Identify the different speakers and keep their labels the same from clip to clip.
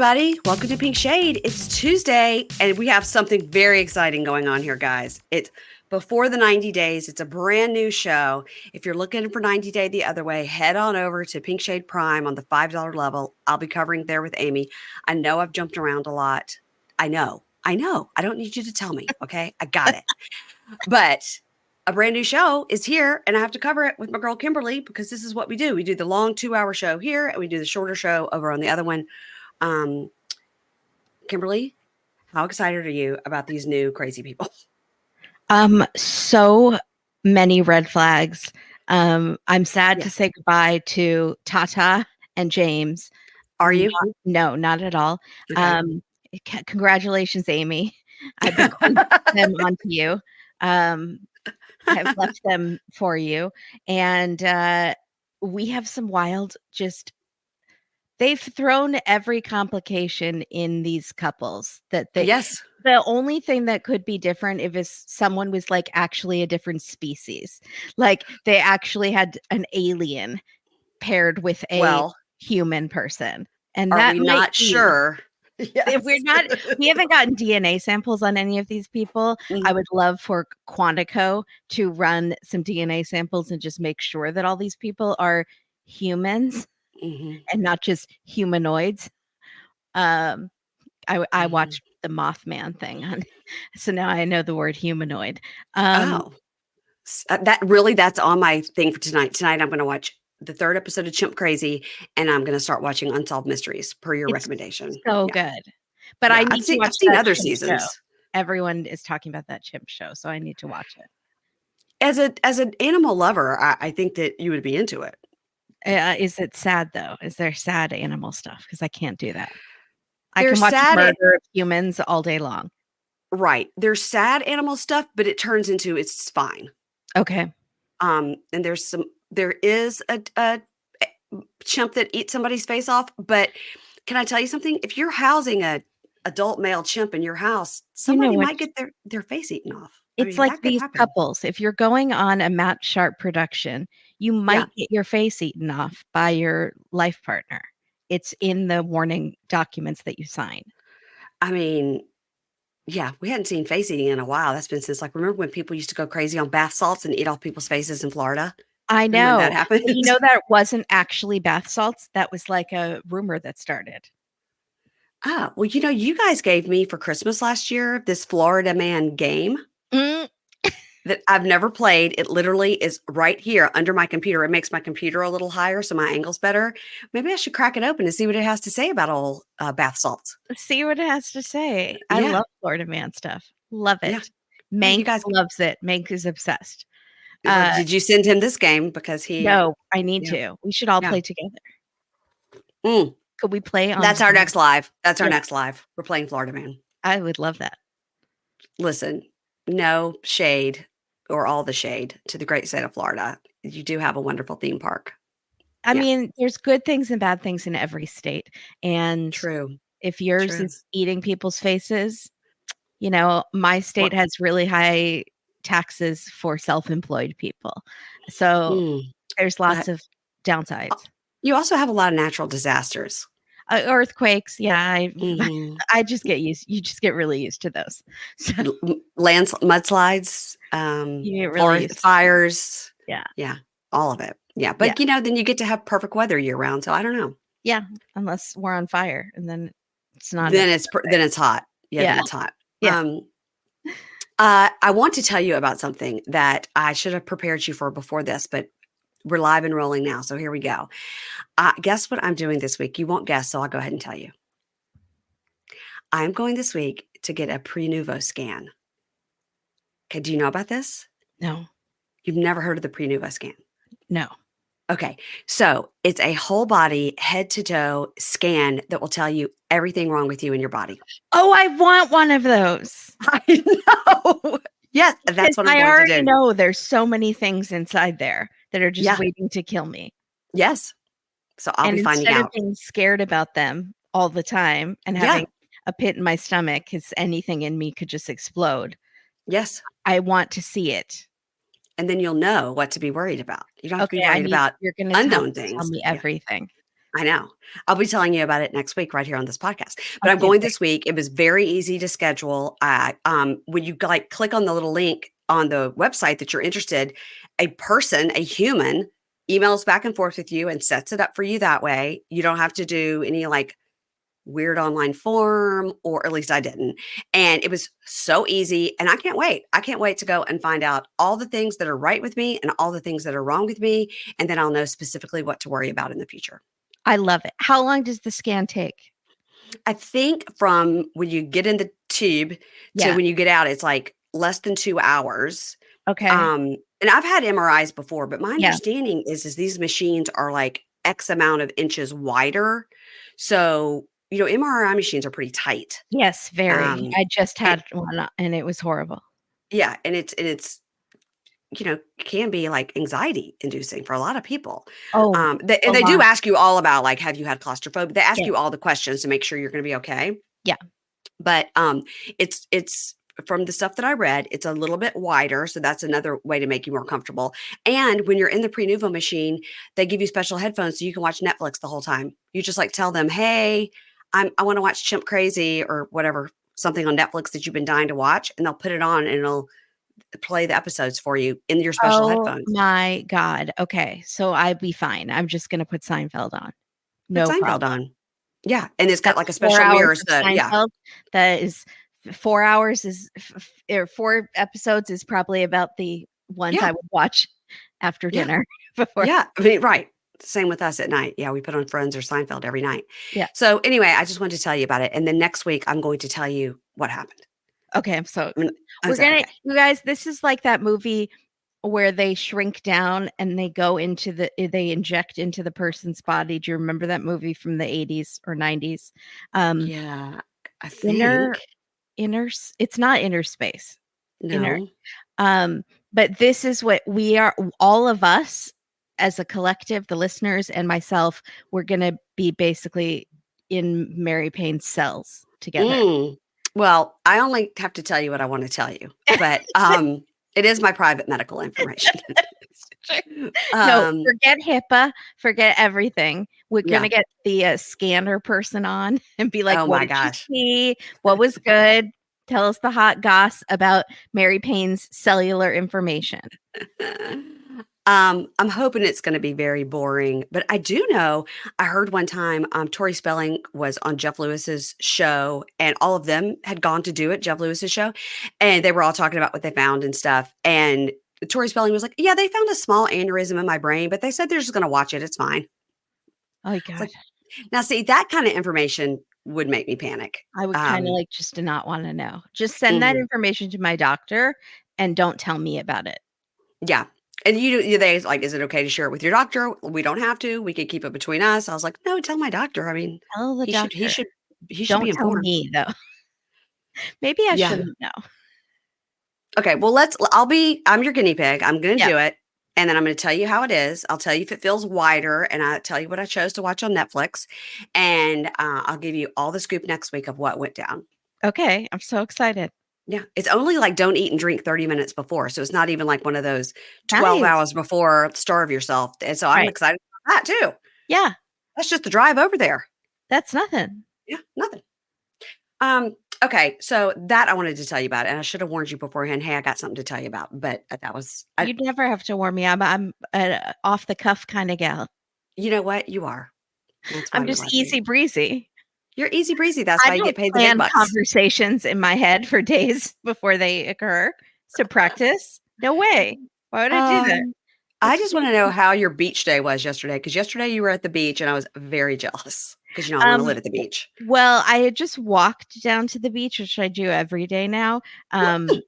Speaker 1: everybody. Welcome to Pink Shade. It's Tuesday, and we have something very exciting going on here, guys. It's before the 90 days. It's a brand new show. If you're looking for 90 Day the other way, head on over to Pink Shade Prime on the $5 level. I'll be covering there with Amy. I know I've jumped around a lot. I know. I don't need you to tell me, okay? I got it. But a brand new show is here, and I have to cover it with my girl Kimberly because this is what we do. We do the long 2-hour show here, and we do the shorter show over on the other one. Kimberly, how excited are you about these new crazy people?
Speaker 2: So many red flags. I'm sad to say goodbye to Tata and James.
Speaker 1: Are you?
Speaker 2: No, not at all.
Speaker 1: Okay.
Speaker 2: Congratulations, Amy. I've been them onto you. I've left them for you. And we have some wild, they've thrown every complication in these couples
Speaker 1: Yes.
Speaker 2: The only thing that could be different if someone was like actually a different species, like they actually had an alien paired with a human person. And
Speaker 1: are we not sure?
Speaker 2: Yes. If we haven't gotten DNA samples on any of these people. Mm-hmm. I would love for Quantico to run some DNA samples and just make sure that all these people are humans. Mm-hmm. And not just humanoids. I watched the Mothman thing, so now I know the word humanoid.
Speaker 1: That's on my thing for tonight. Tonight I'm going to watch the 3rd episode of Chimp Crazy, and I'm going to start watching Unsolved Mysteries per your recommendation.
Speaker 2: So good, but I need to watch.
Speaker 1: I've seen other seasons.
Speaker 2: Show. Everyone is talking about that chimp show, so I need to watch it.
Speaker 1: As an animal lover, I think that you would be into it.
Speaker 2: Is it sad though? Is there sad animal stuff? Because I can't do that. I can watch murder of humans all day long.
Speaker 1: Right. There's sad animal stuff, but it turns into it's fine.
Speaker 2: Okay.
Speaker 1: And there is a chimp that eats somebody's face off. But can I tell you something? If you're housing a adult male chimp in your house, somebody might get their face eaten off.
Speaker 2: It's like these couples. If you're going on a Matt Sharp production, you might get your face eaten off by your life partner. It's in the warning documents that you sign.
Speaker 1: I mean, yeah, we hadn't seen face eating in a while. That's been since, remember when people used to go crazy on bath salts and eat off people's faces in Florida?
Speaker 2: I know.
Speaker 1: That happened.
Speaker 2: You know, that wasn't actually bath salts. That was like a rumor that started.
Speaker 1: Oh, well, you guys gave me for Christmas last year this Florida Man game. That I've never played. It literally is right here under my computer. It makes my computer a little higher so my angle's better. Maybe I should crack it open and see what it has to say about all bath salts.
Speaker 2: See what it has to say. I love Florida Man stuff. Love it. Yeah. Mank loves it. Mank is obsessed.
Speaker 1: Did you send him this game? Because
Speaker 2: No, I need to. We should all play together. Could we play on
Speaker 1: That's our next live. That's our next live. We're playing Florida Man.
Speaker 2: I would love that.
Speaker 1: Listen, no shade or all the shade to the great state of Florida. You do have a wonderful theme park.
Speaker 2: I mean, there's good things and bad things in every state. And
Speaker 1: true.
Speaker 2: If yours is eating people's faces, my state has really high taxes for self-employed people. So there's lots of downsides.
Speaker 1: You also have a lot of natural disasters.
Speaker 2: Earthquakes, I just get used. You just get really used to those. So,
Speaker 1: mudslides, forest fires, all of it. Yeah, but then you get to have perfect weather year round. So I don't know.
Speaker 2: Yeah, unless we're on fire, and then it's not.
Speaker 1: Then it's hot. Yeah, it's hot. Yeah. I want to tell you about something that I should have prepared you for before this, but we're live and rolling now. So here we go. Guess what I'm doing this week? You won't guess, so I'll go ahead and tell you. I'm going this week to get a pre-nouveau scan. Okay, do you know about this?
Speaker 2: No.
Speaker 1: You've never heard of the pre-nouveau scan?
Speaker 2: No.
Speaker 1: Okay, so it's a whole body, head to toe scan that will tell you everything wrong with you in your body.
Speaker 2: Oh, I want one of those.
Speaker 1: I know. Yes, that's what I'm going to do.
Speaker 2: I already know there's so many things inside there that are just waiting to kill me.
Speaker 1: Yes. So I'll be finding out.
Speaker 2: Instead of being scared about them all the time and having a pit in my stomach because anything in me could just explode.
Speaker 1: Yes.
Speaker 2: I want to see it.
Speaker 1: And then you'll know what to be worried about. You don't have to be worried about unknown things.
Speaker 2: Tell me everything.
Speaker 1: I know. I'll be telling you about it next week right here on this podcast. But I'm
Speaker 2: Okay,
Speaker 1: going
Speaker 2: great.
Speaker 1: this week. It was very easy to schedule. When you like click on the little link on the website that you're interested, a person, a human, emails back and forth with you and sets it up for you that way. You don't have to do any like weird online form, or at least I didn't. And it was so easy. And I can't wait. I can't wait to go and find out all the things that are right with me and all the things that are wrong with me. And then I'll know specifically what to worry about in the future.
Speaker 2: I love it. How long does the scan take?
Speaker 1: I think from when you get in the tube to
Speaker 2: Yeah.
Speaker 1: when you get out, it's like less than 2 hours.
Speaker 2: Okay.
Speaker 1: And I've had MRIs before, but my
Speaker 2: Yeah.
Speaker 1: understanding is these machines are like X amount of inches wider. So, MRI machines are pretty tight.
Speaker 2: Yes, very.
Speaker 1: Um,
Speaker 2: I just
Speaker 1: and
Speaker 2: had one and it was horrible.
Speaker 1: yeah, and it's can be like anxiety inducing for a lot of people.
Speaker 2: Oh,
Speaker 1: And
Speaker 2: a
Speaker 1: they do
Speaker 2: lot.
Speaker 1: ask you all about like, have you had claustrophobia? They ask
Speaker 2: Yeah.
Speaker 1: you all the questions to make sure you're going to be okay.
Speaker 2: Yeah.
Speaker 1: But, it's from the stuff that I read, it's a little bit wider, so that's another way to make you more comfortable, and when you're in the Prenuvo machine, they give you special headphones so you can watch Netflix the whole time. You just, like, tell them, "Hey, I wanna watch Chimp Crazy," or whatever, something on Netflix that you've been dying to watch, and they'll put it on, and it'll play the episodes for you in your special
Speaker 2: Oh
Speaker 1: headphones.
Speaker 2: my God. Okay. So I'd be fine. I'm just gonna put Seinfeld on.
Speaker 1: Put
Speaker 2: No
Speaker 1: Seinfeld
Speaker 2: problem.
Speaker 1: on. Yeah, and it's got,
Speaker 2: That's
Speaker 1: like, a
Speaker 2: 4
Speaker 1: special
Speaker 2: hours
Speaker 1: mirror
Speaker 2: of
Speaker 1: so yeah.
Speaker 2: Seinfeld. That is 4 hours is or 4 episodes is probably about the ones
Speaker 1: Yeah,
Speaker 2: I would watch after
Speaker 1: yeah.
Speaker 2: dinner before.
Speaker 1: Yeah, I mean, right. Same with us at night. Yeah, we put on Friends or Seinfeld every night.
Speaker 2: Yeah.
Speaker 1: So anyway, I just wanted to tell you about it, and then next week I'm going to tell you what happened.
Speaker 2: Okay, I'm so
Speaker 1: I mean,
Speaker 2: excited.
Speaker 1: I'm so okay.
Speaker 2: You guys, this is like that movie where they shrink down and they go into they inject into the person's body. Do you remember that movie from the 80s or 90s? Um,
Speaker 1: Yeah, I
Speaker 2: inner,
Speaker 1: think.
Speaker 2: it's not inner space. Inner,
Speaker 1: No.
Speaker 2: um, but this is what we are, all of us as a collective, the listeners and myself, we're gonna be basically in Mary Payne's cells together.
Speaker 1: Mm. Well, I only have to tell you what I want to tell you, but it is my private medical information.
Speaker 2: No,
Speaker 1: um,
Speaker 2: forget HIPAA, forget everything. We're
Speaker 1: yeah.
Speaker 2: gonna get the, scanner person on and be like,
Speaker 1: Oh
Speaker 2: "What
Speaker 1: my
Speaker 2: did you
Speaker 1: gosh.
Speaker 2: see? What was good? Tell us the hot goss about Mary Payne's cellular information."
Speaker 1: I'm hoping it's gonna be very boring, but I do know I heard one time, Tori Spelling was on Jeff Lewis's show, and all of them had gone to do it, Jeff Lewis's show, and they were all talking about what they found and stuff, and Tori Spelling was like, "Yeah, they found a small aneurysm in my brain, but they said they're just gonna watch it, it's fine."
Speaker 2: Oh
Speaker 1: It's
Speaker 2: god.
Speaker 1: like, now see, that kinda information would make me panic.
Speaker 2: I would kinda like just to not wanna know. Just send that
Speaker 1: Mhm.
Speaker 2: information to my doctor and don't tell me about it.
Speaker 1: Yeah. And they like, "Is it okay to share it with your doctor? We don't have to. We can keep it between us." I was like, "No, tell my doctor. I mean,
Speaker 2: Tell the
Speaker 1: he should he
Speaker 2: doctor.
Speaker 1: should he should be
Speaker 2: Don't tell
Speaker 1: informed."
Speaker 2: me though. Maybe I
Speaker 1: Yeah.
Speaker 2: shouldn't know.
Speaker 1: Okay, well, I'm your guinea pig. I'm gonna
Speaker 2: Yeah.
Speaker 1: do it, and then I'm gonna tell you how it is. I'll tell you if it feels wider, and I'll tell you what I chose to watch on Netflix, and, I'll give you all the scoop next week of what went down.
Speaker 2: Okay, I'm so excited.
Speaker 1: Yeah, it's only, like, don't eat and drink 30 minutes before, so it's not even like one of those 12
Speaker 2: Nice.
Speaker 1: hours before, starve yourself, and so I'm
Speaker 2: Right.
Speaker 1: excited about that too.
Speaker 2: Yeah,
Speaker 1: That's just the drive over there.
Speaker 2: that's nothing.
Speaker 1: Yeah, nothing. Okay, so that I wanted to tell you about, and I should have warned you beforehand, "Hey, I got something to tell you about," but, that was I
Speaker 2: You'd never have to warn me. I'm a off the cuff kinda gal.
Speaker 1: you know what? You are. That's why
Speaker 2: I'm
Speaker 1: we
Speaker 2: just
Speaker 1: like you.
Speaker 2: easy breezy.
Speaker 1: You're easy breezy, that's
Speaker 2: I
Speaker 1: why you
Speaker 2: don't
Speaker 1: get paid the big
Speaker 2: plan
Speaker 1: bucks.
Speaker 2: conversations in my head for days before they occur to practice. No way. Why would I do that?
Speaker 1: Um, I
Speaker 2: That's
Speaker 1: just wanna know
Speaker 2: crazy.
Speaker 1: how your beach day was yesterday, because yesterday you were at the beach, and I was very jealous because I wanna
Speaker 2: Um,
Speaker 1: live at the beach.
Speaker 2: well, I had just walked down to the beach, which I do every day now, and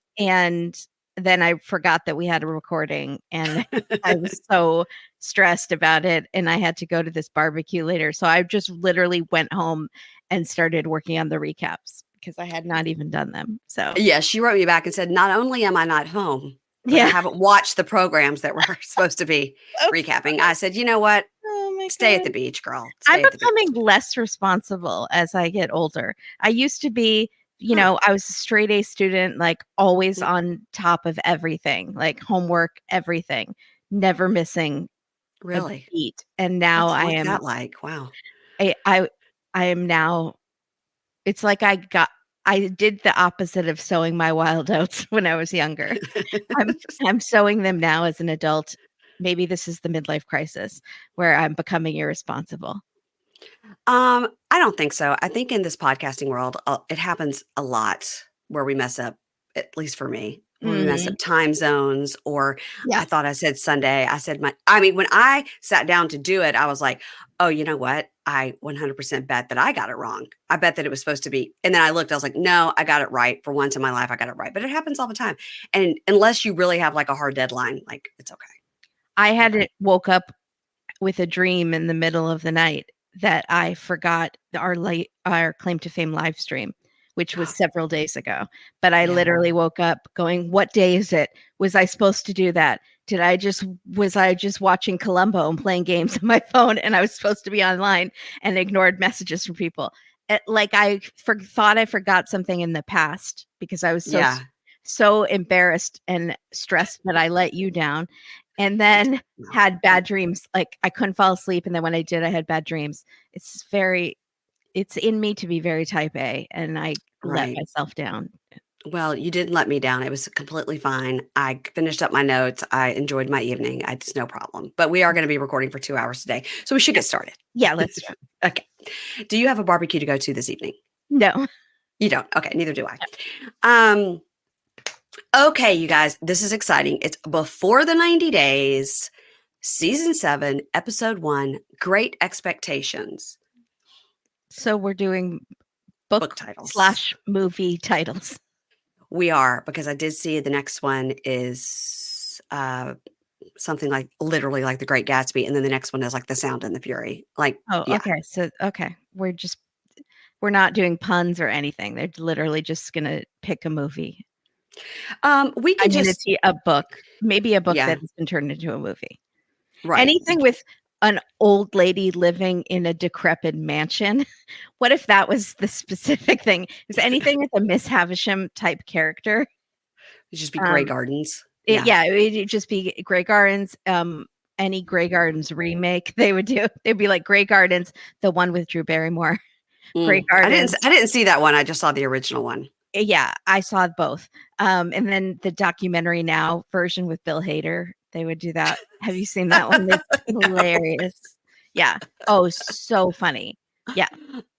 Speaker 2: then I forgot that we had a recording, and I was so stressed about it, and I had to go to this barbecue later, so I just literally went home and started working on the recaps because I had not even done them, so
Speaker 1: Yeah, she wrote me back and said, "Not only am I not home, but I
Speaker 2: yeah.
Speaker 1: haven't watched the programs that we're supposed to be
Speaker 2: Oh,
Speaker 1: recapping." I said, "You know what?
Speaker 2: oh my
Speaker 1: Stay at
Speaker 2: god.
Speaker 1: the beach, girl.
Speaker 2: I'm
Speaker 1: Stay at the beach."
Speaker 2: becoming less responsible as I get older. I used to be,
Speaker 1: Huh.
Speaker 2: I was a straight A student, like always
Speaker 1: Mm,
Speaker 2: on top of everything, like homework, everything, never missing a
Speaker 1: Really?
Speaker 2: beat, and now
Speaker 1: What's that like? Wow.
Speaker 2: I I I am now it's like I did the opposite of sowing my wild oats when I was younger. I'm I'm sowing them now as an adult. Maybe this is the midlife crisis where I'm becoming irresponsible.
Speaker 1: I don't think so. I think in this podcasting world, it happens a lot where we mess up, at least for me, where we mess
Speaker 2: Mhm.
Speaker 1: up time zones, or
Speaker 2: Yeah.
Speaker 1: I thought I said Sunday. I mean, when I sat down to do it, I was like, oh, you know what? I 100% bet that I got it wrong. I bet that it was supposed to be. And then I looked, I was like, no, I got it right. For once in my life, I got it right. But it happens all the time. And unless you really have like a hard deadline, like it's okay.
Speaker 2: I
Speaker 1: You
Speaker 2: had
Speaker 1: know?
Speaker 2: it woke up with a dream in the middle of the night that I forgot our claim to fame live stream, which was several days ago. But I
Speaker 1: Yeah.
Speaker 2: literally woke up going, "What day is it? Was I supposed to do that? Was I just watching Columbo and playing games on my phone and I was supposed to be online and ignored messages from people?" Like thought I forgot something in the past because I was
Speaker 1: Yeah.
Speaker 2: so embarrassed and stressed that I let you down. And then
Speaker 1: No.
Speaker 2: had bad dreams. Like I couldn't fall asleep, and then when I did, I had bad dreams. It's in me to be very type A, and I let
Speaker 1: Right.
Speaker 2: myself down.
Speaker 1: Well, you didn't let me down. It was completely fine. I finished up my notes. I enjoyed my evening. It's no problem. But we are going to be recording for 2 hours today. So we should
Speaker 2: Yeah.
Speaker 1: get started.
Speaker 2: Yeah, let's do it.
Speaker 1: Okay. Do you have a barbecue to go to this evening?
Speaker 2: No.
Speaker 1: You don't. Okay. Neither do I. Um, okay, you guys, this is exciting. It's before the 90 days, season 7, episode 1, Great Expectations.
Speaker 2: So we're doing
Speaker 1: Book
Speaker 2: book
Speaker 1: titles.
Speaker 2: slash movie titles.
Speaker 1: We are, because I did see the next one is something like literally like The Great Gatsby, and then the next one is like The Sound and the Fury. Like,
Speaker 2: Oh,
Speaker 1: yeah.
Speaker 2: okay. So okay. We're not doing puns or anything. They're literally just gonna pick a movie.
Speaker 1: We
Speaker 2: I
Speaker 1: can
Speaker 2: mean,
Speaker 1: just
Speaker 2: it's a book, maybe a book
Speaker 1: yeah,
Speaker 2: that has been turned into a movie.
Speaker 1: right.
Speaker 2: Anything with an old lady living in a decrepit mansion. What if that was the specific thing? Is anything with a Miss Havisham type character?
Speaker 1: It'd just be Grey
Speaker 2: Um,
Speaker 1: Gardens. Yeah.
Speaker 2: it'd just be Grey Gardens. Any Grey Gardens remake they would do. They'd be like Grey Gardens, the one with Drew Barrymore. Grey
Speaker 1: I didn't
Speaker 2: Gardens.
Speaker 1: I didn't see that one. I just saw the original one.
Speaker 2: Yeah, I saw both. And then the documentary now version with Bill Hader, they would do that. Have you seen that one? It's
Speaker 1: No.
Speaker 2: hilarious. Yeah. Oh, so funny. Yeah,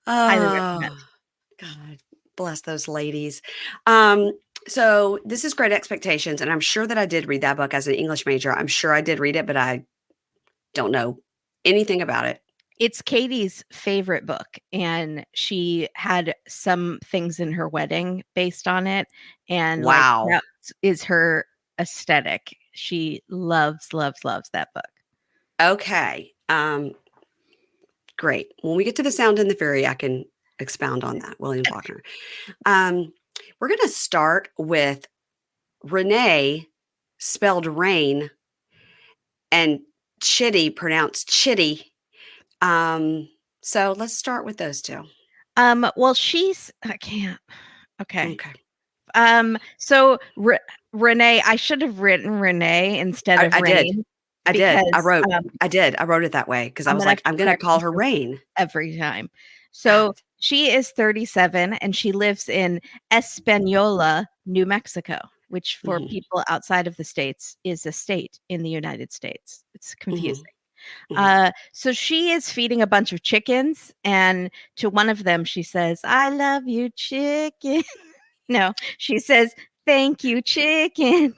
Speaker 2: highly recommend.
Speaker 1: Oh, God bless those ladies. Um, so this is Great Expectations, and I'm sure that I did read that book as an English major. I'm sure I did read it, but I don't know anything about it.
Speaker 2: It's Katie's favorite book, and she had some things in her wedding based on it, and, like,
Speaker 1: Wow.
Speaker 2: that is her aesthetic. She loves, loves, loves that book.
Speaker 1: Okay. Great. When we get to The Sound and the Fury, I can expound on that. William Faulkner. Um, we're going to start with Renee, spelled rain, and Chitty, pronounced chitty. So let's start with those two.
Speaker 2: Well, I can't. Okay.
Speaker 1: Okay.
Speaker 2: So Renee, I should have written Renee instead
Speaker 1: I,
Speaker 2: of
Speaker 1: I did.
Speaker 2: Rain
Speaker 1: I did.
Speaker 2: because,
Speaker 1: I did. I wrote it that way because I
Speaker 2: I'm
Speaker 1: was
Speaker 2: gonna have
Speaker 1: like,
Speaker 2: to
Speaker 1: I'm going to
Speaker 2: correct
Speaker 1: call her
Speaker 2: myself
Speaker 1: Rain.
Speaker 2: every time. So
Speaker 1: God.
Speaker 2: she is 37 and she lives in Espanola, New Mexico, which for
Speaker 1: Hmm.
Speaker 2: people outside of the States is a state in the United States. It's
Speaker 1: Hmm.
Speaker 2: confusing.
Speaker 1: Hmm.
Speaker 2: So she is feeding a bunch of chickens, and to one of them, she says, "I love you, chicken." No, she says, "Thank you, chicken,"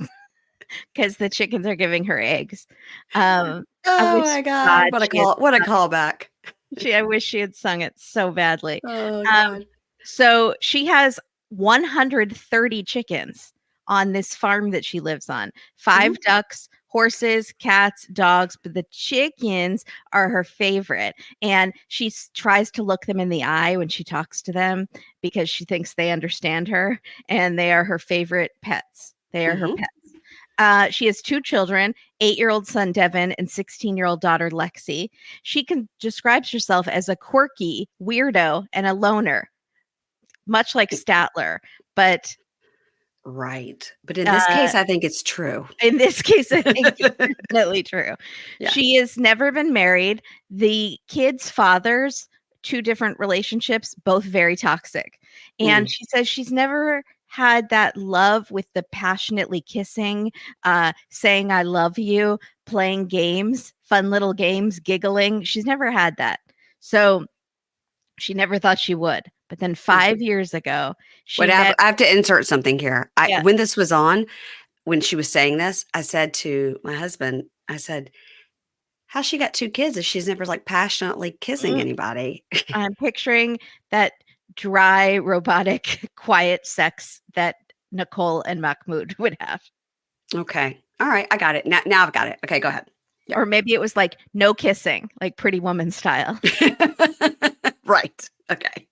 Speaker 2: because the chickens are giving her eggs. I
Speaker 1: Oh
Speaker 2: wish
Speaker 1: my God.
Speaker 2: God
Speaker 1: What a
Speaker 2: she had
Speaker 1: call. What a
Speaker 2: sung it.
Speaker 1: callback.
Speaker 2: I wish she had sung it so badly.
Speaker 1: Oh
Speaker 2: Um,
Speaker 1: God.
Speaker 2: so she has 130 chickens on this farm that she lives on. 5
Speaker 1: Mhm.
Speaker 2: ducks, horses, cats, dogs, but the chickens are her favorite. And she tries to look them in the eye when she talks to them because she thinks they understand her and they are her favorite pets. They are her
Speaker 1: Mhm.
Speaker 2: pets. She has 2 children, 8-year-old son Devin and 16-year-old daughter Lexi. Describes herself as a quirky weirdo and a loner, much like Statler, but
Speaker 1: Right. But in this
Speaker 2: Uh,
Speaker 1: case, I think it's true.
Speaker 2: in this case, I think it's definitely true.
Speaker 1: Yeah.
Speaker 2: She has never been married. The kids' fathers, two different relationships, both very toxic. And
Speaker 1: Mm.
Speaker 2: she says she's never had that love with the passionately kissing, saying I love you, playing games, fun little games, giggling. She's never had that. So she never thought she would. But then
Speaker 1: Yeah.
Speaker 2: 5 years ago, she
Speaker 1: What I
Speaker 2: met,
Speaker 1: have to insert something here.
Speaker 2: yeah,
Speaker 1: When this was on, when she was saying this, I said to my husband, I said, "How she got 2 kids if she's never, like, passionately kissing
Speaker 2: mm,
Speaker 1: anybody?"
Speaker 2: I'm picturing that dry, robotic, quiet sex that Nicole and Mahmoud would have.
Speaker 1: Okay. All right, I got it. Now I've got it. Okay, go ahead. Yeah.
Speaker 2: Or maybe it was like no kissing, like Pretty Woman style.
Speaker 1: Right. Okay.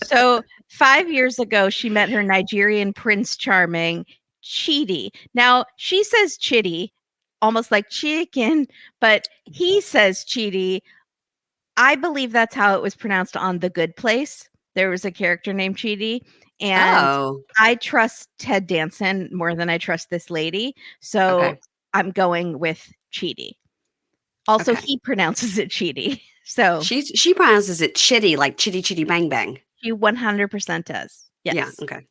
Speaker 2: So 5 years ago, she met her Nigerian Prince Charming, Chidi. Now, she says Chitty, almost like chicken, but he says Chidi. I believe that's how it was pronounced on The Good Place. There was a character named Chidi, and
Speaker 1: Oh,
Speaker 2: I trust Ted Danson more than I trust this lady, so
Speaker 1: okay.
Speaker 2: I'm going with Chidi. Also,
Speaker 1: Okay.
Speaker 2: he pronounces it Chidi, so
Speaker 1: She pronounces it chitty, like chitty chitty bang bang.
Speaker 2: he 100% does.
Speaker 1: Yeah,
Speaker 2: Yes.
Speaker 1: okay.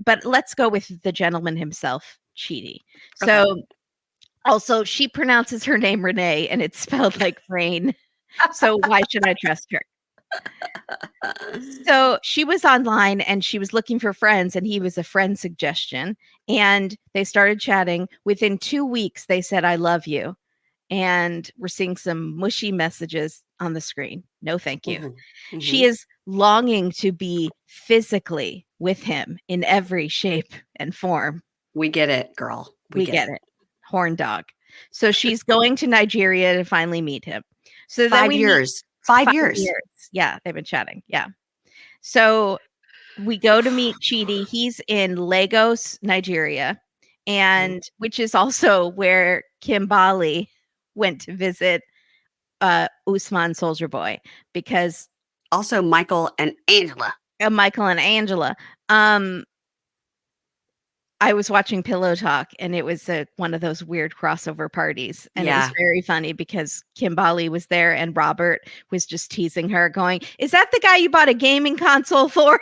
Speaker 2: But let's go with the gentleman himself, Chidi.
Speaker 1: Okay.
Speaker 2: So also, she pronounces her name Renee, and it's spelled like rain. So why should I trust her? So she was online and she was looking for friends, and he was a friend suggestion. And they started chatting. Within 2 weeks, they said, I love you. And we're seeing some mushy messages on the screen. No, thank you.
Speaker 1: Mhm,
Speaker 2: She
Speaker 1: mhm.
Speaker 2: is longing to be physically with him in every shape and form.
Speaker 1: We get it, girl. We
Speaker 2: We
Speaker 1: get
Speaker 2: get
Speaker 1: it.
Speaker 2: it. Horn dog. So she's going to Nigeria to finally meet him. So then
Speaker 1: 5
Speaker 2: we meet
Speaker 1: years. 5
Speaker 2: 5
Speaker 1: years.
Speaker 2: years. Yeah, they've been chatting. Yeah. So we go to meet Chidi. He's in Lagos, Nigeria,
Speaker 1: Mhm.
Speaker 2: and which is also where Kimberly went to visit Usman Soldier Boy because
Speaker 1: Also, Michael and Angela.
Speaker 2: Michael and Angela. Um, I was watching Pillow Talk, and it was one of those weird crossover parties, and it was
Speaker 1: Yeah.
Speaker 2: very funny because Kimberly was there, and Robert was just teasing her, going, "Is that the guy you bought a gaming console for?"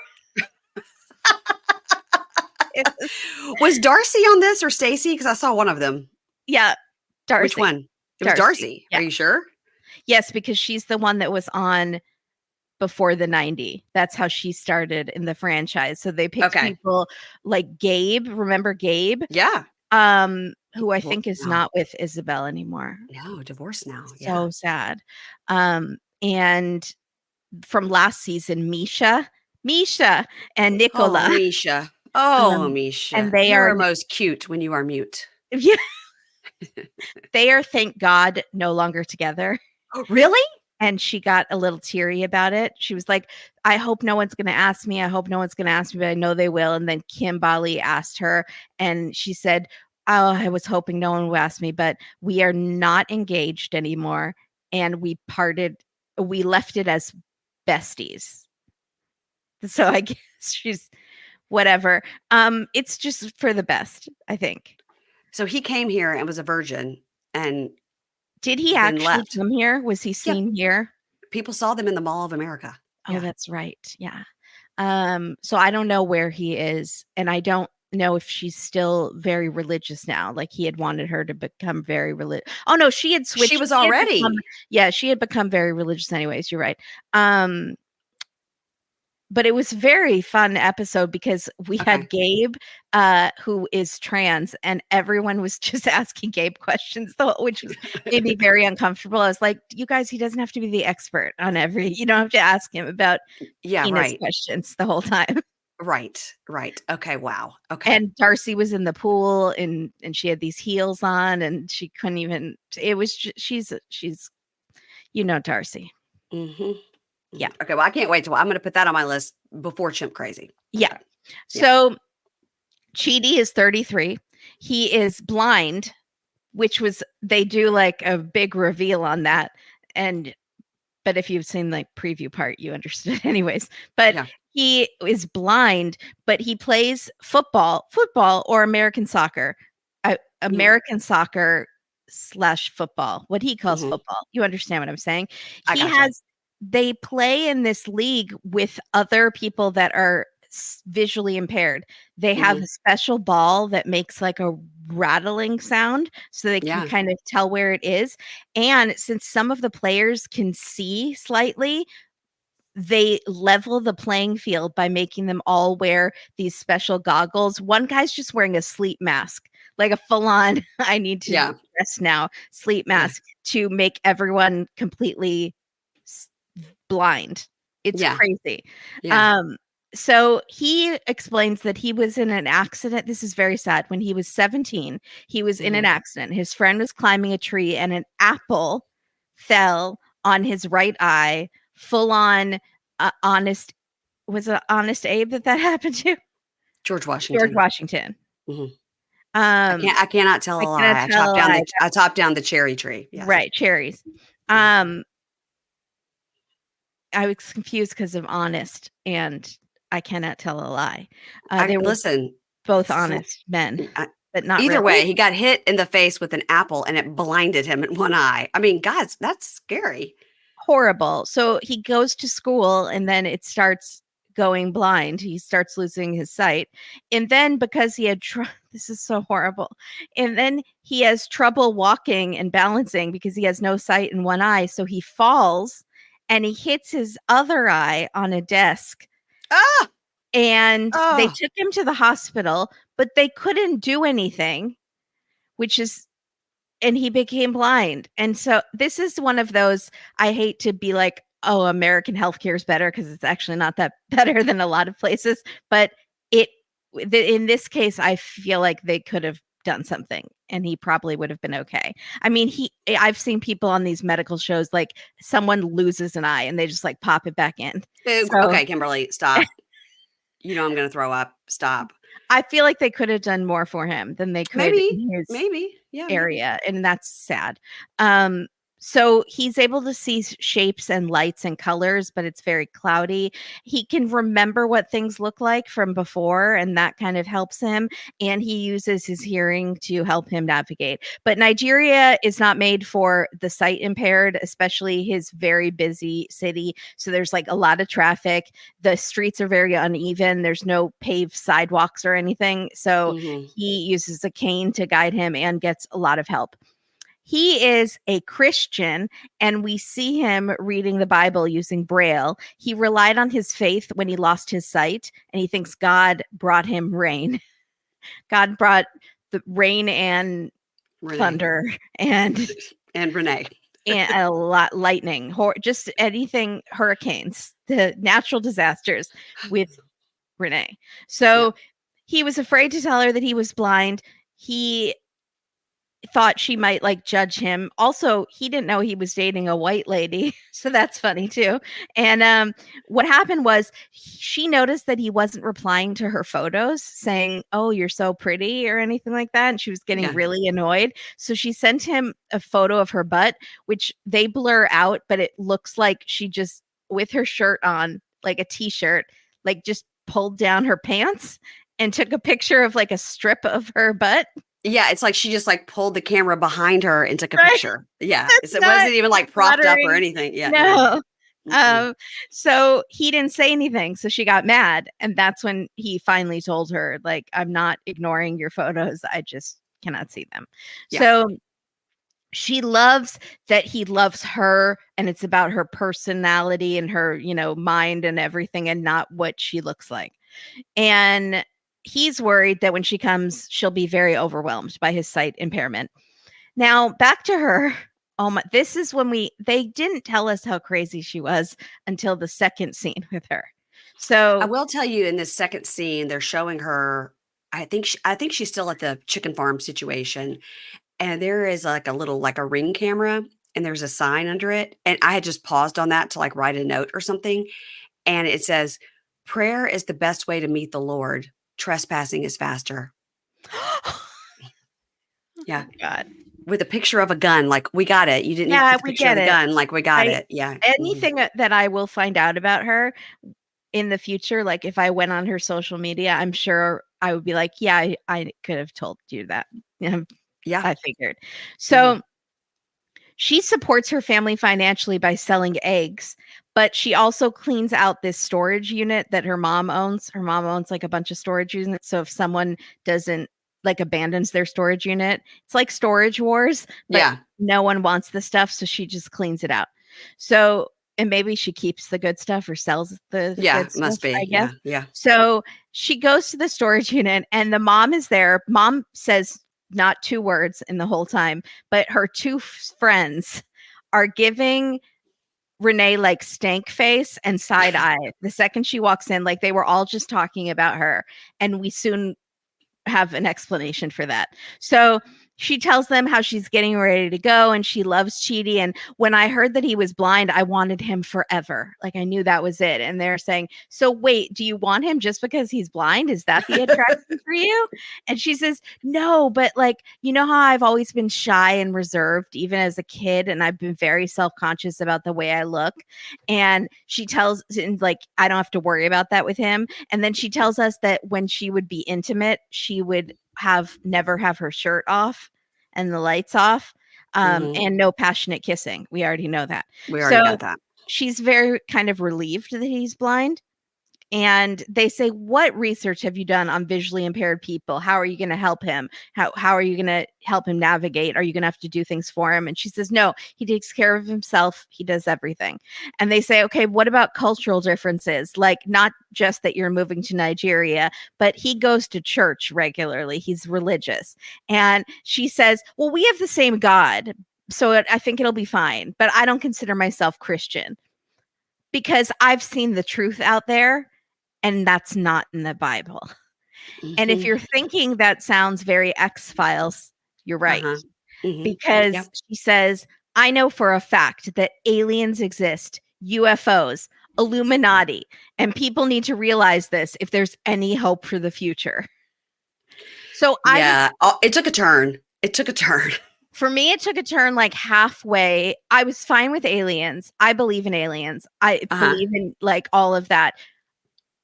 Speaker 2: It was,
Speaker 1: Was Darcy on this or Stacy? Because I saw one of them.
Speaker 2: yeah,
Speaker 1: Which
Speaker 2: Darcy.
Speaker 1: one? It was
Speaker 2: Darcy.
Speaker 1: Darcy. Are
Speaker 2: Yeah.
Speaker 1: you sure?
Speaker 2: Yes, because she's the one that was on before the 90. That's how she started in the franchise. So they picked
Speaker 1: Okay.
Speaker 2: people like Gabe. Remember Gabe?
Speaker 1: Yeah.
Speaker 2: Who I think
Speaker 1: Divorced
Speaker 2: is
Speaker 1: now.
Speaker 2: not with Isabel anymore.
Speaker 1: No, divorced now. Yeah.
Speaker 2: So sad. And from last season, Misha and
Speaker 1: Oh,
Speaker 2: Nicola.
Speaker 1: Misha. Oh,
Speaker 2: Um, and
Speaker 1: Misha.
Speaker 2: they
Speaker 1: You
Speaker 2: are
Speaker 1: are most cute when you are mute.
Speaker 2: yeah, they are, thank God, no longer together.
Speaker 1: Oh, really?
Speaker 2: And she got a little teary about it. She was like, I hope no one's going to ask me. I hope no one's going to ask me, but I know they will. And then Kim Bali asked her, and she said, oh, I was hoping no one would ask me, but we are not engaged anymore. And we left it as besties. So I guess she's whatever. It's just for the best, I think.
Speaker 1: So he came here and was a virgin and
Speaker 2: Did he
Speaker 1: then
Speaker 2: actually
Speaker 1: left.
Speaker 2: come here? Was he
Speaker 1: Yeah.
Speaker 2: seen here?
Speaker 1: People saw them in the Mall of America.
Speaker 2: Oh,
Speaker 1: Yeah.
Speaker 2: that's right. Yeah. So I don't know where he is, and I don't know if she's still very religious now. Like he had wanted her to become very religious. Oh no, she had
Speaker 1: She
Speaker 2: switched.
Speaker 1: was already.
Speaker 2: Yeah, she had become very religious anyways. You're right. But it was very fun episode because we
Speaker 1: Okay.
Speaker 2: had Gabe, who is trans, and everyone was just asking Gabe questions, though, which made me very uncomfortable. I was like, "You guys, he doesn't have to be the expert on every. You don't have to ask him about
Speaker 1: Yeah,
Speaker 2: penis
Speaker 1: right.
Speaker 2: questions the whole time."
Speaker 1: Right. Right. Okay. Wow. Okay.
Speaker 2: And Darcy was in the pool, and she had these heels on, and she couldn't even. It was she's Darcy.
Speaker 1: Mm-hmm.
Speaker 2: Yeah.
Speaker 1: Okay. Well, I can't wait till I'm going to put that on my list before Chimp Crazy.
Speaker 2: Yeah.
Speaker 1: Okay. Yeah.
Speaker 2: So Chidi is 33. He is blind, which was they do like a big reveal on that. But if you've seen like preview part, you understood anyways. But
Speaker 1: Yeah.
Speaker 2: He is blind, but he plays football or American soccer. American soccer slash football, what he calls
Speaker 1: Mm-hmm.
Speaker 2: football. You understand what I'm saying?
Speaker 1: I
Speaker 2: He
Speaker 1: gotcha.
Speaker 2: has they play in this league with other people that are visually impaired. They have
Speaker 1: Mm-hmm.
Speaker 2: a special ball that makes like a rattling sound so they can
Speaker 1: Yeah.
Speaker 2: kind of tell where it is. And since some of the players can see slightly, they level the playing field by making them all wear these special goggles. One guy's just wearing a sleep mask, like a full on, I need to
Speaker 1: Yeah.
Speaker 2: rest now sleep
Speaker 1: Yeah.
Speaker 2: mask to make everyone completely blind. It's
Speaker 1: Yeah.
Speaker 2: crazy.
Speaker 1: Yeah.
Speaker 2: Um, so he explains that he was in an accident. This is very sad. When he was 17, he was in
Speaker 1: Mm-hmm.
Speaker 2: an accident. His friend was climbing a tree and an apple fell on his right eye, full on honest. Was it Honest Abe that happened to?
Speaker 1: George
Speaker 2: George
Speaker 1: Washington.
Speaker 2: Washington.
Speaker 1: Mm-hmm.
Speaker 2: Um,
Speaker 1: I cannot tell
Speaker 2: I
Speaker 1: a
Speaker 2: cannot
Speaker 1: lie.
Speaker 2: tell a lie.
Speaker 1: I chopped down the cherry tree. Yes.
Speaker 2: Right, cherries.
Speaker 1: Mhm.
Speaker 2: I was confused because of honest and I cannot tell a lie.
Speaker 1: I
Speaker 2: They were
Speaker 1: listen.
Speaker 2: both honest men,
Speaker 1: I,
Speaker 2: but not
Speaker 1: either
Speaker 2: really.
Speaker 1: way, he got hit in the face with an apple and it blinded him in one eye. I mean, guys, that's scary.
Speaker 2: Horrible. So he goes to school and then it starts going blind. He starts losing his sight. And then because he had this is so horrible. And then he has trouble walking and balancing because he has no sight in one eye. So he falls and he hits his other eye on a desk.
Speaker 1: Ah,
Speaker 2: And they
Speaker 1: oh,
Speaker 2: took him to the hospital, but they couldn't do anything, which is and he became blind. And so this is one of those, I hate to be like, oh, American healthcare is better because it's actually not that better than a lot of places, but it in this case I feel like they could have done something and he probably would have been okay. I mean, I've seen people on these medical shows like someone loses an eye and they just like pop it back in. So
Speaker 1: okay, Kimberly, stop. You know I'm going to throw up. Stop.
Speaker 2: I feel like they could have done more for him than they could
Speaker 1: Maybe,
Speaker 2: in his
Speaker 1: maybe, yeah, maybe.
Speaker 2: area, and that's sad. So he's able to see shapes and lights and colors, but it's very cloudy. He can remember what things look like from before, and that kind of helps him. And he uses his hearing to help him navigate. But Nigeria is not made for the sight impaired, especially his very busy city. So there's like a lot of traffic. The streets are very uneven. There's no paved sidewalks or anything. So
Speaker 1: Hmm.
Speaker 2: he uses a cane to guide him and gets a lot of help. He is a Christian, and we see him reading the Bible using Braille. He relied on his faith when he lost his sight, and he thinks God brought him rain. God brought the rain and
Speaker 1: Renee
Speaker 2: thunder and
Speaker 1: and Renee.
Speaker 2: and a lot lightning, just anything, hurricanes, the natural disasters with Renee.
Speaker 1: Yeah.
Speaker 2: So he was afraid to tell her that he was blind. He thought she might like judge him. Also, he didn't know he was dating a white lady, so that's funny too. And what happened was she noticed that he wasn't replying to her photos saying, "Oh, you're so pretty" or anything like that, and she was getting
Speaker 1: Yeah.
Speaker 2: really annoyed. So she sent him a photo of her butt, which they blur out, but it looks like she just with her shirt on, like a t-shirt, like just pulled down her pants and took a picture of like a strip of her butt.
Speaker 1: Yeah, it's like she just like pulled the camera behind her and took a
Speaker 2: Right?
Speaker 1: picture. Yeah.
Speaker 2: That's
Speaker 1: It
Speaker 2: not
Speaker 1: wasn't even like propped up or
Speaker 2: flattering.
Speaker 1: anything. Yeah, no.
Speaker 2: No.
Speaker 1: Mm-mm.
Speaker 2: So he didn't say anything, so she got mad, and that's when he finally told her, like, "I'm not ignoring your photos, I just cannot see them."
Speaker 1: Yeah.
Speaker 2: So she loves that he loves her, and it's about her personality and her, mind and everything, and not what she looks like. And he's worried that when she comes, she'll be very overwhelmed by his sight impairment. Now, back to her. Oh my, this is when they didn't tell us how crazy she was until the second scene with her.
Speaker 1: I
Speaker 2: So,
Speaker 1: will tell you in this second scene, they're showing her. I think she's still at the chicken farm situation, and there is like a little like a ring camera, and there's a sign under it, and I had just paused on that to like write a note or something, and it says, "Prayer is the best way to meet the Lord. Trespassing is faster."
Speaker 2: oh
Speaker 1: Yeah,
Speaker 2: my God.
Speaker 1: with a picture of a gun, like we got it. You didn't need to
Speaker 2: Yeah,
Speaker 1: put the
Speaker 2: we
Speaker 1: picture of
Speaker 2: get
Speaker 1: the
Speaker 2: it.
Speaker 1: gun, like we got
Speaker 2: I
Speaker 1: it. Yeah. Mhm.
Speaker 2: Anything that I will find out about her in the future, like if I went on her social media, I'm sure I would be like, yeah, I could have told you that.
Speaker 1: Yeah.
Speaker 2: I figured.
Speaker 1: Mhm.
Speaker 2: So she supports her family financially by selling eggs, but she also cleans out this storage unit that her mom owns. Her mom owns like a bunch of storage units. So if someone doesn't like abandons their storage unit, it's like storage wars, but
Speaker 1: Yeah.
Speaker 2: no one wants the stuff. So she just cleans it out. So, and maybe she keeps the good stuff or sells the
Speaker 1: Yeah,
Speaker 2: good stuff,
Speaker 1: must be.
Speaker 2: I guess.
Speaker 1: Yeah, yeah.
Speaker 2: So she goes to the storage unit and the mom is there. Mom says not 2 words in the whole time, but her two friends are giving Renee like stank face and side eye the second she walks in, like they were all just talking about her. And we soon have an explanation for that. So she tells them how she's getting ready to go and she loves Chidi. And when I heard that he was blind, I wanted him forever. Like I knew that was it. And they're saying, so wait, do you want him just because he's blind? Is that the attraction for you? And she says, no, but like, you know how I've always been shy and reserved, even as a kid, and I've been very self conscious about the way I look. And she tells, and like, I don't have to worry about that with him. And then she tells us that when she would be intimate, she would never have her shirt off and the lights off,
Speaker 1: Mhm.
Speaker 2: and no passionate kissing. We already know that.
Speaker 1: We already
Speaker 2: So
Speaker 1: got that.
Speaker 2: she's very kind of relieved that he's blind. And they say, what research have you done on visually impaired people? How are you going to help him? How are you going to help him navigate? Are you going to have to do things for him? And she says, no, he takes care of himself. He does everything. And they say, okay, what about cultural differences? Like not just that you're moving to Nigeria, but he goes to church regularly. He's religious. And she says, well, we have the same God. So I think it'll be fine, but I don't consider myself Christian because I've seen the truth out there and that's not in the Bible. And if
Speaker 1: Mhm.
Speaker 2: you're thinking that sounds very X-Files, you're right.
Speaker 1: Uh-huh. Mhm.
Speaker 2: Because
Speaker 1: Yep.
Speaker 2: she says, I know for a fact that aliens exist, UFOs, Illuminati, and people need to realize this if there's any hope for the future. So I would,
Speaker 1: Yeah. Oh, it took a turn. It took a turn.
Speaker 2: for me, it took a turn like halfway. I was fine with aliens. I believe in aliens. I
Speaker 1: Uh-huh.
Speaker 2: believe in like all of that.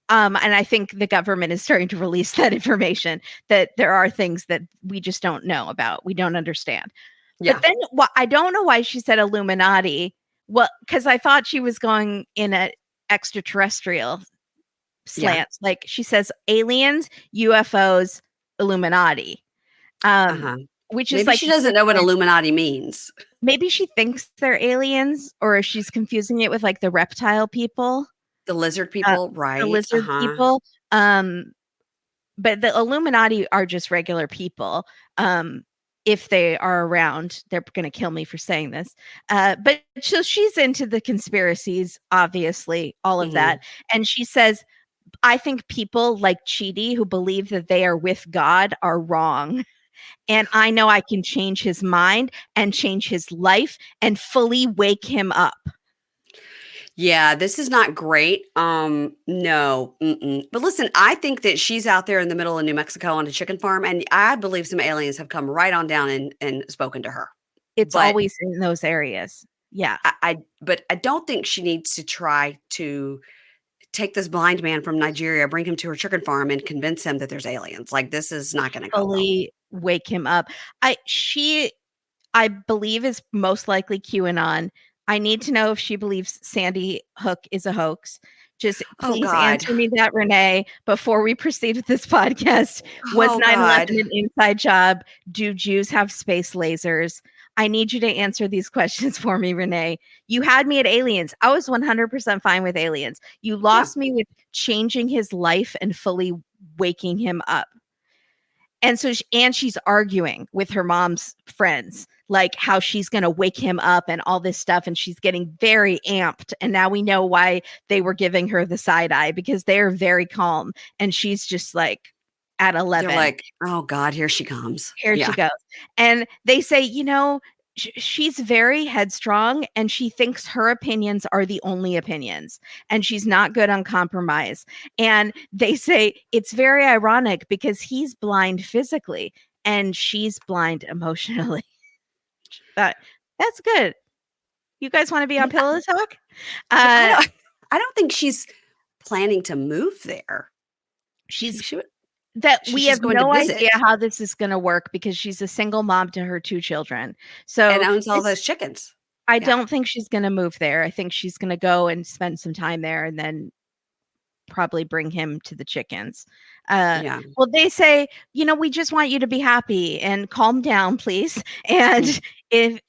Speaker 2: And I think the government is starting to release that information that there are things that we just don't know about. We don't understand. But
Speaker 1: Yeah.
Speaker 2: then I don't know why she said Illuminati. Well, because I thought she was going in a extraterrestrial
Speaker 1: Yeah.
Speaker 2: slant. Like she says aliens, UFOs, Illuminati. Um,
Speaker 1: Uh-huh.
Speaker 2: which is
Speaker 1: Maybe
Speaker 2: like
Speaker 1: she doesn't know what
Speaker 2: different.
Speaker 1: Illuminati means.
Speaker 2: Maybe she thinks they're aliens, or she's confusing it with like the reptile people,
Speaker 1: The lizard
Speaker 2: uh,
Speaker 1: people,
Speaker 2: the
Speaker 1: right?
Speaker 2: lizard
Speaker 1: Uh-huh.
Speaker 2: people. But the Illuminati are just regular people. If they are around, they're going to kill me for saying this. But so she's into the conspiracies, obviously, all of that.
Speaker 1: Mhm.
Speaker 2: And she says, I think people like Chidi who believe that they are with God are wrong. And I know I can change his mind and change his life and fully wake him up.
Speaker 1: Yeah, this is not great. No. Mm-mm. But listen, I think that she's out there in the middle of New Mexico on a chicken farm, and I believe some aliens have come right on down and spoken to her.
Speaker 2: It's
Speaker 1: But
Speaker 2: always in those areas. Yeah.
Speaker 1: I don't think she needs to try to take this blind man from Nigeria, bring him to her chicken farm, and convince him that there's aliens. Like this is not going to go well.
Speaker 2: Fully wake him up. She I believe is most likely QAnon. I need to know if she believes Sandy Hook is a hoax. Just
Speaker 1: Oh
Speaker 2: please
Speaker 1: God.
Speaker 2: answer me that, Renee, before we proceed with this podcast. Was
Speaker 1: Oh
Speaker 2: 9/11
Speaker 1: God.
Speaker 2: an inside job? Do Jews have space lasers? I need you to answer these questions for me, Renee. You had me at aliens. I was 100% fine with aliens. You
Speaker 1: Yeah.
Speaker 2: lost me with changing his life and fully waking him up. And so she's arguing with her mom's friends, like how she's going to wake him up and all this stuff. And she's getting very amped. And now we know why they were giving her the side eye because they're very calm. And she's just like at
Speaker 1: They're
Speaker 2: 11.
Speaker 1: like, oh God, here she comes.
Speaker 2: Here she
Speaker 1: Yeah.
Speaker 2: goes. And they say, she's very headstrong and she thinks her opinions are the only opinions and she's not good on compromise. And they say it's very ironic because he's blind physically and she's blind emotionally. That that's good. You guys want to be on
Speaker 1: Yeah,
Speaker 2: Pillow Talk?
Speaker 1: yeah, I
Speaker 2: Uh
Speaker 1: don't I don't think she's planning to move there.
Speaker 2: She's
Speaker 1: She would
Speaker 2: that
Speaker 1: she's
Speaker 2: we
Speaker 1: just
Speaker 2: have
Speaker 1: going to
Speaker 2: no idea
Speaker 1: visit
Speaker 2: how this is gonna work because she's a single mom to her 2 children.
Speaker 1: and
Speaker 2: So,
Speaker 1: owns all
Speaker 2: this
Speaker 1: those chickens.
Speaker 2: I
Speaker 1: Yeah.
Speaker 2: don't think she's gonna move there. I think she's gonna go and spend some time there and then probably bring him to the chickens.
Speaker 1: Yeah.
Speaker 2: Well, they say, "We just want you to be happy and calm down, please."
Speaker 1: Mm.
Speaker 2: And if,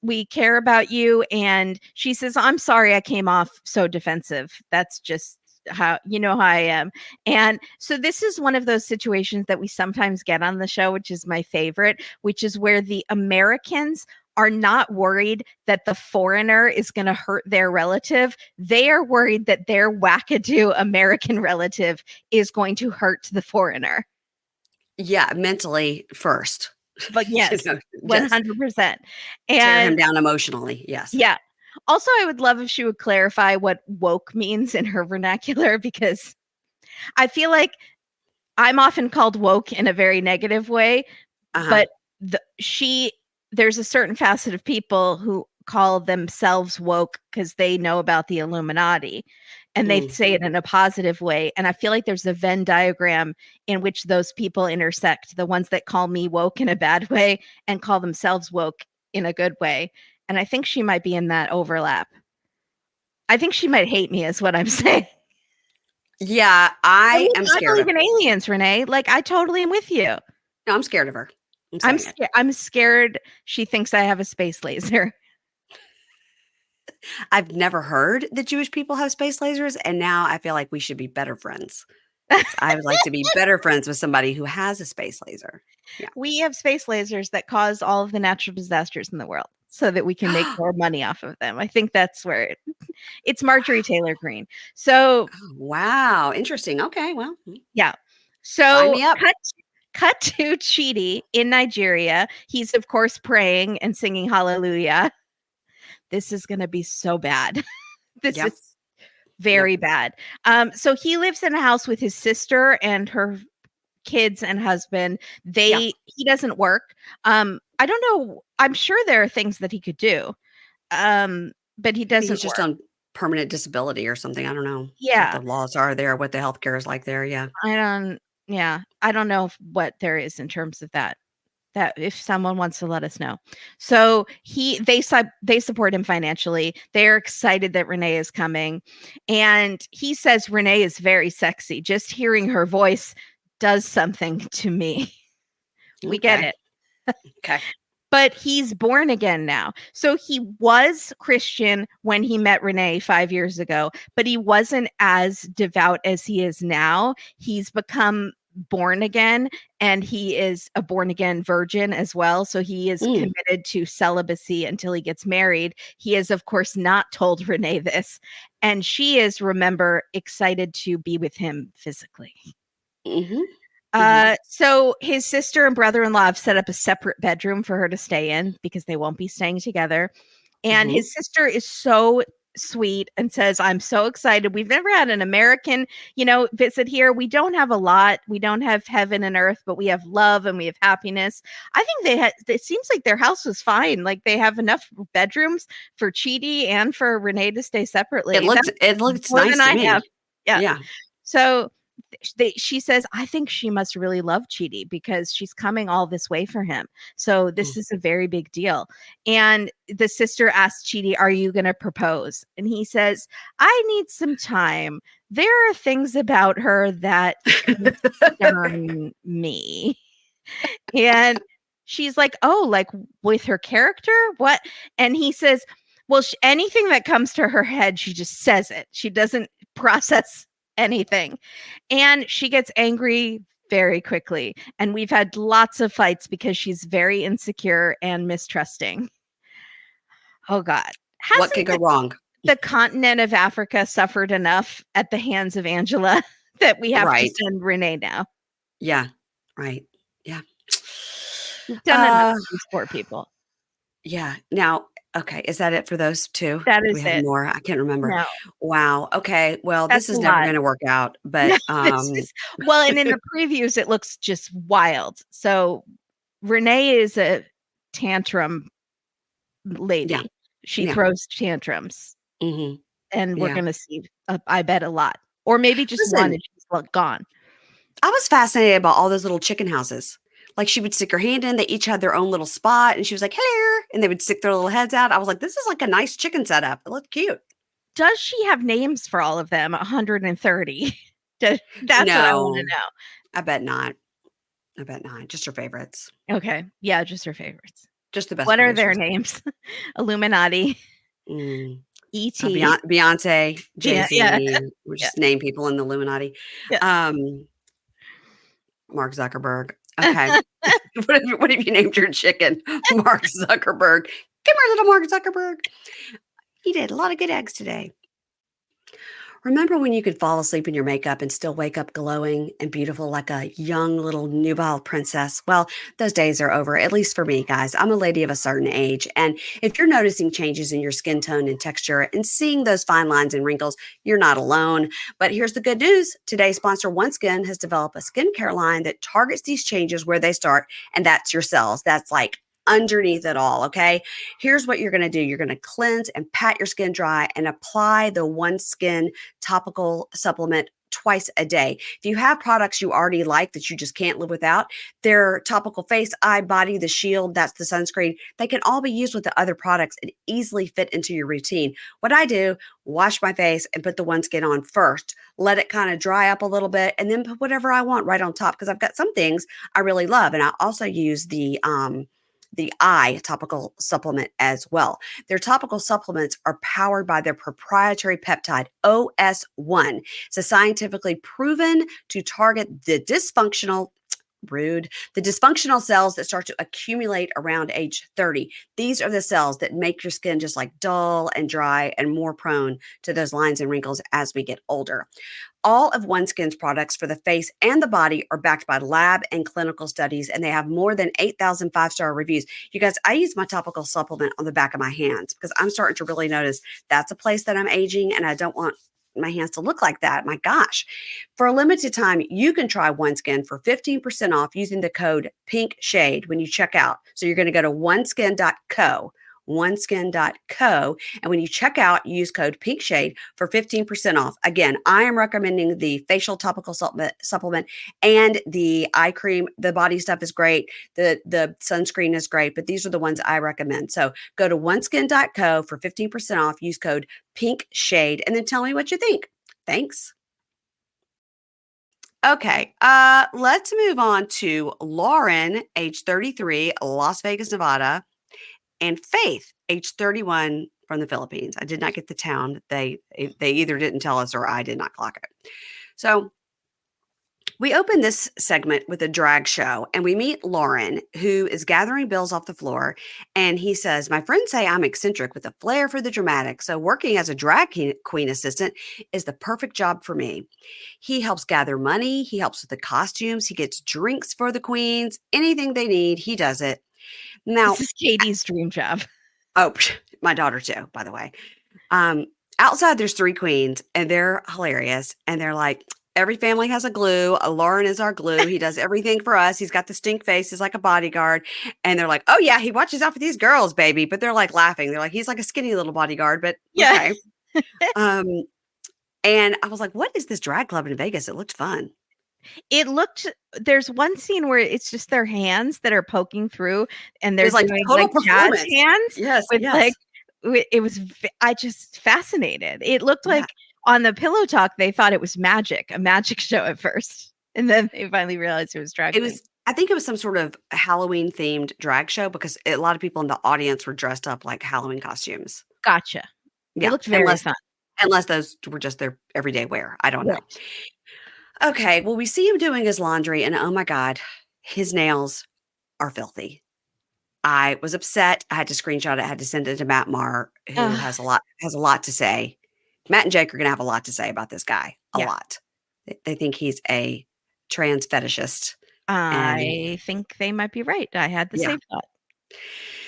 Speaker 2: we care about you. And she says, "I'm sorry I came off so defensive. That's just how I am." And so this is one of those situations that we sometimes get on the show, which is my favorite, which is where the Americans are not worried that the foreigner is going to hurt their relative. They are worried that their wackadoo American relative is going to hurt the foreigner.
Speaker 1: Yeah, mentally first.
Speaker 2: But
Speaker 1: You
Speaker 2: yes,
Speaker 1: know, just
Speaker 2: 100%.
Speaker 1: tear him
Speaker 2: And
Speaker 1: down emotionally. Yes.
Speaker 2: yeah. Also, I would love if she would clarify what woke means in her vernacular, because I feel like I'm often called woke in a very negative way,
Speaker 1: Uh-huh.
Speaker 2: but she there's a certain facet of people who call themselves woke because they know about the Illuminati, and they
Speaker 1: Mm.
Speaker 2: say it in a positive way. And I feel like there's a Venn diagram in which those people intersect, the ones that call me woke in a bad way and call themselves woke in a good way. And I think she might be in that overlap. I think she might hate me, is what I'm saying.
Speaker 1: Yeah,
Speaker 2: I
Speaker 1: I
Speaker 2: mean,
Speaker 1: am
Speaker 2: I
Speaker 1: scared of
Speaker 2: believe in aliens, Renee. Like, I totally am with you.
Speaker 1: no, I'm scared of her. I'm
Speaker 2: I'm
Speaker 1: saying it.
Speaker 2: scared. I'm scared she thinks I have a space laser.
Speaker 1: I've never heard that Jewish people have space lasers, and now I feel like we should be better friends. So I would like to be better friends with somebody who has a space laser. Yeah.
Speaker 2: We have space lasers that cause all of the natural disasters in the world so that we can make more money off of them. I think that's where it's Marjorie Taylor Greene. So,
Speaker 1: Oh, wow. Interesting. Okay. Well,
Speaker 2: yeah.
Speaker 1: sign
Speaker 2: So
Speaker 1: me up.
Speaker 2: cut to Chidi in Nigeria. He's of course praying and singing hallelujah. This is going to be so bad. This
Speaker 1: Yep.
Speaker 2: is very bad. So he lives in a house with his sister and her kids and husband.
Speaker 1: Yep.
Speaker 2: He doesn't work. I don't know. I'm sure there are things that he could do. But he
Speaker 1: Maybe he's
Speaker 2: doesn't
Speaker 1: just
Speaker 2: work.
Speaker 1: on permanent disability or something. I don't know what
Speaker 2: Yeah.
Speaker 1: the laws are there, what the healthcare is like there. Yeah.
Speaker 2: I don't yeah. I don't know what there is in terms of that. That if someone wants to let us know. So they support him financially. They're excited that Renee is coming. And he says Renee is very sexy. Just hearing her voice does something to me. We get
Speaker 1: Okay.
Speaker 2: it.
Speaker 1: Okay.
Speaker 2: But he's born again now. So he was Christian when he met Renee 5 years ago, but he wasn't as devout as he is now. He's become born again, and he is a born again virgin as well. So he is
Speaker 1: Mm.
Speaker 2: committed to celibacy until he gets married. He has, of course, not told Renee this. And she is, remember, excited to be with him physically.
Speaker 1: Mm-hmm. Mm-hmm.
Speaker 2: So his sister and brother-in-law have set up a separate bedroom for her to stay in because they won't be staying together. And
Speaker 1: Mm-hmm.
Speaker 2: his sister is so sweet and says, "I'm so excited. We've never had an American, visit here. We don't have a lot. We don't have heaven and earth, but we have love and we have happiness." I think it seems like their house was fine. Like they have enough bedrooms for Chidi and for Renee to stay separately. That's
Speaker 1: It looks
Speaker 2: more than
Speaker 1: nice to
Speaker 2: I have.
Speaker 1: me.
Speaker 2: Yeah.
Speaker 1: Yeah.
Speaker 2: So she says, "I think she must really love Chidi because she's coming all this way for him. So
Speaker 1: Mm.
Speaker 2: this is a very big deal." And the sister asks Chidi, "Are you going to propose?" And he says, "I need some time. There are things about her that concern me." And she's like, "Oh, like with her character? What?" And he says, "Well, anything that comes to her head, she just says it. She doesn't process anything." And she gets angry very quickly. And we've had lots of fights because she's very insecure and mistrusting. Oh, God.
Speaker 1: What
Speaker 2: Hasn't
Speaker 1: could go wrong?
Speaker 2: the continent of Africa suffered enough at the hands of Angela that we have to
Speaker 1: Right.
Speaker 2: send Renee now?
Speaker 1: Yeah. Right. Yeah.
Speaker 2: We've done enough
Speaker 1: Uh,
Speaker 2: to these poor people.
Speaker 1: yeah. Now, okay. Is that it for those two?
Speaker 2: That
Speaker 1: Do we
Speaker 2: is
Speaker 1: have
Speaker 2: it.
Speaker 1: more? I can't remember.
Speaker 2: No,
Speaker 1: Wow. Okay. Well,
Speaker 2: that's
Speaker 1: this
Speaker 2: a
Speaker 1: is never
Speaker 2: lot.
Speaker 1: going to work out,
Speaker 2: No,
Speaker 1: but
Speaker 2: this is well, and in the previews, it looks just wild. So Renee is a tantrum
Speaker 1: yeah.
Speaker 2: lady. She
Speaker 1: Yeah.
Speaker 2: throws tantrums,
Speaker 1: Hmm.
Speaker 2: and we're
Speaker 1: Yeah.
Speaker 2: gonna see I bet a lot. Or maybe just one
Speaker 1: Listen,
Speaker 2: and she's gone.
Speaker 1: I was fascinated about all those little chicken houses. Like she would stick her hand in, they each had their own little spot, and she was like, "Hello," and they would stick their little heads out. I was like, "This is like a nice chicken setup. It looked cute."
Speaker 2: Does she have names for all of them? 130. That's what I want to
Speaker 1: No,
Speaker 2: know.
Speaker 1: I bet not. I bet not. Just her favorites.
Speaker 2: Okay. Yeah, just her favorites.
Speaker 1: Just the best
Speaker 2: What are their
Speaker 1: producers.
Speaker 2: names? Illuminati,
Speaker 1: Mm.
Speaker 2: ET.
Speaker 1: Beyonce,
Speaker 2: Yeah, yeah,
Speaker 1: Jay-Z, we
Speaker 2: yeah.
Speaker 1: just name people in the Illuminati.
Speaker 2: Yeah.
Speaker 1: Um, Mark Zuckerberg. Okay. What have you named your chicken? Mark Zuckerberg. Come here, little Mark Zuckerberg. He did a lot of good eggs today. Remember when you could fall asleep in your makeup and still wake up glowing and beautiful like a young little nubile princess? Well, those days are over, at least for me, guys. I'm a lady of a certain age. And if you're noticing changes in your skin tone and texture and seeing those fine lines and wrinkles, you're not alone. But here's the good news. Today's sponsor, OneSkin, has developed a skincare line that targets these changes where they start, and that's your cells. That's like underneath it all. Okay. Here's what you're going to do. You're going to cleanse and pat your skin dry and apply the OneSkin topical supplement twice a day. If you have products you already like that you just can't live without, their topical face, eye, body, the shield, that's the sunscreen, they can all be used with the other products and easily fit into your routine. What I do, wash my face and put the OneSkin on first, let it kind of dry up a little bit, and then put whatever I want right on top because I've got some things I really love. And I also use the eye topical supplement as well. Their topical supplements are powered by their proprietary peptide, OS1. It's a scientifically proven to target the dysfunctional cells that start to accumulate around age 30. These are the cells that make your skin just like dull and dry and more prone to those lines and wrinkles as we get older. All of OneSkin's products for the face and the body are backed by lab and clinical studies, and they have more than 8,000 five-star reviews. You guys, I use my topical supplement on the back of my hands because I'm starting to really notice that's a place that I'm aging, and I don't want my hands to look like that. My gosh. For a limited time, you can try OneSkin for 15% off using the code Pink Shade when you check out. So you're going to go to oneskin.co, and when you check out, use code PINKSHADE for 15% off. Again, I am recommending the facial topical supplement and the eye cream. The body stuff is great. The sunscreen is great, but these are the ones I recommend. So go to oneskin.co for 15% off. Use code PINKSHADE and then tell me what you think. Thanks. Okay, let's move on to Lauren, age 33, Las Vegas, Nevada, and Faith, age 31, from the Philippines. I did not get the town. They either didn't tell us or I did not clock it. So we open this segment with a drag show, and we meet Lauren, who is gathering bills off the floor. And he says, "My friends say I'm eccentric with a flair for the dramatic. So working as a drag queen assistant is the perfect job for me." He helps gather money. He helps with the costumes. He gets drinks for the queens. Anything they need, he does it.
Speaker 2: This
Speaker 1: Now,
Speaker 2: is Katie's dream job.
Speaker 1: oh, my daughter too, by the way. Um, Outside there's three queens and they're hilarious. And they're like, every family has a glue. Lauren is our glue. He does everything for us. He's got the stink face. He's like a bodyguard. And they're like, oh yeah, he watches out for these girls, baby. But they're like laughing. They're like, he's like a skinny little bodyguard, but
Speaker 2: Yeah.
Speaker 1: okay. Um, and I was like, what is this drag club in Vegas? It looked fun.
Speaker 2: There's one scene where it's just their hands that are poking through and they're
Speaker 1: It's like
Speaker 2: doing
Speaker 1: total
Speaker 2: like jazz
Speaker 1: performance.
Speaker 2: hands
Speaker 1: Yes,
Speaker 2: with
Speaker 1: yes.
Speaker 2: like it was I just fascinated. It looked
Speaker 1: Yeah.
Speaker 2: like on the Pillow Talk they thought it was magic, a magic show at first. And then they finally realized it was drag
Speaker 1: It
Speaker 2: queen.
Speaker 1: was I think it was some sort of Halloween themed drag show because a lot of people in the audience were dressed up like Halloween costumes.
Speaker 2: Gotcha. It
Speaker 1: Yeah,
Speaker 2: looked very fun.
Speaker 1: unless those were just their everyday wear. I don't know.
Speaker 2: Right.
Speaker 1: Okay, well, we see him doing his laundry, and oh my God, his nails are filthy. I was upset. I had to screenshot it. I had to send it to Matt Marr, who
Speaker 2: Ugh,
Speaker 1: has a lot to say. Matt and Jake are gonna have a lot to say about this guy. A
Speaker 2: yeah.
Speaker 1: lot. They think he's a trans fetishist, and
Speaker 2: I think they might be right. I had the
Speaker 1: yeah.
Speaker 2: same thought.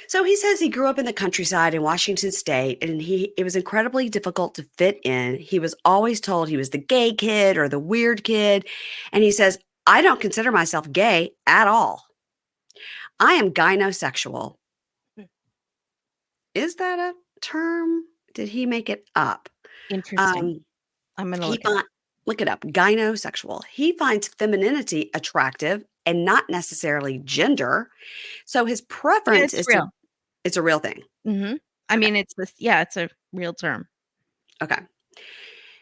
Speaker 1: So he says he grew up in the countryside in Washington State, and it was incredibly difficult to fit in. He was always told he was the gay kid or the weird kid. And he says, I don't consider myself gay at all. I am gynosexual.
Speaker 2: Hmm.
Speaker 1: Is that a term? Did he make it up?
Speaker 2: Interesting.
Speaker 1: Um,
Speaker 2: I'm gonna
Speaker 1: He
Speaker 2: look it up.
Speaker 1: look it up, gynosexual. He finds femininity attractive and not necessarily gender. So his
Speaker 2: Yeah,
Speaker 1: preference
Speaker 2: it's
Speaker 1: is to
Speaker 2: real.
Speaker 1: it's a real thing.
Speaker 2: I
Speaker 1: Okay.
Speaker 2: mean, it's this. Yeah, it's a real term.
Speaker 1: Okay.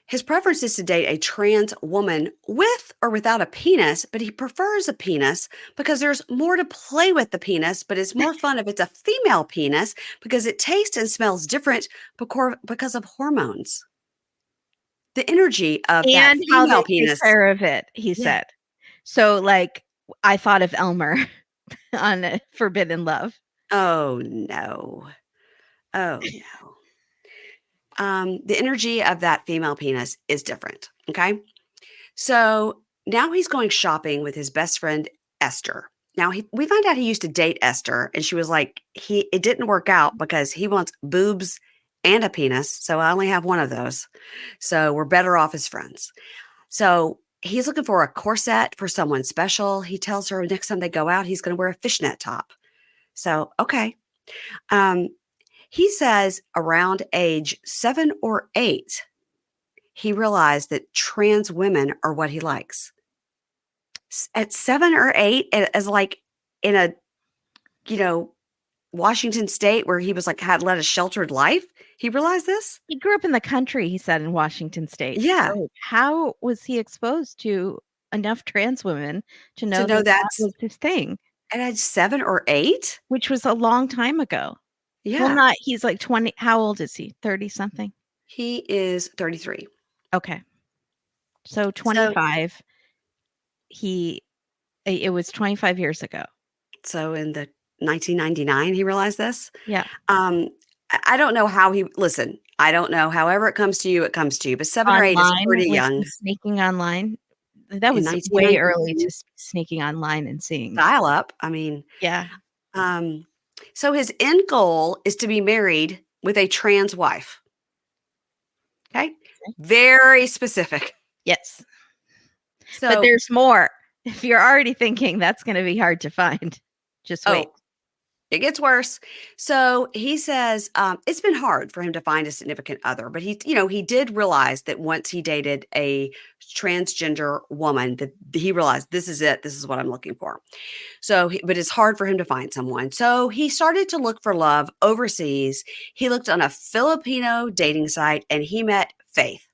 Speaker 1: His preference is to date a trans woman with or without a penis, but he prefers a penis because there's more to play with the penis, but it's more fun if it's a female penis because it tastes and smells different because of hormones. The energy of that
Speaker 2: And how
Speaker 1: female
Speaker 2: they take
Speaker 1: penis.
Speaker 2: care of it, he
Speaker 1: Yeah.
Speaker 2: said. So, like, I thought of Elmer on Forbidden Love.
Speaker 1: Oh no. Oh no. The energy of that female penis is different. Okay. So now he's going shopping with his best friend, Esther. Now we find out he used to date Esther, and she was like, it didn't work out because he wants boobs and a penis. So I only have one of those. So we're better off as friends. So he's looking for a corset for someone special. He tells her next time they go out, he's going to wear a fishnet top. So, okay. Um, he says around age 7 or 8, he realized that trans women are what he likes. At 7 or 8, as like in a, you know, Washington State where he was like had led a sheltered life, he realized this.
Speaker 2: He grew up in the country, he said, in Washington State.
Speaker 1: Yeah,
Speaker 2: So how was he exposed to enough trans women to
Speaker 1: to
Speaker 2: know
Speaker 1: know
Speaker 2: that that
Speaker 1: that's
Speaker 2: was his thing,
Speaker 1: at age 7 or 8.
Speaker 2: which was a long time ago? Well,
Speaker 1: Yeah,
Speaker 2: not he's like 20. How old is he? 30 something?
Speaker 1: he is 33.
Speaker 2: Okay. So
Speaker 1: So
Speaker 2: 25. He it was 25 years ago.
Speaker 1: so in the 1999, he realized this.
Speaker 2: Yeah.
Speaker 1: I don't know how he listen. I don't know. However, it comes to you, it comes to you. But 7 or 8 is
Speaker 2: Online,
Speaker 1: pretty
Speaker 2: was he
Speaker 1: young
Speaker 2: sneaking online? That
Speaker 1: in
Speaker 2: was way early
Speaker 1: 1999.
Speaker 2: to sneaking online and seeing.
Speaker 1: Dial up. I mean,
Speaker 2: Yeah.
Speaker 1: um, so his end goal is to be married with a trans wife. Okay, very specific.
Speaker 2: Yes. But
Speaker 1: So,
Speaker 2: there's more. If you're already thinking that's gonna be hard to find, just wait.
Speaker 1: oh, it gets worse. So he says it's been hard for him to find a significant other, but he did realize that once he dated a transgender woman, that he realized this is it. This is what I'm looking for. So, but it's hard for him to find someone. So he started to look for love overseas. He looked on a Filipino dating site and he met Faith.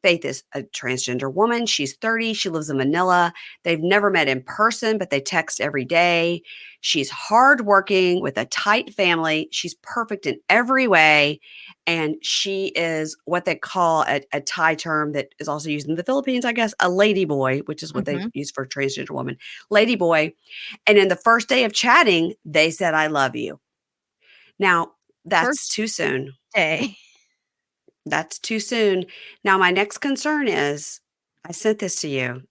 Speaker 1: Faith is a transgender woman. She's 30. She lives in Manila. They've never met in person, but they text every day. She's hardworking with a tight family. She's perfect in every way. And she is what they call a Thai term that is also used in the Philippines, I guess, a lady boy, which is what they
Speaker 2: Mhm.
Speaker 1: use for a transgender woman. Lady boy. And in the first day of chatting, they said, I love you. Now, that's
Speaker 2: First
Speaker 1: too soon.
Speaker 2: day.
Speaker 1: That's too soon. Now, my next concern is I sent this to you,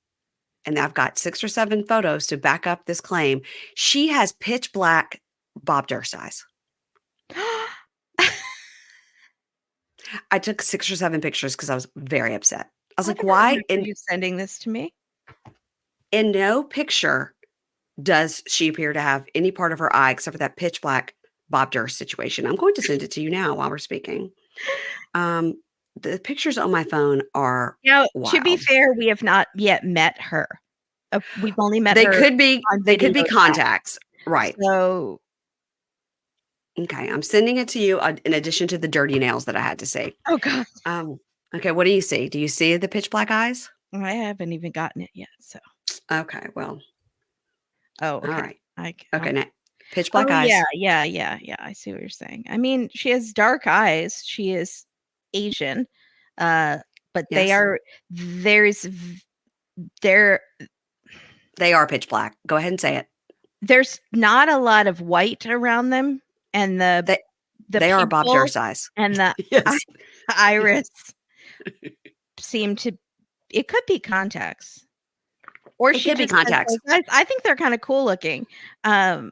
Speaker 1: and I've got 6 or 7 photos to back up this claim. She has pitch black Bob Durst eyes. I took 6 or 7 pictures because I was very upset. I was
Speaker 2: I
Speaker 1: like,
Speaker 2: don't
Speaker 1: why?
Speaker 2: remember you sending this to me.
Speaker 1: In no picture does she appear to have any part of her eye except for that pitch black Bob Durst situation. I'm going to send it to you now while we're speaking. Um, the pictures on my phone are
Speaker 2: Now, to be
Speaker 1: wild.
Speaker 2: fair, we have not yet met her. We've only met
Speaker 1: They
Speaker 2: her
Speaker 1: could be
Speaker 2: on
Speaker 1: they could
Speaker 2: video
Speaker 1: be
Speaker 2: chat.
Speaker 1: contacts. Right.
Speaker 2: So
Speaker 1: Okay, I'm sending it to you, in addition to the dirty nails that I had to see.
Speaker 2: oh god,
Speaker 1: Um, okay, what do you see? Do you see the pitch black eyes?
Speaker 2: I haven't even gotten it yet, so
Speaker 1: Okay, well,
Speaker 2: oh,
Speaker 1: all
Speaker 2: okay.
Speaker 1: right. Okay, now pitch black
Speaker 2: Oh, yeah,
Speaker 1: eyes.
Speaker 2: yeah, yeah, yeah, I see what you're saying. I mean, she has dark eyes, she is Asian, uh, but
Speaker 1: Yes,
Speaker 2: there
Speaker 1: they are pitch black. Go ahead and say it.
Speaker 2: there's not a lot of white around them, and
Speaker 1: They
Speaker 2: the
Speaker 1: they are Bob
Speaker 2: pupil
Speaker 1: Durst eyes.
Speaker 2: and the i
Speaker 1: Yes,
Speaker 2: iris seem to it could be contacts, or
Speaker 1: it
Speaker 2: she
Speaker 1: could be
Speaker 2: just has
Speaker 1: contacts.
Speaker 2: those eyes. I think they're kinda cool looking. Um,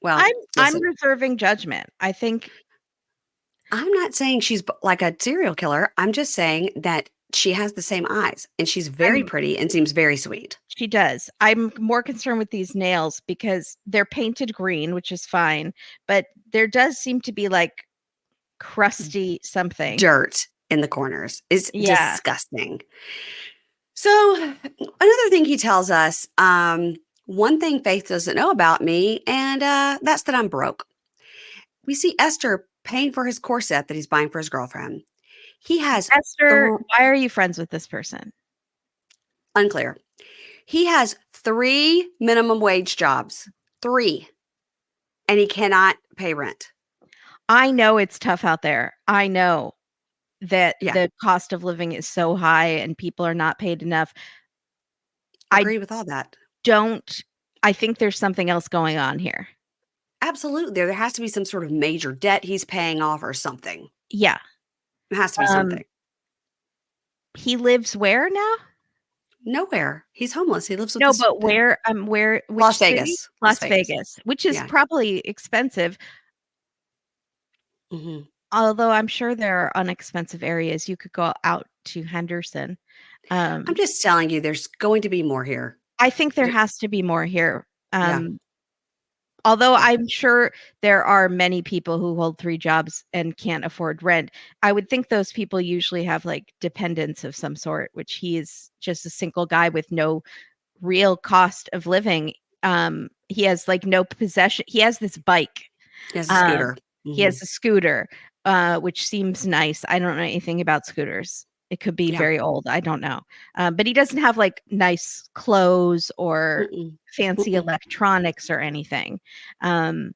Speaker 1: Well,
Speaker 2: I'm
Speaker 1: listen,
Speaker 2: reserving judgment. I think
Speaker 1: I'm not saying she's like a serial killer. I'm just saying that she has the same eyes, and she's very
Speaker 2: I'm
Speaker 1: pretty and seems very sweet.
Speaker 2: she does. I'm more concerned with these nails because they're painted green, which is fine, but there does seem to be, like, crusty something.
Speaker 1: Dirt in the corners. It's
Speaker 2: Yeah.
Speaker 1: disgusting. So another thing he tells us, one thing Faith doesn't know about me, and that's that I'm broke. We see Esther paying for his corset that he's buying for his girlfriend. He has
Speaker 2: Esther,
Speaker 1: th-
Speaker 2: why are you friends with this person?
Speaker 1: unclear. He has 3 minimum wage jobs. 3. And he cannot pay rent.
Speaker 2: I know it's tough out there. I know that
Speaker 1: Yeah,
Speaker 2: the cost of living is so high and people are not paid enough. I
Speaker 1: agree with all that.
Speaker 2: don't I think there's something else going on here.
Speaker 1: Absolutely. There has to be some sort of major debt he's paying off or something.
Speaker 2: Yeah.
Speaker 1: It has to be
Speaker 2: Um,
Speaker 1: something.
Speaker 2: he lives where now?
Speaker 1: Nowhere. He's homeless. He lives with
Speaker 2: No,
Speaker 1: his
Speaker 2: but where which
Speaker 1: Las
Speaker 2: city?
Speaker 1: Vegas. Las
Speaker 2: Las
Speaker 1: Vegas.
Speaker 2: Vegas, which is
Speaker 1: Yeah.
Speaker 2: probably expensive,
Speaker 1: Mhm.
Speaker 2: although I'm sure there are inexpensive areas. You could go out to Henderson.
Speaker 1: I'm
Speaker 2: Um,
Speaker 1: just telling you, there's going to be more here.
Speaker 2: I think there
Speaker 1: There-
Speaker 2: has to be more here.
Speaker 1: Yeah.
Speaker 2: Although
Speaker 1: Yeah.
Speaker 2: I'm sure there are many people who hold 3 jobs and can't afford rent. I would think those people usually have, like, dependents of some sort, which he is just a single guy with no real cost of living. He has, like, no possession. He has this bike.
Speaker 1: He has a
Speaker 2: Um,
Speaker 1: scooter.
Speaker 2: he
Speaker 1: Mhm.
Speaker 2: has a scooter, which seems nice. I don't know anything about scooters. It could be
Speaker 1: Yeah.
Speaker 2: very old. I don't know. But he doesn't have, like, nice clothes or
Speaker 1: Mm-mm.
Speaker 2: fancy
Speaker 1: Mm-mm.
Speaker 2: electronics or anything. Um,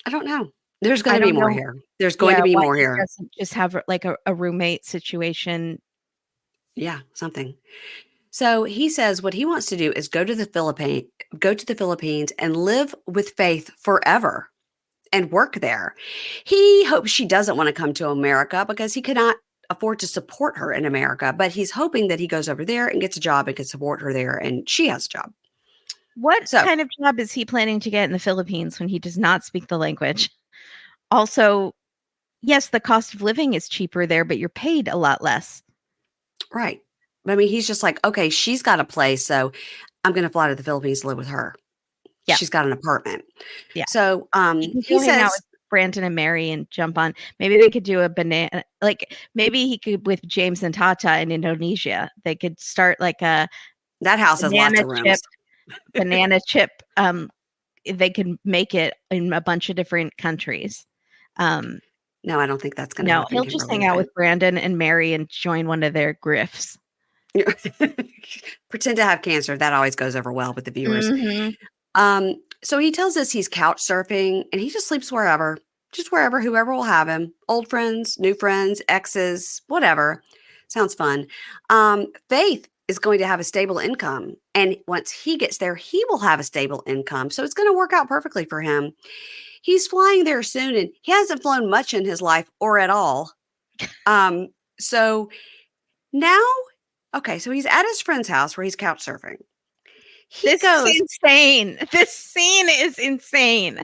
Speaker 1: I don't know. There's going
Speaker 2: I
Speaker 1: to be
Speaker 2: don't
Speaker 1: more
Speaker 2: know,
Speaker 1: here. There's going
Speaker 2: yeah,
Speaker 1: to be
Speaker 2: why
Speaker 1: more
Speaker 2: he
Speaker 1: here.
Speaker 2: doesn't just have, like, a roommate situation.
Speaker 1: Yeah, something. So he says what he wants to do is go to the Philippines and live with Faith forever and work there. He hopes she doesn't want to come to America because he cannot afford to support her in America, but he's hoping that he goes over there and gets a job and can support her there and she has a job.
Speaker 2: What
Speaker 1: So,
Speaker 2: kind of job is he planning to get in the Philippines when he does not speak the language? Also, yes, the cost of living is cheaper there, but you're paid a lot less.
Speaker 1: right. I mean, he's just like, okay, she's got a place, so I'm going to fly to the Philippines to live with her.
Speaker 2: Yeah,
Speaker 1: She's got an apartment.
Speaker 2: yeah.
Speaker 1: So,
Speaker 2: He can
Speaker 1: he
Speaker 2: go hang out with
Speaker 1: says
Speaker 2: Brandon and Mary and jump on. Maybe they could do a banana, like maybe he could with James and Tata in Indonesia. They could start like a
Speaker 1: that house has lots
Speaker 2: banana
Speaker 1: of
Speaker 2: chip,
Speaker 1: rooms.
Speaker 2: banana chip. They can make it in a bunch of different countries. Um,
Speaker 1: No, I don't think that's going to
Speaker 2: no,
Speaker 1: happen,
Speaker 2: he'll just hang
Speaker 1: Kimberly.
Speaker 2: out with Brandon and Mary and join one of their grifts.
Speaker 1: Pretend to have cancer. That always goes over well with the viewers.
Speaker 2: Mhm.
Speaker 1: So he tells us he's couch surfing and he just sleeps wherever, just wherever, whoever will have him. Old friends, new friends, exes, whatever. Sounds fun. Faith is going to have a stable income. And once he gets there, he will have a stable income. So it's going to work out perfectly for him. He's flying there soon and he hasn't flown much in his life or at all. Um, so now, okay, so he's at his friend's house where he's couch surfing. He
Speaker 2: This is
Speaker 1: goes,
Speaker 2: insane. This scene is insane.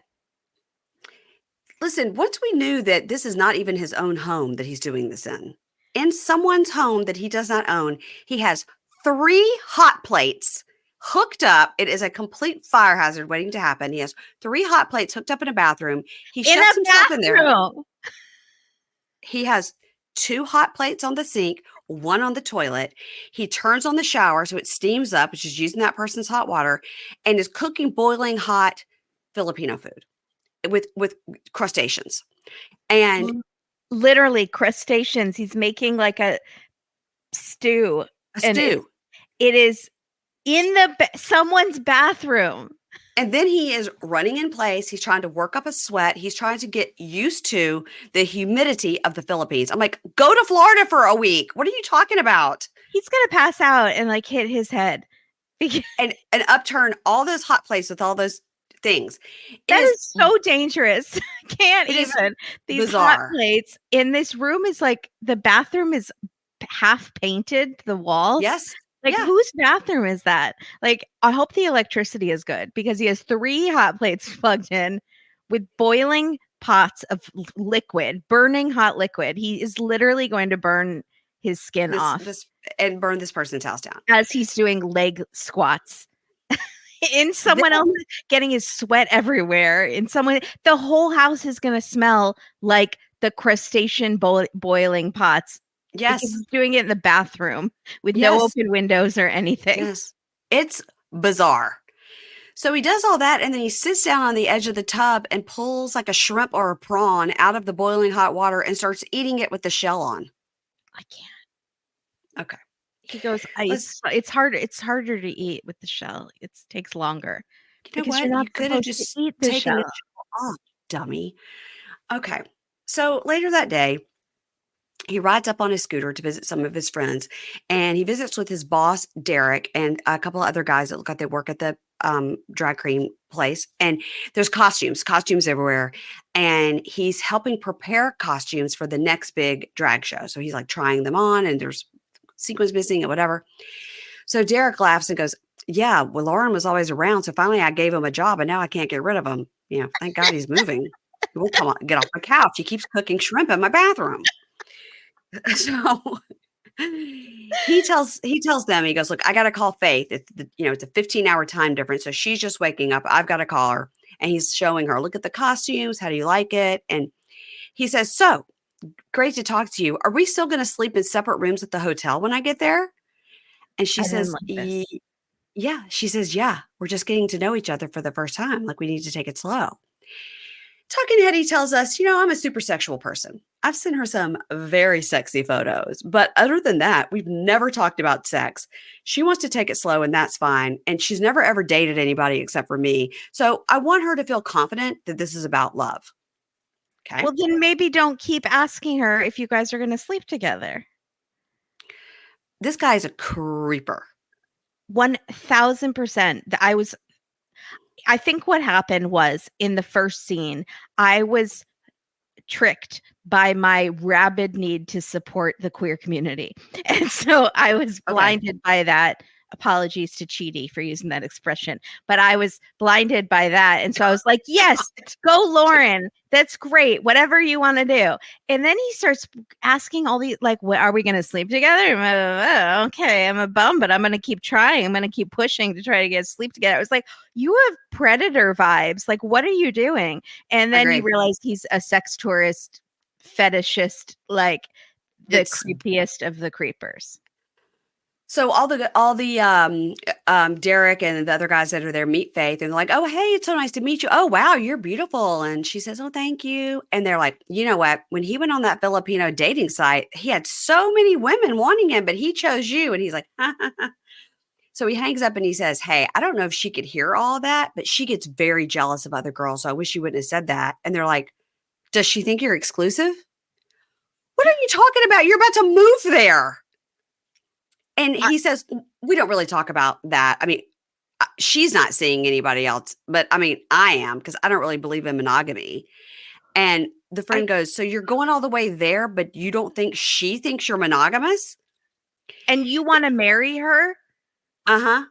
Speaker 1: listen, once we knew that this is not even his own home that he's doing this in someone's home that he does not own, he has 3 hot plates hooked up. It is a complete fire hazard waiting to happen. He has 3 hot plates hooked up in a bathroom. He
Speaker 2: In
Speaker 1: shuts
Speaker 2: a
Speaker 1: himself in there.
Speaker 2: bathroom.
Speaker 1: He has 2 hot plates on the sink, 1 on the toilet. He turns on the shower so it steams up, which is using that person's hot water, and is cooking boiling hot Filipino food with crustaceans. And
Speaker 2: L Literally crustaceans. He's making like a stew,
Speaker 1: a
Speaker 2: and
Speaker 1: stew.
Speaker 2: it is in the someone's bathroom.
Speaker 1: And then he is running in place. He's trying to work up a sweat. He's trying to get used to the humidity of the Philippines. I'm like, go to Florida for a week. What are you talking about?
Speaker 2: He's gonna pass out and, like, hit his head. Because
Speaker 1: And upturn all those hot plates with all those things.
Speaker 2: that is so dangerous. I can't
Speaker 1: it is
Speaker 2: even. These hot
Speaker 1: bizarre.
Speaker 2: plates in this room is like the bathroom is half painted, the walls.
Speaker 1: Yes.
Speaker 2: Like,
Speaker 1: Yeah.
Speaker 2: whose bathroom is that? Like, I hope the electricity is good because he has 3 hot plates plugged in with boiling pots of liquid, burning hot liquid. He is literally going to burn his skin off
Speaker 1: This and burn this person's house down.
Speaker 2: as he's doing leg squats. In someone
Speaker 1: Then,
Speaker 2: else getting his sweat everywhere. In someone, the whole house is gonna smell like the crustacean boiling pots because
Speaker 1: Yes.
Speaker 2: he's doing it in the bathroom with no
Speaker 1: Yes.
Speaker 2: open windows or anything.
Speaker 1: Yes. It's bizarre. So he does all that and then he sits down on the edge of the tub and pulls like a shrimp or a prawn out of the boiling hot water and starts eating it with the shell on.
Speaker 2: I can't.
Speaker 1: Okay.
Speaker 2: He goes,
Speaker 1: Let's,
Speaker 2: it's harder. It's harder to eat with the shell. It takes longer
Speaker 1: you know
Speaker 2: because you're
Speaker 1: what? You
Speaker 2: not
Speaker 1: could have
Speaker 2: supposed to
Speaker 1: just
Speaker 2: eat the
Speaker 1: taken the
Speaker 2: shell.
Speaker 1: shell off, dummy. Okay. So later that day, he rides up on his scooter to visit some of his friends and he visits with his boss, Derek, and a couple of other guys that look like they work at the drag queen place. And there's costumes everywhere. And he's helping prepare costumes for the next big drag show. So he's like trying them on and there's sequins missing and whatever. So Derek laughs and goes, yeah, well, Lauren was always around. So finally I gave him a job and now I can't get rid of him. You know, thank God he's moving. He won't come on, get off the couch. He keeps cooking shrimp in my bathroom. So he tells them, he goes, look, I gotta call Faith. It's a 15-hour time difference. So she's just waking up. I've got to call her. And he's showing her, look at the costumes. How do you like it? And he says, so great to talk to you. Are we still gonna sleep in separate rooms at the hotel when I get there? And she
Speaker 2: I didn't
Speaker 1: says,
Speaker 2: like this.
Speaker 1: Yeah. She says, yeah, we're just getting to know each other for the first time. Like we need to take it slow. Talking Hetty tells us, I'm a super sexual person. I've sent her some very sexy photos, but other than that, we've never talked about sex. She wants to take it slow, and that's fine. And she's never ever dated anybody except for me. So I want her to feel confident that this is about love. Okay.
Speaker 2: Well, then maybe don't keep asking her if you guys are going to sleep together.
Speaker 1: This guy is a creeper.
Speaker 2: 1000%. I think what happened was in the first scene, I was tricked by my rabid need to support the queer community. And so I was
Speaker 1: Okay.
Speaker 2: blinded by that. Apologies to Chidi for using that expression, but I was blinded by that. And so I was like, yes, go Lauren. That's great. Whatever you want to do. And then he starts asking all these, like, what, are we going to sleep together? Okay, I'm a bum, but I'm going to keep trying. I'm going to keep pushing to try to get sleep together. I was like, you have predator vibes. Like, what are you doing? And then you
Speaker 1: Agree.
Speaker 2: realize he's a sex tourist, fetishist, like the
Speaker 1: It's
Speaker 2: creepiest of the creepers.
Speaker 1: So all the Derek and the other guys that are there meet Faith and they're like, oh, hey, it's so nice to meet you. Oh, wow, you're beautiful. And she says, oh, thank you. And they're like, you know what? When he went on that Filipino dating site, he had so many women wanting him, but he chose you. And he's like, ha, ha, ha. So he hangs up and he says, hey, I don't know if she could hear all that, but she gets very jealous of other girls. So I wish you wouldn't have said that. And they're like, does she think you're exclusive? What are you talking about? You're about to move there. And he says, we don't really talk about that. I mean, she's not seeing anybody else, but I mean, I am because I don't really believe in monogamy. And the
Speaker 2: I,
Speaker 1: friend goes, so you're going all the way there, but you don't think she thinks you're monogamous?
Speaker 2: and you want to marry her,
Speaker 1: Uh-huh.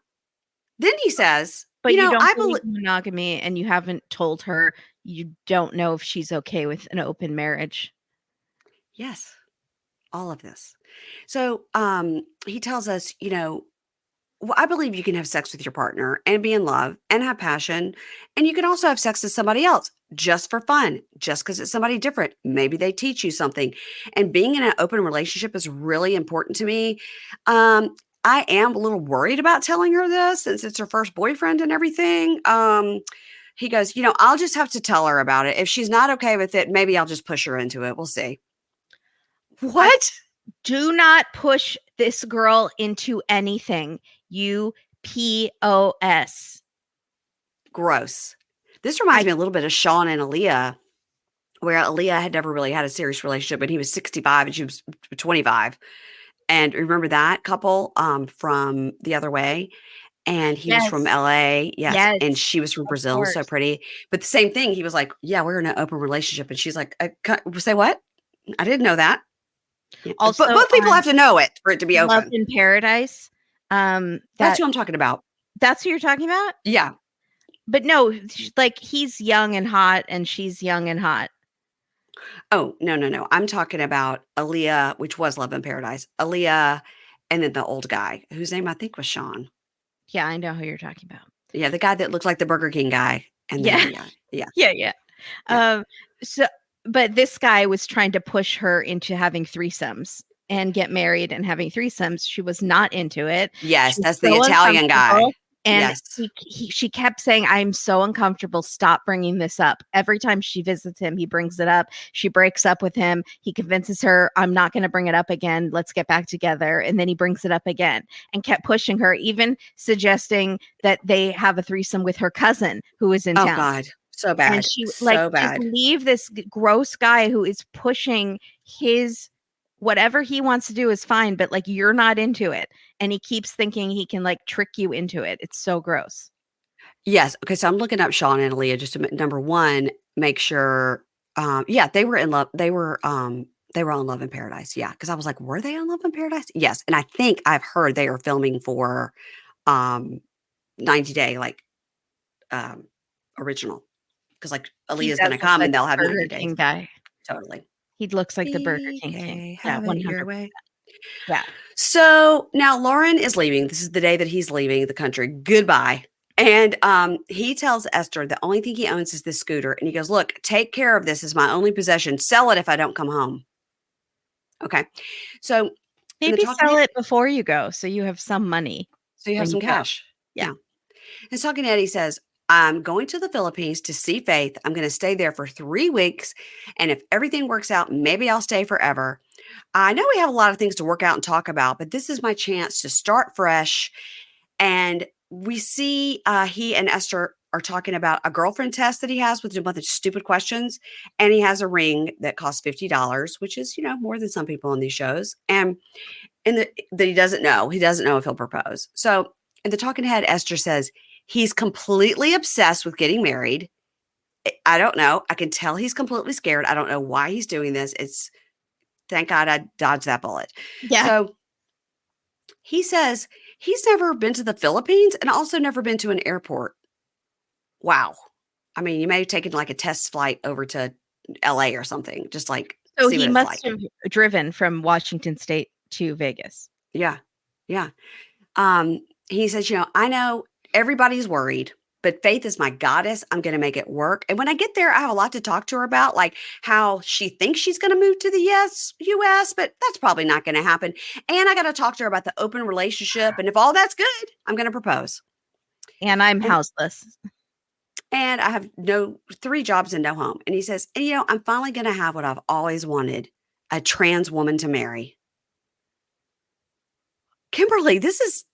Speaker 1: Then he says,
Speaker 2: but you don't
Speaker 1: I
Speaker 2: believe
Speaker 1: believe,
Speaker 2: in monogamy and you haven't told her you don't know if she's okay with an open marriage.
Speaker 1: yes, all of this. So he tells us, well, I believe you can have sex with your partner and be in love and have passion. And you can also have sex with somebody else just for fun, just because it's somebody different. Maybe they teach you something. And being in an open relationship is really important to me. I am a little worried about telling her this since it's her first boyfriend and everything. He goes, I'll just have to tell her about it. If she's not okay with it, maybe I'll just push her into it. We'll see.
Speaker 2: I
Speaker 1: What?
Speaker 2: do not push this girl into anything. You POS.
Speaker 1: Gross. This reminds
Speaker 2: I
Speaker 1: me a little bit of Sean and Aaliyah, where Aaliyah had never really had a serious relationship, but he was 65 and she was 25. And remember that couple from The Other Way? And he was from
Speaker 2: yes,
Speaker 1: LA. Yes. And
Speaker 2: yes,
Speaker 1: she was from
Speaker 2: of
Speaker 1: Brazil. So
Speaker 2: course.
Speaker 1: pretty. But the same thing. He was like, yeah, we're in an open relationship. And she's like, say what? I didn't know that. Yeah. But
Speaker 2: Also
Speaker 1: both people
Speaker 2: on
Speaker 1: have to know it for it to be
Speaker 2: Love
Speaker 1: open.
Speaker 2: in Paradise,
Speaker 1: That's
Speaker 2: that
Speaker 1: who I'm talking about.
Speaker 2: that's who you're talking about?
Speaker 1: Yeah.
Speaker 2: But no, like he's young and hot and she's young and hot.
Speaker 1: Oh, no, no, no. I'm talking about Aaliyah, which was Love in Paradise. Aaliyah, and then the old guy, whose name I think was Sean.
Speaker 2: Yeah, I know who you're talking about.
Speaker 1: Yeah, the guy that looked like the Burger King guy. And then
Speaker 2: Yeah.
Speaker 1: yeah, yeah,
Speaker 2: Yeah, yeah.
Speaker 1: yeah.
Speaker 2: Um, so but this guy was trying to push her into having threesomes and get married and having threesomes. She was not into it.
Speaker 1: Yes,
Speaker 2: She's
Speaker 1: that's the
Speaker 2: so
Speaker 1: Italian guy.
Speaker 2: uncomfortable. And
Speaker 1: Yes.
Speaker 2: she kept saying, I'm so uncomfortable. Stop bringing this up. Every time she visits him, he brings it up. She breaks up with him. He convinces her, I'm not going to bring it up again. Let's get back together. And then he brings it up again and kept pushing her, even suggesting that they have a threesome with her cousin who is in
Speaker 1: Oh
Speaker 2: town.
Speaker 1: God. So
Speaker 2: And
Speaker 1: bad.
Speaker 2: she like,
Speaker 1: So
Speaker 2: just
Speaker 1: bad.
Speaker 2: leave this gross guy who is pushing his whatever he wants to do is fine, but like you're not into it. And he keeps thinking he can like trick you into it. It's so gross.
Speaker 1: Yes. Okay. So I'm looking up Sean and Aaliyah just to number one, make sure. Yeah, they were in love. They were on Love in Paradise. Yeah. Cause I was like, were they on Love in Paradise? Yes. And I think I've heard they are filming for, um, 90 Day, like, um, original. Cause like
Speaker 2: He
Speaker 1: Aaliyah's going
Speaker 2: does
Speaker 1: to
Speaker 2: look
Speaker 1: come
Speaker 2: like
Speaker 1: and they'll
Speaker 2: the
Speaker 1: have 90
Speaker 2: Burger
Speaker 1: days.
Speaker 2: King guy.
Speaker 1: Totally.
Speaker 2: He looks like the Burger King king.
Speaker 1: BK,
Speaker 2: Yeah,
Speaker 1: have it
Speaker 2: 100%.
Speaker 1: your way.
Speaker 2: Yeah.
Speaker 1: So now Lauren is leaving. This is the day that he's leaving the country. Goodbye. And he tells Esther the only thing he owns is this scooter. And he goes, look, take care of this as my only possession. Sell it if I don't come home. Okay. So in the
Speaker 2: Maybe
Speaker 1: talking
Speaker 2: sell
Speaker 1: head,
Speaker 2: it before you go so you have some money
Speaker 1: so you have
Speaker 2: when you
Speaker 1: some
Speaker 2: go.
Speaker 1: cash.
Speaker 2: Yeah.
Speaker 1: Yeah. And talking head, he says, I'm going to the Philippines to see Faith. I'm going to stay there for 3 weeks. And if everything works out, maybe I'll stay forever. I know we have a lot of things to work out and talk about, but this is my chance to start fresh. And we see he and Esther are talking about a girlfriend test that he has with a bunch of stupid questions. And he has a ring that costs $50, which is, more than some people on these shows. And that he doesn't know. He doesn't know if he'll propose. So in the talking head, Esther says he's completely obsessed with getting married. I don't know. I can tell he's completely scared. I don't know why he's doing this. Thank God I dodged that bullet.
Speaker 2: Yeah.
Speaker 1: So he says he's never been to the Philippines and also never been to an airport. Wow. I mean, you may have taken like a test flight over to LA or something, just like
Speaker 2: So
Speaker 1: see
Speaker 2: he
Speaker 1: what it's
Speaker 2: must
Speaker 1: like.
Speaker 2: have driven from Washington State to Vegas.
Speaker 1: Yeah. Yeah. He says, I know everybody's worried, but Faith is my goddess. I'm going to make it work. And when I get there, I have a lot to talk to her about, like how she thinks she's going to move to the US, but that's probably not going to happen. And I got to talk to her about the open relationship. And if all that's good, I'm going to propose.
Speaker 2: And I'm
Speaker 1: And,
Speaker 2: houseless.
Speaker 1: and I have 3 jobs and no home. And he says, and I'm finally going to have what I've always wanted, a trans woman to marry. Kimberly, this is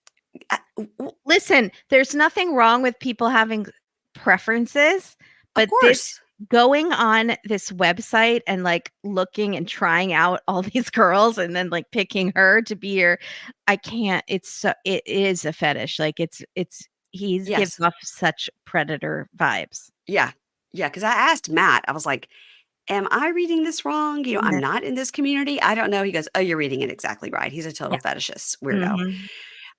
Speaker 2: Listen, there's nothing wrong with people having preferences, but
Speaker 1: of course.
Speaker 2: going on this website and like looking and trying out all these girls and then like picking her to be your, I can't. It is a fetish. Like he gives
Speaker 1: Yes.
Speaker 2: off such predator vibes.
Speaker 1: Yeah. Yeah. Because I asked Matt, I was like, am I reading this wrong? I'm
Speaker 2: No.
Speaker 1: not in this community. I don't know. He goes, oh, you're reading it exactly right. He's a total fetishist weirdo.
Speaker 2: Mhm.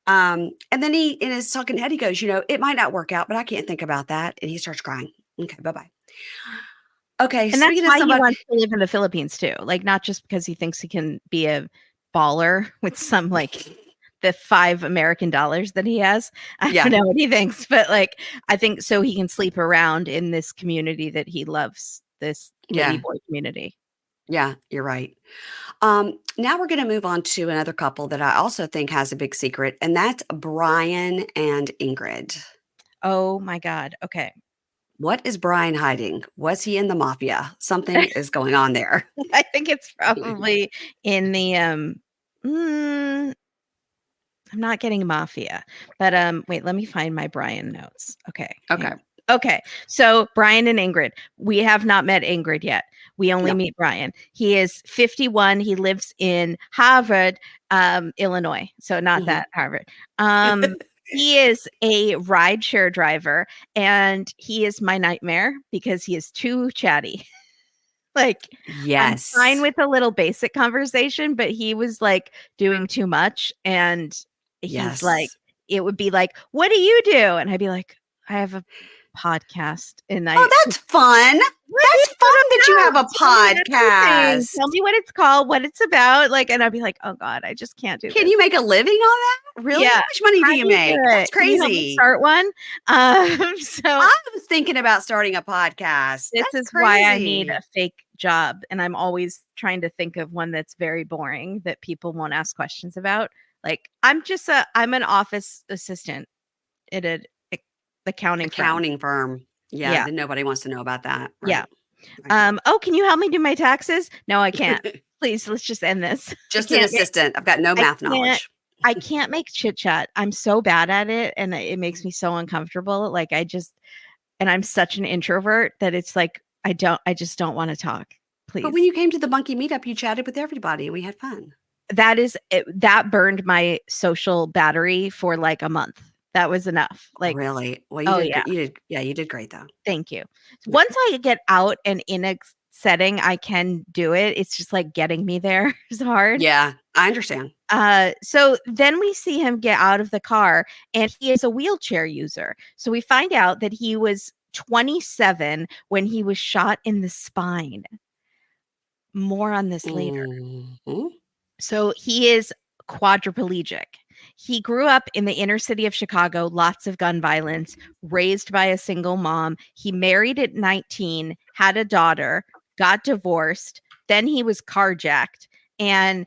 Speaker 1: And then he, in his talking head, he goes, it might not work out, but I can't think about that. And he starts crying. Okay. Bye-bye. Okay.
Speaker 2: And that's
Speaker 1: Speaking of
Speaker 2: why he
Speaker 1: somebody,
Speaker 2: wants to live in the Philippines too. Like not just because he thinks he can be a baller with some like the $5 that he has. I
Speaker 1: yeah,
Speaker 2: don't know what he thinks, but like I think so he can sleep around in this community that he loves, this lady
Speaker 1: yeah,
Speaker 2: boy community.
Speaker 1: yeah, you're right. Now we're going to move on to another couple that I also think has a big secret, and that's Brian and Ingrid.
Speaker 2: Oh my God. Okay.
Speaker 1: What is Brian hiding? Was he in the mafia? Something is going on there.
Speaker 2: I think it's probably in the I'm not getting mafia, but wait, let me find my Brian notes. Okay.
Speaker 1: Okay.
Speaker 2: Okay. So Brian and Ingrid, we have not met Ingrid yet. We only
Speaker 1: No.
Speaker 2: meet Brian. He is 51. He lives in Harvard, Illinois. So not
Speaker 1: Mhm.
Speaker 2: that Harvard. He is a rideshare driver and he is my nightmare because he is too chatty. Like I'm fine
Speaker 1: Yes.
Speaker 2: with a little basic conversation, but he was like doing too much. And he's like,
Speaker 1: Yes.
Speaker 2: it would be like, what do you do? And I'd be like, I have a podcast and
Speaker 1: Oh, that's fun. That's fun that you have a podcast.
Speaker 2: Tell me what it's called, what it's about. Like, and I'd be like, oh God, I just can't do
Speaker 1: Can
Speaker 2: this.
Speaker 1: you make a living on that? Really?
Speaker 2: Yeah.
Speaker 1: How much money
Speaker 2: How
Speaker 1: do you make?
Speaker 2: do
Speaker 1: That's
Speaker 2: it? Can you help me
Speaker 1: crazy.
Speaker 2: start one? So
Speaker 1: I was thinking about starting a podcast.
Speaker 2: this
Speaker 1: That's
Speaker 2: is why I need
Speaker 1: crazy.
Speaker 2: a fake job, and I'm always trying to think of one that's very boring that people won't ask questions about. Like I'm an office assistant at an accounting firm.
Speaker 1: Accounting firm. Yeah,
Speaker 2: Yeah.
Speaker 1: then nobody wants to know about that.
Speaker 2: Yeah.
Speaker 1: Right. Right.
Speaker 2: Oh, can you help me do my taxes? No, I can't. Please, let's just end this.
Speaker 1: Just an assistant. I've got no
Speaker 2: I
Speaker 1: math
Speaker 2: can't
Speaker 1: knowledge.
Speaker 2: I can't make chit chat. I'm so bad at it and it makes me so uncomfortable. Like and I'm such an introvert that it's like I just don't want to talk.
Speaker 1: But
Speaker 2: Please.
Speaker 1: when you came to the monkey meetup, you chatted with everybody and we had fun.
Speaker 2: That burned my social battery for like a month. That was enough. Like,
Speaker 1: Really? Well,
Speaker 2: oh yeah,
Speaker 1: you did great though.
Speaker 2: thank you.
Speaker 1: Yeah.
Speaker 2: Once I get out and in a setting, I can do it. It's just like getting me there is hard.
Speaker 1: Yeah, I understand.
Speaker 2: So then we see him get out of the car and he is a wheelchair user. So we find out that he was 27 when he was shot in the spine. More on this later.
Speaker 1: Mhm.
Speaker 2: So he is quadriplegic. He grew up in the inner city of Chicago, lots of gun violence, raised by a single mom. He married at 19, had a daughter, got divorced, then he was carjacked, and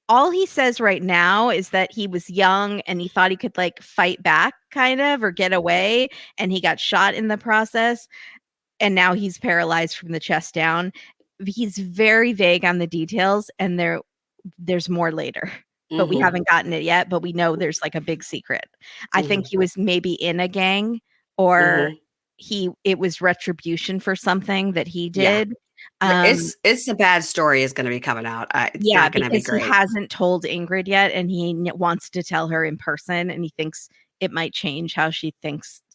Speaker 2: all he says right now is that he was young and he thought he could like fight back kind of or get away, and he got shot in the process, and now he's paralyzed from the chest down. He's very vague on the details, and there's more later, but we
Speaker 1: Mhm.
Speaker 2: haven't gotten it yet, but we know there's like a big secret. I think
Speaker 1: Mhm.
Speaker 2: he was maybe in a gang, or
Speaker 1: Mhm.
Speaker 2: it was retribution for something that he
Speaker 1: Yeah.
Speaker 2: did. Um,
Speaker 1: It's a bad story is gonna be coming out. It's
Speaker 2: yeah,
Speaker 1: not gonna be
Speaker 2: because he
Speaker 1: great.
Speaker 2: hasn't told Ingrid yet, and he wants to tell her in person, and he thinks it might change how she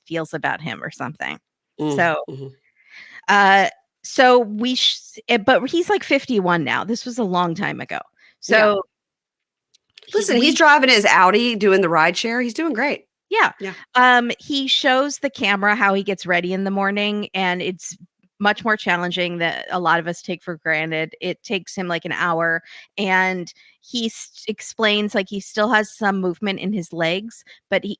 Speaker 2: feels about him or something.
Speaker 1: Mm,
Speaker 2: So,
Speaker 1: mhm.
Speaker 2: uh, but he's like 51 now. This was a long time ago.
Speaker 1: Yeah.
Speaker 2: So
Speaker 1: Listen, he's driving his Audi doing the ride share. He's doing great.
Speaker 2: yeah.
Speaker 1: Yeah.
Speaker 2: He shows the camera how he gets ready in the morning, and it's much more challenging that a lot of us take for granted. It takes him like an hour, and he explains like he still has some movement in his legs, but he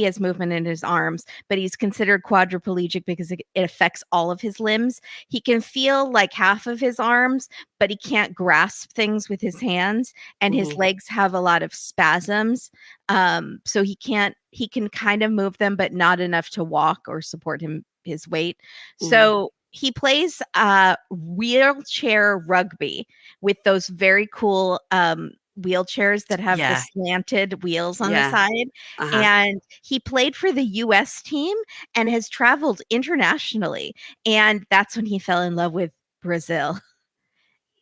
Speaker 2: has movement in his arms, but he's considered quadriplegic because it affects all of his limbs. He can feel like half of his arms, but he can't grasp things with his hands, and his
Speaker 1: Mhm.
Speaker 2: legs have a lot of spasms. So he can kind of move them, but not enough to walk or support his weight.
Speaker 1: Mhm.
Speaker 2: So he plays wheelchair rugby with those very cool wheelchairs that have the
Speaker 1: Yeah.
Speaker 2: slanted wheels on the
Speaker 1: Yeah.
Speaker 2: side.
Speaker 1: Uh-huh.
Speaker 2: And he played for the US team and has traveled internationally. And that's when he fell in love with Brazil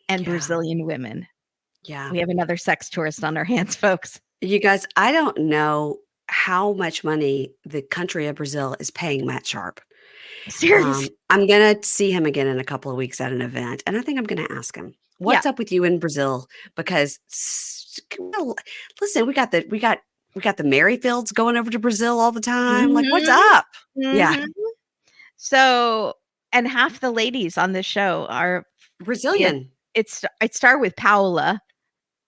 Speaker 2: and
Speaker 1: Yeah.
Speaker 2: Brazilian women.
Speaker 1: Yeah.
Speaker 2: We have another sex tourist on our hands, folks.
Speaker 1: You guys, I don't know how much money the country of Brazil is paying Matt Sharp.
Speaker 2: Seriously.
Speaker 1: I'm gonna see him again in a couple of weeks at an event, and I think I'm gonna ask him,
Speaker 2: Yeah.
Speaker 1: "What's up with you in Brazil?" Because listen, we got the Merrifields going over to Brazil all the time. Like, what's
Speaker 2: Mhm.
Speaker 1: up? Yeah,
Speaker 2: Mhm. So, and half the ladies on this show are it
Speaker 1: Brazilian.
Speaker 2: it started with Paola.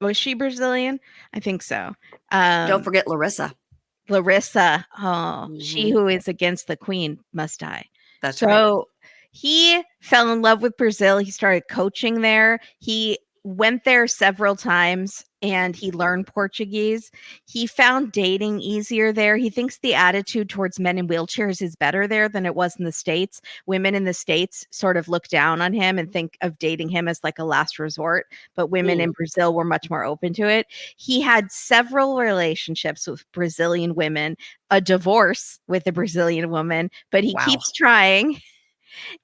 Speaker 2: Was she Brazilian? I think so.
Speaker 1: Don't
Speaker 2: Um,
Speaker 1: forget Larissa.
Speaker 2: Larissa, oh, she
Speaker 1: Mhm.
Speaker 2: who is against the queen must die.
Speaker 1: That's right.
Speaker 2: So he fell in love with Brazil. He started coaching there. He went there several times and he learned Portuguese. He found dating easier there. He thinks the attitude towards men in wheelchairs is better there than it was in the States. Women in the States sort of look down on him and think of dating him as like a last resort, but women
Speaker 1: Mm.
Speaker 2: in Brazil were much more open to it. He had several relationships with Brazilian women, a divorce with a Brazilian woman, but he
Speaker 1: Wow.
Speaker 2: keeps trying.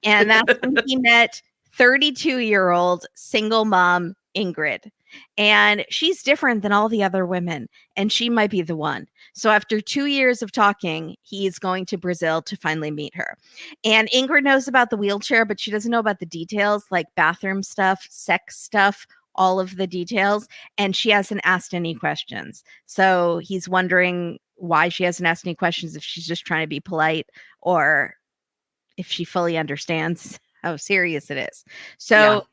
Speaker 2: And that's when he met 32-year-old single mom Ingrid. And she's different than all the other women, and she might be the one. So after 2 years of talking, he's going to Brazil to finally meet her. And Ingrid knows about the wheelchair, but she doesn't know about the details like bathroom stuff, sex stuff, all of the details. And she hasn't asked any questions. So he's wondering why she hasn't asked any questions, if she's just trying to be polite or if she fully understands how serious it is.
Speaker 1: Yeah.
Speaker 2: So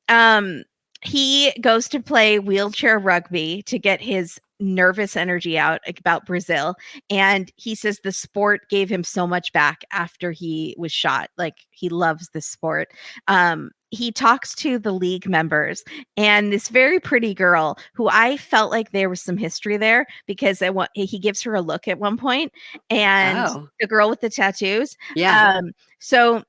Speaker 2: um he goes to play wheelchair rugby to get his nervous energy out about Brazil. And he says the sport gave him so much back after he was shot. Like, he loves the sport. He talks to the league members, and this very pretty girl who I felt like there was some history there, because he gives her a look at one point, and
Speaker 1: Oh,
Speaker 2: the girl with the tattoos.
Speaker 1: yeah.
Speaker 2: So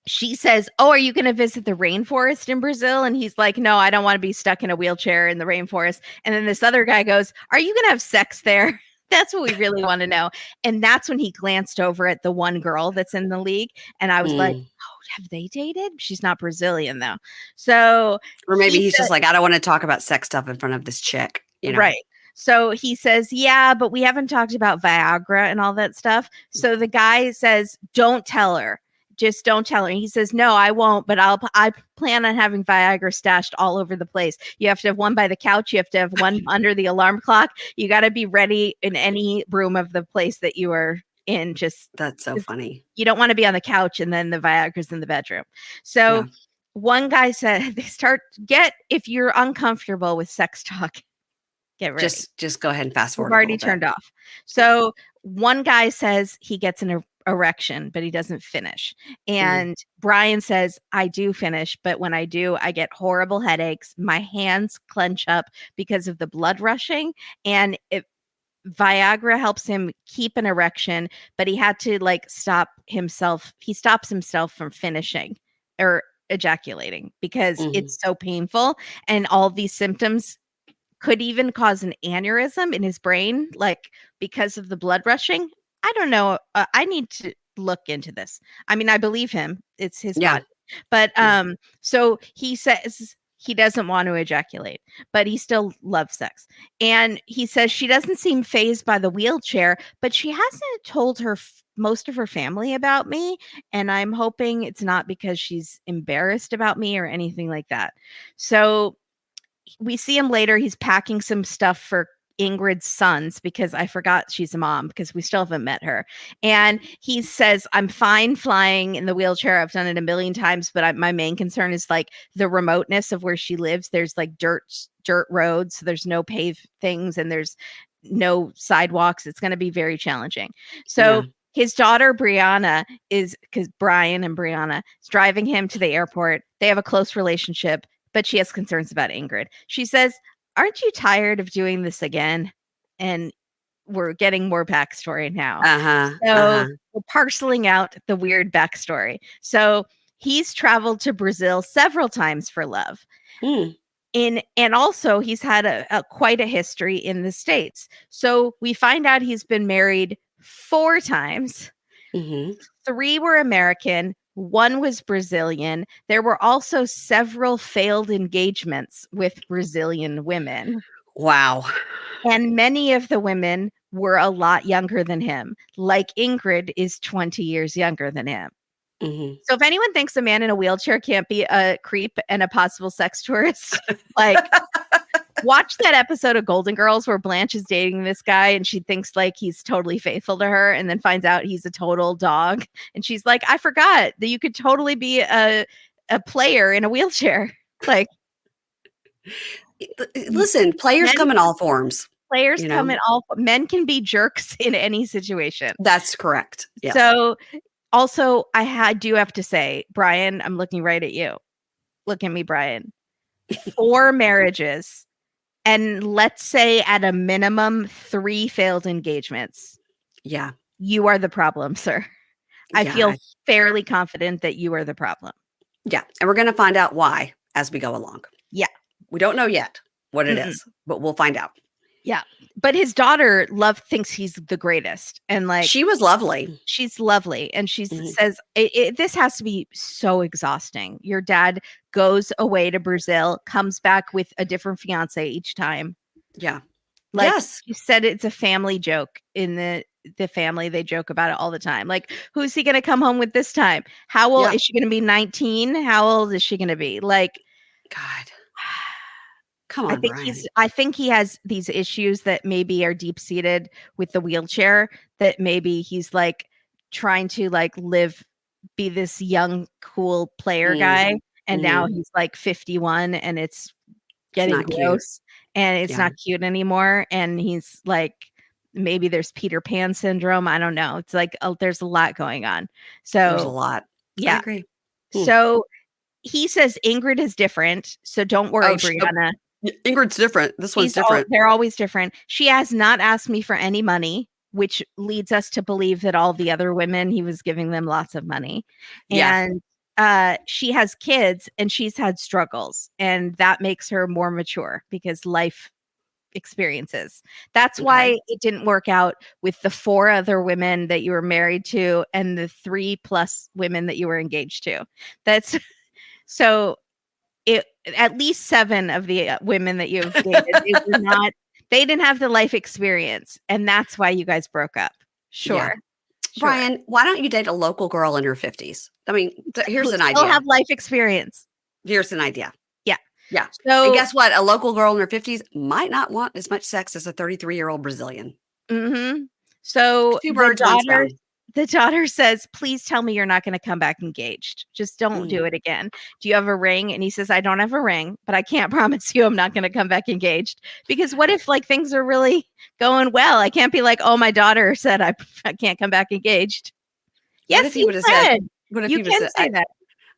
Speaker 2: she says, "Oh, are you going to visit the rainforest in Brazil?" And he's like, "No, I don't want to be stuck in a wheelchair in the rainforest." And then this other guy goes, "Are you going to have sex there?" That's what we really want to know. And that's when he glanced over at the one girl that's in the league. And I was like,
Speaker 1: Mm.
Speaker 2: "Oh, have they dated?" She's not Brazilian, though. So
Speaker 1: Or maybe
Speaker 2: he
Speaker 1: he's
Speaker 2: said,
Speaker 1: just like, I don't want to talk about sex stuff in front of this chick, you know?
Speaker 2: right. So he says, "Yeah, but we haven't talked about Viagra and all that stuff." So the guy says, "Don't tell her. Just don't tell her." And he says, "No, I won't, but I plan on having Viagra stashed all over the place. You have to have one by the couch. You have to have one under the alarm clock. You got to be ready in any room of the place that you are in.
Speaker 1: That's so funny.
Speaker 2: You don't want to be on the couch and then the Viagra's in the bedroom." So
Speaker 1: Yeah.
Speaker 2: one guy said, if you're uncomfortable with sex talk, get ready.
Speaker 1: Just go ahead and fast
Speaker 2: We've
Speaker 1: forward a
Speaker 2: already
Speaker 1: little bit.
Speaker 2: turned off.
Speaker 1: Yeah.
Speaker 2: So one guy says he gets an erection, but he doesn't finish.
Speaker 1: Mm.
Speaker 2: And Brian says, "I do finish, but when I do, I get horrible headaches. My hands clench up because of the blood rushing. And Viagra helps him keep an erection, but he had to like stop himself. He stops himself from finishing or ejaculating because
Speaker 1: Mhm.
Speaker 2: it's so painful. And all these symptoms could even cause an aneurysm in his brain, like, because of the blood rushing. I don't know. I need to look into this. I mean, I believe him. It's his
Speaker 1: Yeah.
Speaker 2: body. But
Speaker 1: Yeah.
Speaker 2: so he says he doesn't want to ejaculate, but he still loves sex. And he says she doesn't seem phased by the wheelchair, but she hasn't told most of her family about me. And I'm hoping it's not because she's embarrassed about me or anything like that. So we see him later. He's packing some stuff for Ingrid's sons, because I forgot she's a mom, because we still haven't met her. And he says, "I'm fine flying in the wheelchair. I've done it a million times, but my main concern is like the remoteness of where she lives. There's like dirt roads, so there's no paved things, and there's no sidewalks. It's going to be very challenging." So
Speaker 1: Yeah.
Speaker 2: his daughter Brianna because Brian and Brianna is driving him to the airport. They have a close relationship, but she has concerns about Ingrid. She says, "Aren't you tired of doing this again?" And we're getting more backstory now.
Speaker 1: Uh-huh.
Speaker 2: So
Speaker 1: Uh-huh.
Speaker 2: we're parceling out the weird backstory. So he's traveled to Brazil several times for love.
Speaker 1: Mm.
Speaker 2: And also he's had quite a history in the States. So we find out he's been married 4 times.
Speaker 1: Mhm.
Speaker 2: 3 were American, 1 was Brazilian. There were also several failed engagements with Brazilian women,
Speaker 1: Wow.
Speaker 2: and many of the women were a lot younger than him. Like Ingrid is 20 years younger than him.
Speaker 1: Mhm.
Speaker 2: So if anyone thinks a man in a wheelchair can't be a creep and a possible sex tourist, like, watch that episode of Golden Girls where Blanche is dating this guy and she thinks like he's totally faithful to her, and then finds out he's a total dog. And she's like, "I forgot that you could totally be a player in a wheelchair." Like, m-
Speaker 1: Listen, players
Speaker 2: men
Speaker 1: come in all forms,
Speaker 2: players
Speaker 1: you
Speaker 2: come
Speaker 1: know?
Speaker 2: in all men can be jerks in any situation.
Speaker 1: That's correct. Yes.
Speaker 2: So also do have to say, Brian, I'm looking right at you. Look at me, Brian. 4 marriages. And let's say at a minimum 3 failed engagements.
Speaker 1: Yeah.
Speaker 2: You are the problem, sir. I feel
Speaker 1: Yeah.
Speaker 2: fairly confident that you are the problem.
Speaker 1: Yeah. And we're gonna find out why as we go along.
Speaker 2: Yeah.
Speaker 1: We don't know yet what it
Speaker 2: Mm-mm.
Speaker 1: is, but we'll find out.
Speaker 2: Yeah. But his daughter thinks he's the greatest. And like,
Speaker 1: She was lovely.
Speaker 2: she's lovely. And she
Speaker 1: Mhm.
Speaker 2: says, this has to be so exhausting. Your dad goes away to Brazil, comes back with a different fiance each time.
Speaker 1: Yeah.
Speaker 2: Like,
Speaker 1: Yes.
Speaker 2: you said, it's a family joke in the family. They joke about it all the time. Like, who's he going to come home with this time? How old
Speaker 1: Yeah.
Speaker 2: is she going to be? 19? How old is she going to be? Like,
Speaker 1: God. Come on, Brian.
Speaker 2: I think he has these issues that maybe are deep seated with the wheelchair, that maybe he's like trying to like be this young cool player
Speaker 1: Mm.
Speaker 2: guy, and now
Speaker 1: Mhm.
Speaker 2: he's like 51 and it's
Speaker 1: It's
Speaker 2: getting
Speaker 1: not cute.
Speaker 2: gross. and it's
Speaker 1: Yeah.
Speaker 2: not cute anymore. And he's like, maybe there's Peter Pan syndrome. I don't know. It's like, there's a lot going on.
Speaker 1: There's a
Speaker 2: So,
Speaker 1: lot. I
Speaker 2: yeah.
Speaker 1: agree.
Speaker 2: So he says Ingrid is different. So don't worry,
Speaker 1: Oh,
Speaker 2: Brianna.
Speaker 1: Ingrid's different. This one's different.
Speaker 2: They're always different. She has not asked me for any money, which leads us to believe that all the other women, he was giving them lots of money.
Speaker 1: Yeah.
Speaker 2: And she has kids and she's had struggles, and that makes her more mature because life experiences. That's
Speaker 1: Okay.
Speaker 2: why it didn't work out with the 4 other women that you were married to and the 3+ women that you were engaged to. That's so it at least 7 of the women that you've dated, they didn't have the life experience, and that's why you guys broke up.
Speaker 1: Yeah.
Speaker 2: Sure. Sure.
Speaker 1: Brian, why don't you date a local girl in her 50s? I mean, here's
Speaker 2: Who
Speaker 1: an
Speaker 2: still
Speaker 1: idea.
Speaker 2: have life experience.
Speaker 1: Here's an idea.
Speaker 2: Yeah.
Speaker 1: Yeah. And
Speaker 2: So
Speaker 1: guess what? A local girl in her 50s might not want as much sex as a 33-year-old Brazilian.
Speaker 2: mhm. So
Speaker 1: Two birds, one stone.
Speaker 2: the daughter says, "Please tell me you're not gonna come back engaged. Just don't do it again. Do you have a ring?" And he says, "I don't have a ring, but I can't promise you I'm not gonna come back engaged." Because what if, like, things are really going well? I can't be like, "Oh, my daughter said I can't come back engaged."
Speaker 1: What
Speaker 2: Yes,
Speaker 1: if he
Speaker 2: you
Speaker 1: would have said,
Speaker 2: can.
Speaker 1: what if
Speaker 2: You
Speaker 1: he would have
Speaker 2: can
Speaker 1: said,
Speaker 2: say that.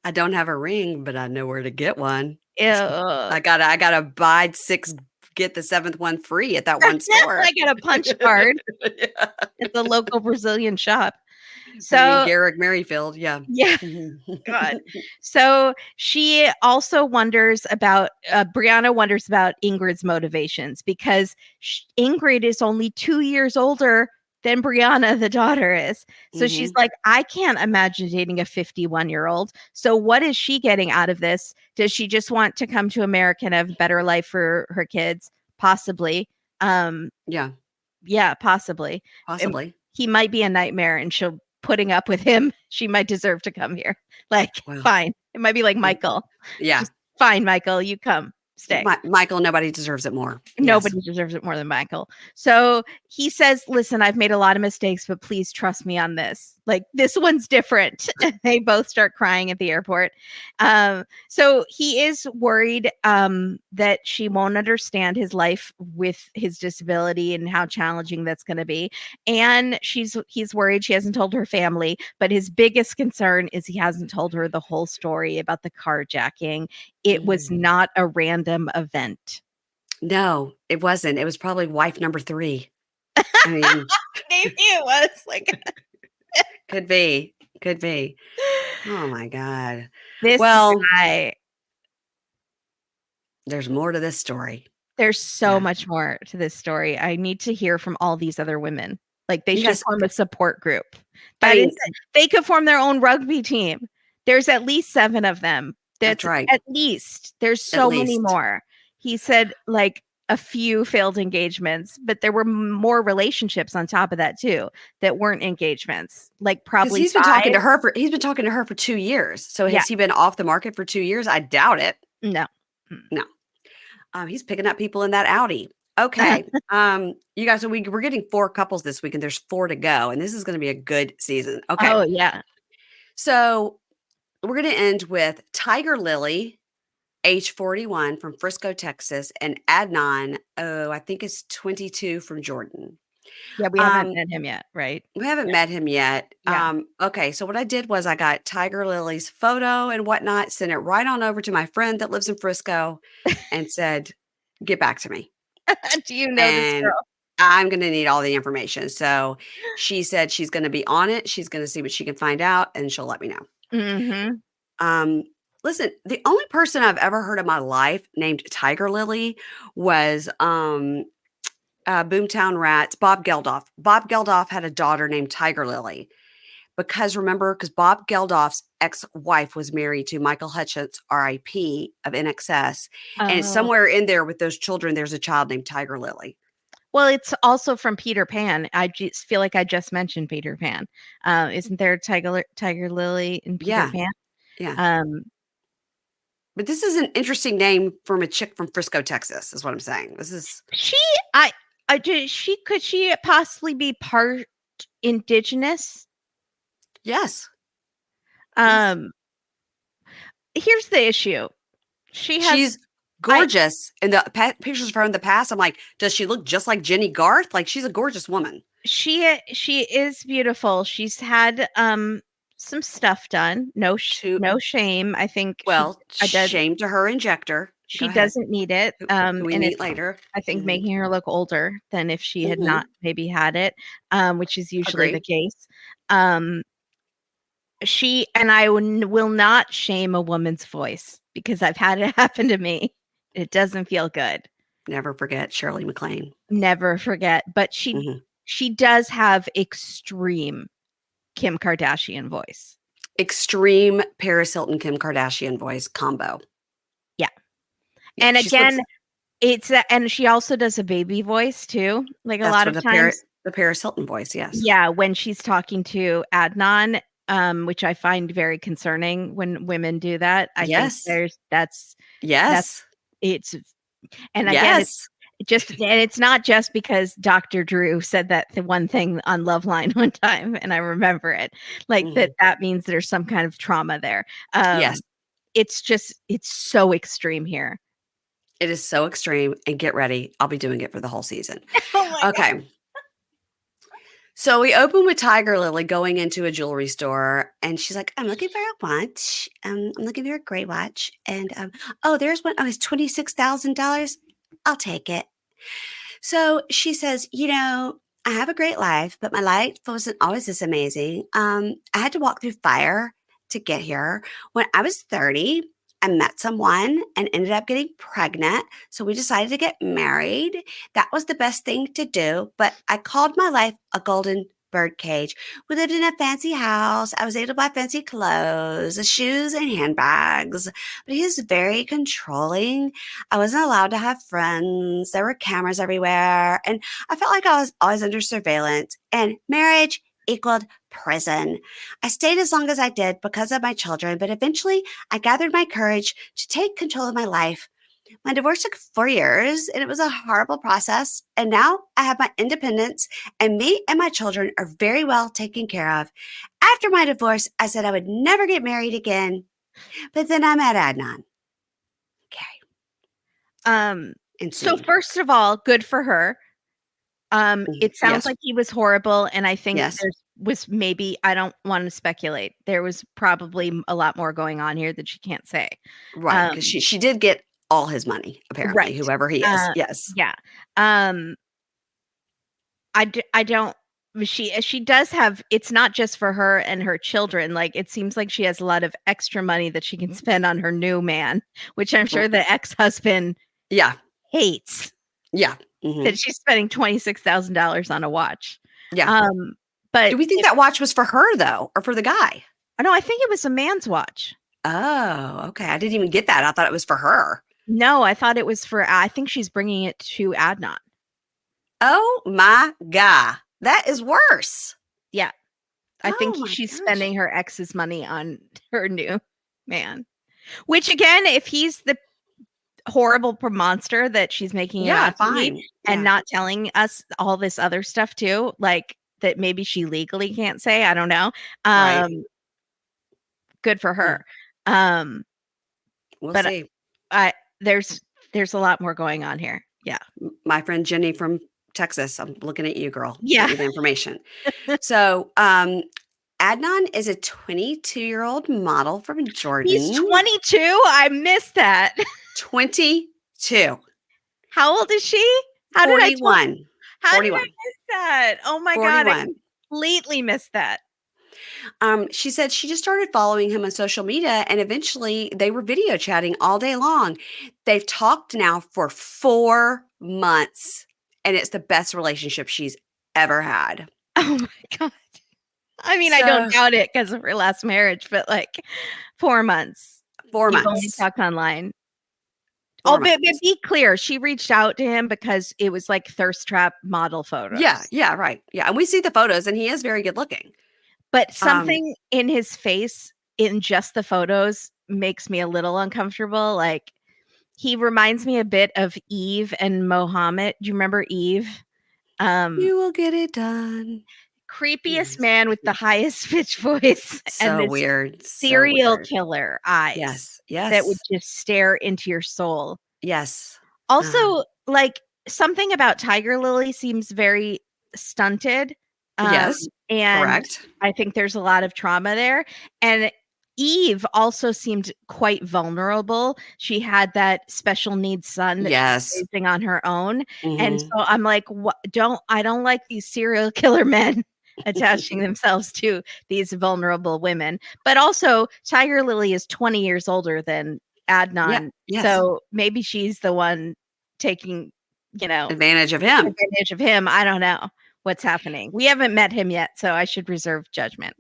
Speaker 1: I don't have a ring, but I know where to get one.
Speaker 2: Ew.
Speaker 1: I gotta buy 6, get the 7th one free at that one store.
Speaker 2: I got a punch card
Speaker 1: Yeah.
Speaker 2: at the local Brazilian shop.
Speaker 1: Me and
Speaker 2: So,
Speaker 1: Garrick Merrifield. Yeah.
Speaker 2: yeah. God. So she also wonders about Brianna wonders about Ingrid's motivations because Ingrid is only 2 years older than Brianna, the daughter, is. So she's
Speaker 1: Mhm.
Speaker 2: like, I can't imagine dating a 51-year-old. So what is she getting out of this? Does she just want to come to America and have a better life for her kids? Possibly.
Speaker 1: Yeah,
Speaker 2: Yeah, possibly. Um,
Speaker 1: possibly.
Speaker 2: he might be a nightmare and she'll putting up with him. She might deserve to come here. Like,
Speaker 1: Well,
Speaker 2: fine. It might be like
Speaker 1: mm,
Speaker 2: Michael.
Speaker 1: yeah.
Speaker 2: Just fine, Michael, you come. Stay.
Speaker 1: Michael, nobody deserves it more. Yes.
Speaker 2: Nobody deserves it more than Michael. So he says, listen, I've made a lot of mistakes, but please trust me on this. Like, this one's different. They both start crying at the airport. So he is worried that she won't understand his life with his disability and how challenging that's going to be. And he's worried she hasn't told her family, but his biggest concern is he hasn't told her the whole story about the carjacking. It was
Speaker 1: Mm.
Speaker 2: not a random event.
Speaker 1: No, it wasn't. It was probably wife number 3. I mean,
Speaker 2: Maybe it was like
Speaker 1: could be. Could be. Oh my God.
Speaker 2: this
Speaker 1: Well,
Speaker 2: guy.
Speaker 1: there's more to this story.
Speaker 2: There's so
Speaker 1: Yeah.
Speaker 2: much more to this story. I need to hear from all these other women. Like, they
Speaker 1: You
Speaker 2: should
Speaker 1: guys,
Speaker 2: form a support group.
Speaker 1: I
Speaker 2: That is
Speaker 1: mean,
Speaker 2: it. They could form their own rugby team. There's at least 7 of them.
Speaker 1: that's
Speaker 2: That's
Speaker 1: right.
Speaker 2: at least. There's
Speaker 1: At
Speaker 2: so many
Speaker 1: least.
Speaker 2: more. He said, like, a few failed engagements, but there were more relationships on top of that too that weren't engagements. Like,
Speaker 1: Because
Speaker 2: probably 5.
Speaker 1: he's been talking to her for 2 years. So
Speaker 2: Yeah.
Speaker 1: has he been off the market for 2 years? I doubt it.
Speaker 2: No. Mm.
Speaker 1: No. He's picking up people in that Audi. Okay. You guys, so we're getting 4 couples this week, and there's 4 to go, and this is going to be a good season. Okay.
Speaker 2: Oh, yeah.
Speaker 1: So we're going to end with Tiger Lily, age 41 from Frisco, Texas, and Adnan, oh, I think it's 22 from Jordan.
Speaker 2: Yeah, we haven't
Speaker 1: Um,
Speaker 2: met him yet, right?
Speaker 1: we haven't met him yet.
Speaker 2: Yeah.
Speaker 1: Okay, so what I did was I got Tiger Lily's photo and whatnot, sent it right on over to my friend that lives in Frisco, and said, "Get back to me."
Speaker 2: Do you know this
Speaker 1: And
Speaker 2: girl?
Speaker 1: I'm gonna need all the information. So she said she's gonna be on it. She's gonna see what she can find out, and she'll let me know.
Speaker 2: Mhm.
Speaker 1: Um, listen, the only person I've ever heard in my life named Tiger Lily was Boomtown Rats, Bob Geldof. Bob Geldof had a daughter named Tiger Lily because remember, because Bob Geldof's ex-wife was married to Michael Hutchins, RIP of NXS, and
Speaker 2: Oh.
Speaker 1: somewhere in there with those children, there's a child named Tiger Lily.
Speaker 2: Well, it's also from Peter Pan. I just feel like I just mentioned Peter Pan. Isn't there a Tiger Lily in Peter
Speaker 1: Yeah,
Speaker 2: Pan?
Speaker 1: yeah.
Speaker 2: Um,
Speaker 1: But this is an interesting name from a chick from Frisco, Texas, is what I'm saying. This is
Speaker 2: she I just she possibly be part indigenous?
Speaker 1: yes, yes.
Speaker 2: Um, Here's the issue. She has
Speaker 1: She's
Speaker 2: I
Speaker 1: Gorgeous. And the pictures of her in the past, I'm like, does she look just like Jenny Garth? Like, she's a gorgeous woman.
Speaker 2: she is beautiful. She's had some stuff done.
Speaker 1: To
Speaker 2: No shame. I think
Speaker 1: Well,
Speaker 2: I did
Speaker 1: shame to her injector. Go
Speaker 2: she
Speaker 1: ahead.
Speaker 2: doesn't need it.
Speaker 1: Who we
Speaker 2: And
Speaker 1: meet
Speaker 2: it's
Speaker 1: later.
Speaker 2: I think
Speaker 1: Hmm.
Speaker 2: making her look older than if she had
Speaker 1: Hmm.
Speaker 2: not maybe had it, which is usually the
Speaker 1: Agree.
Speaker 2: case. Um, she and I will not shame a woman's voice because I've had it happen to me. It doesn't feel good.
Speaker 1: Never forget Shirley MacLaine.
Speaker 2: Never forget. But
Speaker 1: Hmm.
Speaker 2: she does have extreme Kim Kardashian voice.
Speaker 1: Extreme Paris Hilton, Kim Kardashian voice combo.
Speaker 2: Yeah.
Speaker 1: Yeah,
Speaker 2: And
Speaker 1: she looks.
Speaker 2: again, and she also does a baby voice too. Like a
Speaker 1: That's
Speaker 2: lot
Speaker 1: what
Speaker 2: of times.
Speaker 1: The Paris Hilton voice. Yes.
Speaker 2: Yeah, when she's talking to Adnan, which I find very concerning when women do that. I think
Speaker 1: Yes.
Speaker 2: that's
Speaker 1: Yes.
Speaker 2: it's and again
Speaker 1: Yes.
Speaker 2: it's not just because Dr. Drew said that the one thing on Loveline one time, and I remember it. Like
Speaker 1: Hmm.
Speaker 2: that means there's some kind of trauma there. Um,
Speaker 1: Yes.
Speaker 2: it's so extreme here.
Speaker 1: It is so extreme. And get ready. I'll be doing it for the whole season.
Speaker 2: Oh my god.
Speaker 1: Okay. So we open with Tiger Lily going into a jewelry store, and she's like, "I'm looking for a watch. I'm looking for a gray watch, and oh, there's one. Oh, it's $26,000. I'll take it." So she says, I have a great life, but my life wasn't always this amazing. I had to walk through fire to get here. When I was 30, I met someone and ended up getting pregnant. So we decided to get married. That was the best thing to do. But I called my life a golden bird cage. We lived in a fancy house. I was able to buy fancy clothes, shoes, and handbags. But he was very controlling. I wasn't allowed to have friends. There were cameras everywhere. And I felt like I was always under surveillance. And marriage equaled prison. I stayed as long as I did because of my children, but eventually I gathered my courage to take control of my life. My divorce took 4 years and it was a horrible process. And now I have my independence, and me and my children are very well taken care of. After my divorce, I said I would never get married again. But then I met Adnan. Okay.
Speaker 2: So
Speaker 1: Insane.
Speaker 2: first of all, good for her.
Speaker 1: Mhm.
Speaker 2: It sounds
Speaker 1: Yes.
Speaker 2: like he was horrible, and I think
Speaker 1: Yes.
Speaker 2: was maybe I don't want to speculate. There was probably a lot more going on here that she can't say.
Speaker 1: Right. Because
Speaker 2: Um,
Speaker 1: she did get all his money, apparently,
Speaker 2: right.
Speaker 1: whoever he is. Yes.
Speaker 2: Yeah. Um, I don't she does have it's not just for her and her children. Like it seems like she has a lot of extra money that she can spend on her new man, which I'm sure the ex-husband
Speaker 1: Yeah.
Speaker 2: hates.
Speaker 1: Yeah. Hmm.
Speaker 2: That she's spending $26,000 on a watch.
Speaker 1: Yeah.
Speaker 2: Um, but
Speaker 1: Do we think that watch was for her, though, or for the guy?
Speaker 2: no, I think it was a man's watch.
Speaker 1: Oh, okay. I didn't even get that. I thought it was for her.
Speaker 2: No, I thought it was for I think she's bringing it to Adnan.
Speaker 1: Oh my God. That is worse.
Speaker 2: Yeah. I think
Speaker 1: Oh my
Speaker 2: she's
Speaker 1: gosh.
Speaker 2: spending her ex's money on her new man. Which again, if he's the horrible monster that she's making him
Speaker 1: Yeah,
Speaker 2: out to be
Speaker 1: fine.
Speaker 2: and
Speaker 1: Yeah.
Speaker 2: not telling us all this other stuff too, like that maybe she legally can't say, I don't know.
Speaker 1: Right.
Speaker 2: Good for
Speaker 1: Yeah.
Speaker 2: her. Um,
Speaker 1: We'll
Speaker 2: but
Speaker 1: see.
Speaker 2: I there's a lot more going on here. Yeah.
Speaker 1: My friend Jenny from Texas. I'm looking at you, girl. Get
Speaker 2: Yeah.
Speaker 1: you the information. So, Adnan is a 22-year-old model from
Speaker 2: He's
Speaker 1: Jordan.
Speaker 2: 22. I missed that.
Speaker 1: 22.
Speaker 2: How old is she? How did I
Speaker 1: 41.
Speaker 2: how did I
Speaker 1: 41.
Speaker 2: miss that? Oh my god, I
Speaker 1: 41.
Speaker 2: completely missed that.
Speaker 1: She said she just started following him on social media, and eventually they were video chatting all day long. They've talked now for 4 months, and it's the best relationship she's ever had.
Speaker 2: Oh my god. I mean, I don't
Speaker 1: So,
Speaker 2: doubt it because of her last marriage, but like 4 months.
Speaker 1: four
Speaker 2: You've only
Speaker 1: months.
Speaker 2: talked online. Oh,
Speaker 1: 4 months.
Speaker 2: be clear, she reached out to him because it was like thirst trap model
Speaker 1: Yeah,
Speaker 2: photos.
Speaker 1: yeah, right. Yeah, and we see the photos, and he is very good looking.
Speaker 2: But
Speaker 1: Um,
Speaker 2: something in his face in just the photos makes me a little uncomfortable. Like he reminds me a bit of Eve and Mohammed. Do you remember Eve? Um,
Speaker 1: you will get it done.
Speaker 2: creepiest
Speaker 1: Yes.
Speaker 2: man with the highest pitch voice and
Speaker 1: So
Speaker 2: this
Speaker 1: weird. So
Speaker 2: serial
Speaker 1: weird.
Speaker 2: killer eyes
Speaker 1: Yes.
Speaker 2: that would
Speaker 1: Yes.
Speaker 2: just stare into your soul.
Speaker 1: Yes.
Speaker 2: Also, like, something about Tiger Lily seems very stunted, um,
Speaker 1: Yes.
Speaker 2: and
Speaker 1: Correct.
Speaker 2: I think there's a lot of trauma there, and Eve also seemed quite vulnerable. She had that special needs son that she's
Speaker 1: Yes.
Speaker 2: raising on her own, and
Speaker 1: Mhm.
Speaker 2: so I'm like, "What I don't like these serial killer men attaching themselves to these vulnerable women." But also, Tiger Lily is 20 years older than
Speaker 1: Yeah.
Speaker 2: Adnan,
Speaker 1: Yes.
Speaker 2: so maybe she's the one taking, you know,
Speaker 1: Advantage of him.
Speaker 2: advantage of him. I don't know what's happening. We haven't met him yet, so I should reserve judgment.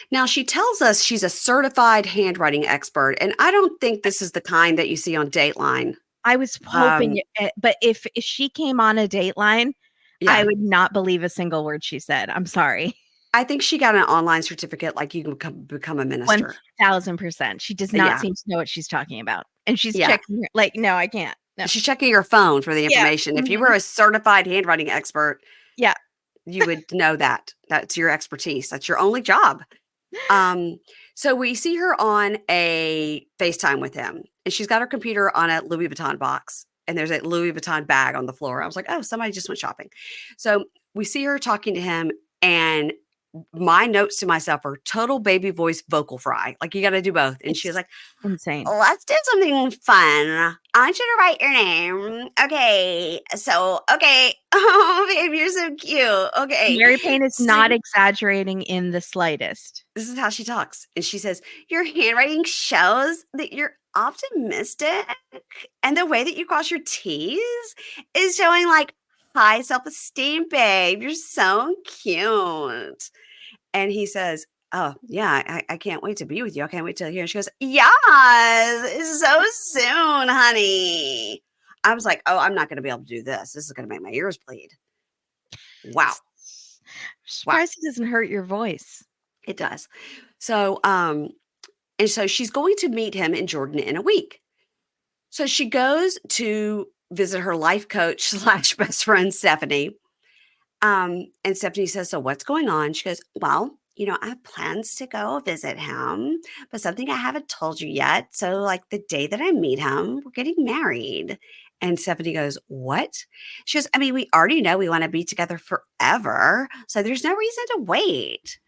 Speaker 1: Now, she tells us she's a certified handwriting expert, and I don't think this is the kind that you see on Dateline.
Speaker 2: I was hoping
Speaker 1: Um,
Speaker 2: but if she came on a Dateline, I
Speaker 1: yeah.
Speaker 2: would not believe a single word she said. I'm sorry.
Speaker 1: I think she got an online certificate like you can become a minister.
Speaker 2: 1000%. She does not
Speaker 1: Yeah.
Speaker 2: seem to know what she's talking about. And she's
Speaker 1: Yeah.
Speaker 2: checking her like, no, I can't. No.
Speaker 1: She's checking her phone for the
Speaker 2: Yeah.
Speaker 1: information. If you were
Speaker 2: Mhm.
Speaker 1: a certified handwriting expert,
Speaker 2: Yeah.
Speaker 1: you would know that. That's your expertise. That's your only job. Um, so we see her on a FaceTime with him, and she's got her computer on a Louis Vuitton box, and there's a Louis Vuitton bag on the floor. I was like, oh, somebody just went shopping. So we see her talking to him, and my notes to myself are total baby voice vocal fry. Like you got to do both. And she was
Speaker 2: It's
Speaker 1: like,
Speaker 2: insane.
Speaker 1: let's do something fun. I want you to write your name. Okay. So, okay. Oh, babe, you're so cute. Okay.
Speaker 2: Mary Payne is
Speaker 1: So
Speaker 2: not exaggerating in the slightest.
Speaker 1: this is how she talks. And she says, your handwriting shows that you're optimistic. And the way that you cross your T's is showing like high self esteem, babe. You're so cute. And he says, oh, yeah, I can't wait to be with you. I can't wait to hear. She goes, yes, so soon, honey. I was like, oh, I'm not going to be able to do this. This is going to make my ears bleed. Wow. Wow.
Speaker 2: Surprised it doesn't hurt your voice.
Speaker 1: It does. So, and so she's going to meet him in Jordan in a week. So she goes to visit her life coach slash best friend, Stephanie. And Stephanie says, so what's going on? She goes, well, I have plans to go visit him, but something I haven't told you yet. So, like the day that I meet him, we're getting married. And Stephanie goes, what? She goes, I mean, we already know we want to be together forever. So there's no reason to wait.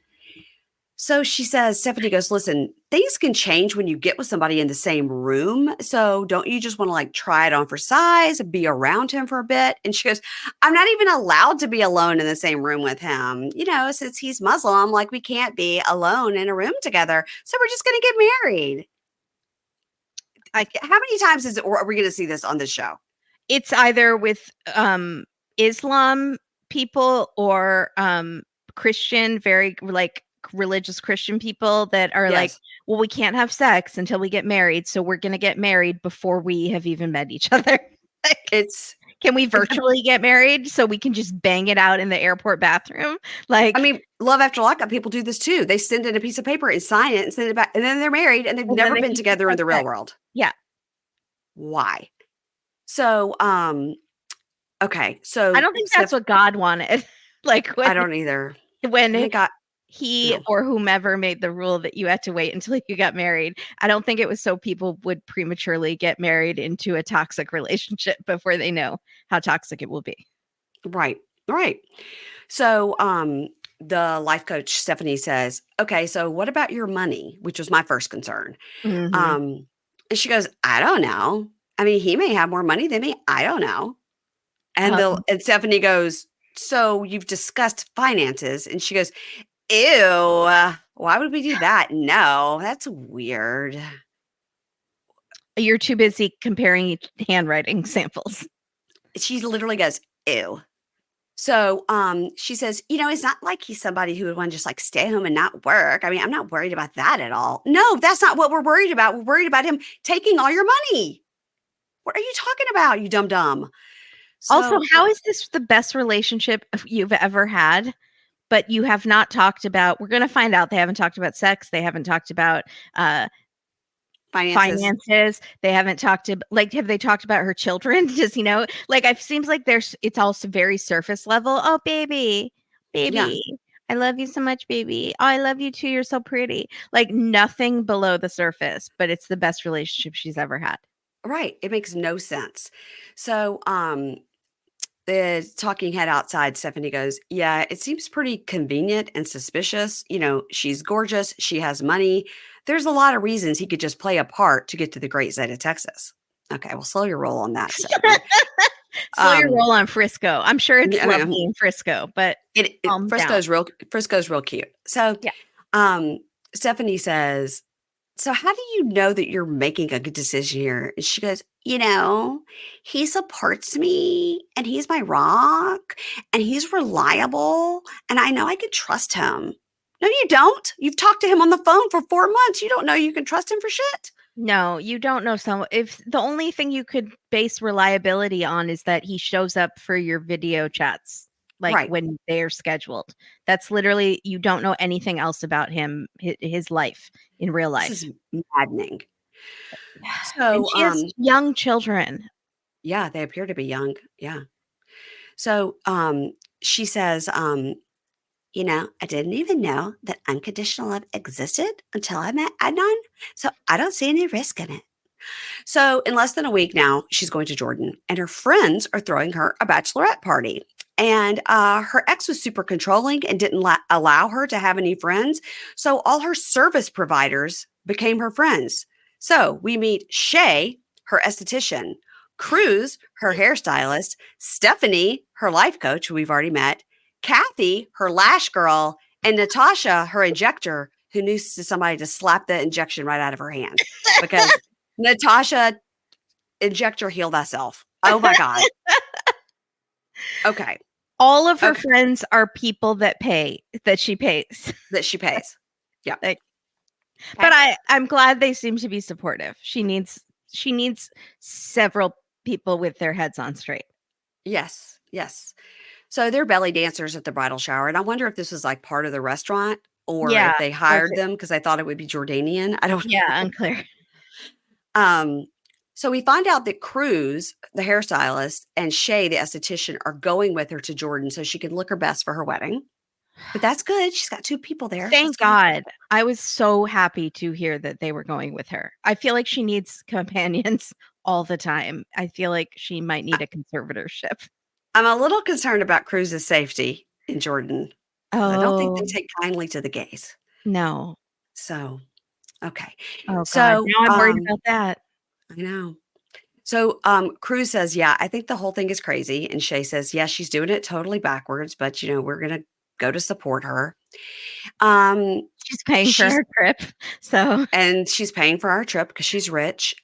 Speaker 1: So she says, Stephanie goes, listen, things can change when you get with somebody in the same room. So don't you just want to like try it on for size, be around him for a bit? And she goes, I'm not even allowed to be alone in the same room with him. Since he's Muslim, like we can't be alone in a room together. So we're just going to get married. How many times are we going to see this on this show?
Speaker 2: It's either with Islam people or Christian, very like religious Christian people that are like,
Speaker 1: Yes.
Speaker 2: well, we can't have sex until we get married, so we're going to get married before we have even met each other. Like,
Speaker 1: It's,
Speaker 2: can we virtually get married so we can just bang it out in the airport bathroom? Like,
Speaker 1: I mean, Love After Lockup people do this too. They send in a piece of paper and sign it and send it back, and then they're married and they've
Speaker 2: and then
Speaker 1: never
Speaker 2: they
Speaker 1: been
Speaker 2: can just
Speaker 1: together in
Speaker 2: have
Speaker 1: the real
Speaker 2: sex.
Speaker 1: world.
Speaker 2: Yeah.
Speaker 1: Why? So, okay.
Speaker 2: I
Speaker 1: So,
Speaker 2: don't think that's
Speaker 1: Steph,
Speaker 2: what God wanted. Like
Speaker 1: I don't either. I
Speaker 2: when
Speaker 1: think I
Speaker 2: he
Speaker 1: no.
Speaker 2: or whomever made the rule that you had to wait until you got married. I don't think it was so people would prematurely get married into a toxic relationship before they know how toxic it will be.
Speaker 1: Right. Right. So, the life coach Stephanie says, "Okay, so what about your money?" Which was my first concern.
Speaker 2: Mhm.
Speaker 1: Um, and she goes, "I don't know. I mean, he may have more money than me. I don't know." And Stephanie goes, "So you've discussed finances?" And she goes, "Ew, why would we do that? No, that's weird."
Speaker 2: You're too busy comparing handwriting samples.
Speaker 1: She literally goes, "Ew." So, she says, "It's not like he's somebody who would wanna just, like, stay home and not work. I mean, I'm not worried about that at all." "No, that's not what we're worried about. We're worried about him taking all your money. What are you talking about, you dumb dumb?"
Speaker 2: Also,
Speaker 1: So,
Speaker 2: how is this the best relationship you've ever had? But you have not talked about, we're gonna find out they haven't talked about sex, they haven't talked about,
Speaker 1: finances.
Speaker 2: finances, they haven't talked like, have they talked about her children? Does he know? Like, it seems like it's also very surface level. "Oh, baby,
Speaker 1: Yeah.
Speaker 2: baby, I love you so much, baby. Oh, I love you too, you're so pretty." Like, nothing below the surface, but it's the best relationship she's ever had.
Speaker 1: Right. It makes no sense. So, the talking head outside, Stephanie goes, "Yeah, it seems pretty convenient and suspicious. She's gorgeous. She has money. There's a lot of reasons he could just play a part to get to the great state of Texas." Okay, well, slow your roll on that, Stephanie.
Speaker 2: Slow your
Speaker 1: Um,
Speaker 2: roll on Frisco. I'm sure it's
Speaker 1: yeah,
Speaker 2: lovely in Frisco, but calm down.
Speaker 1: Frisco's real cute. So,
Speaker 2: Yeah.
Speaker 1: um, Stephanie says, "So how do you know that you're making a good decision here?" And she goes, "He supports me and he's my rock and he's reliable and I know I can trust him." No, you don't. You've talked to him on the phone for 4 months. You don't know you can trust him for shit.
Speaker 2: No, you don't know someone. If the only thing you could base reliability on is that he shows up for your video chats, like
Speaker 1: Right.
Speaker 2: when they're scheduled. That's literally, you don't know anything else about him, his life in real
Speaker 1: This
Speaker 2: life.
Speaker 1: is maddening.
Speaker 2: And
Speaker 1: So,
Speaker 2: she has young children.
Speaker 1: yeah, they appear to be young. Yeah. So, she says, "I didn't even know that unconditional love existed until I met Adnan. So I don't see any risk in it." So, in less than a week now, she's going to Jordan, and her friends are throwing her a bachelorette party. And her ex was super controlling and didn't allow her to have any friends. So, all her service providers became her friends. So, we meet Shay, her esthetician, Cruz, her hairstylist, Stephanie, her life coach, who we've already met, Kathy, her lash girl, and Natasha, her injector, who needs somebody to slap the injection right out of her hand because Natasha, inject your heal thyself. Oh my God. Okay.
Speaker 2: All of her
Speaker 1: Okay.
Speaker 2: friends are people that she pays.
Speaker 1: That she pays. Yeah.
Speaker 2: Like,
Speaker 1: Okay.
Speaker 2: but I'm glad they seem to be supportive. She needs several people with their heads on straight.
Speaker 1: Yes. Yes. So they're belly dancers at the bridal shower. And I wonder if this was like part of the restaurant or
Speaker 2: Yeah.
Speaker 1: if they
Speaker 2: Or
Speaker 1: hired them because I thought it would be Jordanian. I don't
Speaker 2: yeah,
Speaker 1: know.
Speaker 2: unclear.
Speaker 1: Um, so we find out that Cruz, the hairstylist, and Shay, the esthetician, are going with her to Jordan so she can look her best for her wedding. But that's good. She's got two people there. That's
Speaker 2: Thank
Speaker 1: good.
Speaker 2: God. I was so happy to hear that they were going with her. I feel like she needs companions all the time. I feel like she might need a conservatorship.
Speaker 1: I'm a little concerned about Cruz's safety in Jordan. 'Cause I don't think they
Speaker 2: Oh,
Speaker 1: take kindly to the gays.
Speaker 2: no.
Speaker 1: So, okay.
Speaker 2: Oh god.
Speaker 1: So,
Speaker 2: Now I'm worried about that.
Speaker 1: I know. So, Cruz says, "Yeah, I think the whole thing is crazy." And Shay says, "Yeah, she's doing it totally backwards, but we're gonna go to support her." Um,
Speaker 2: She's paying for
Speaker 1: she's
Speaker 2: her trip. So,
Speaker 1: and she's paying for our trip because she's rich.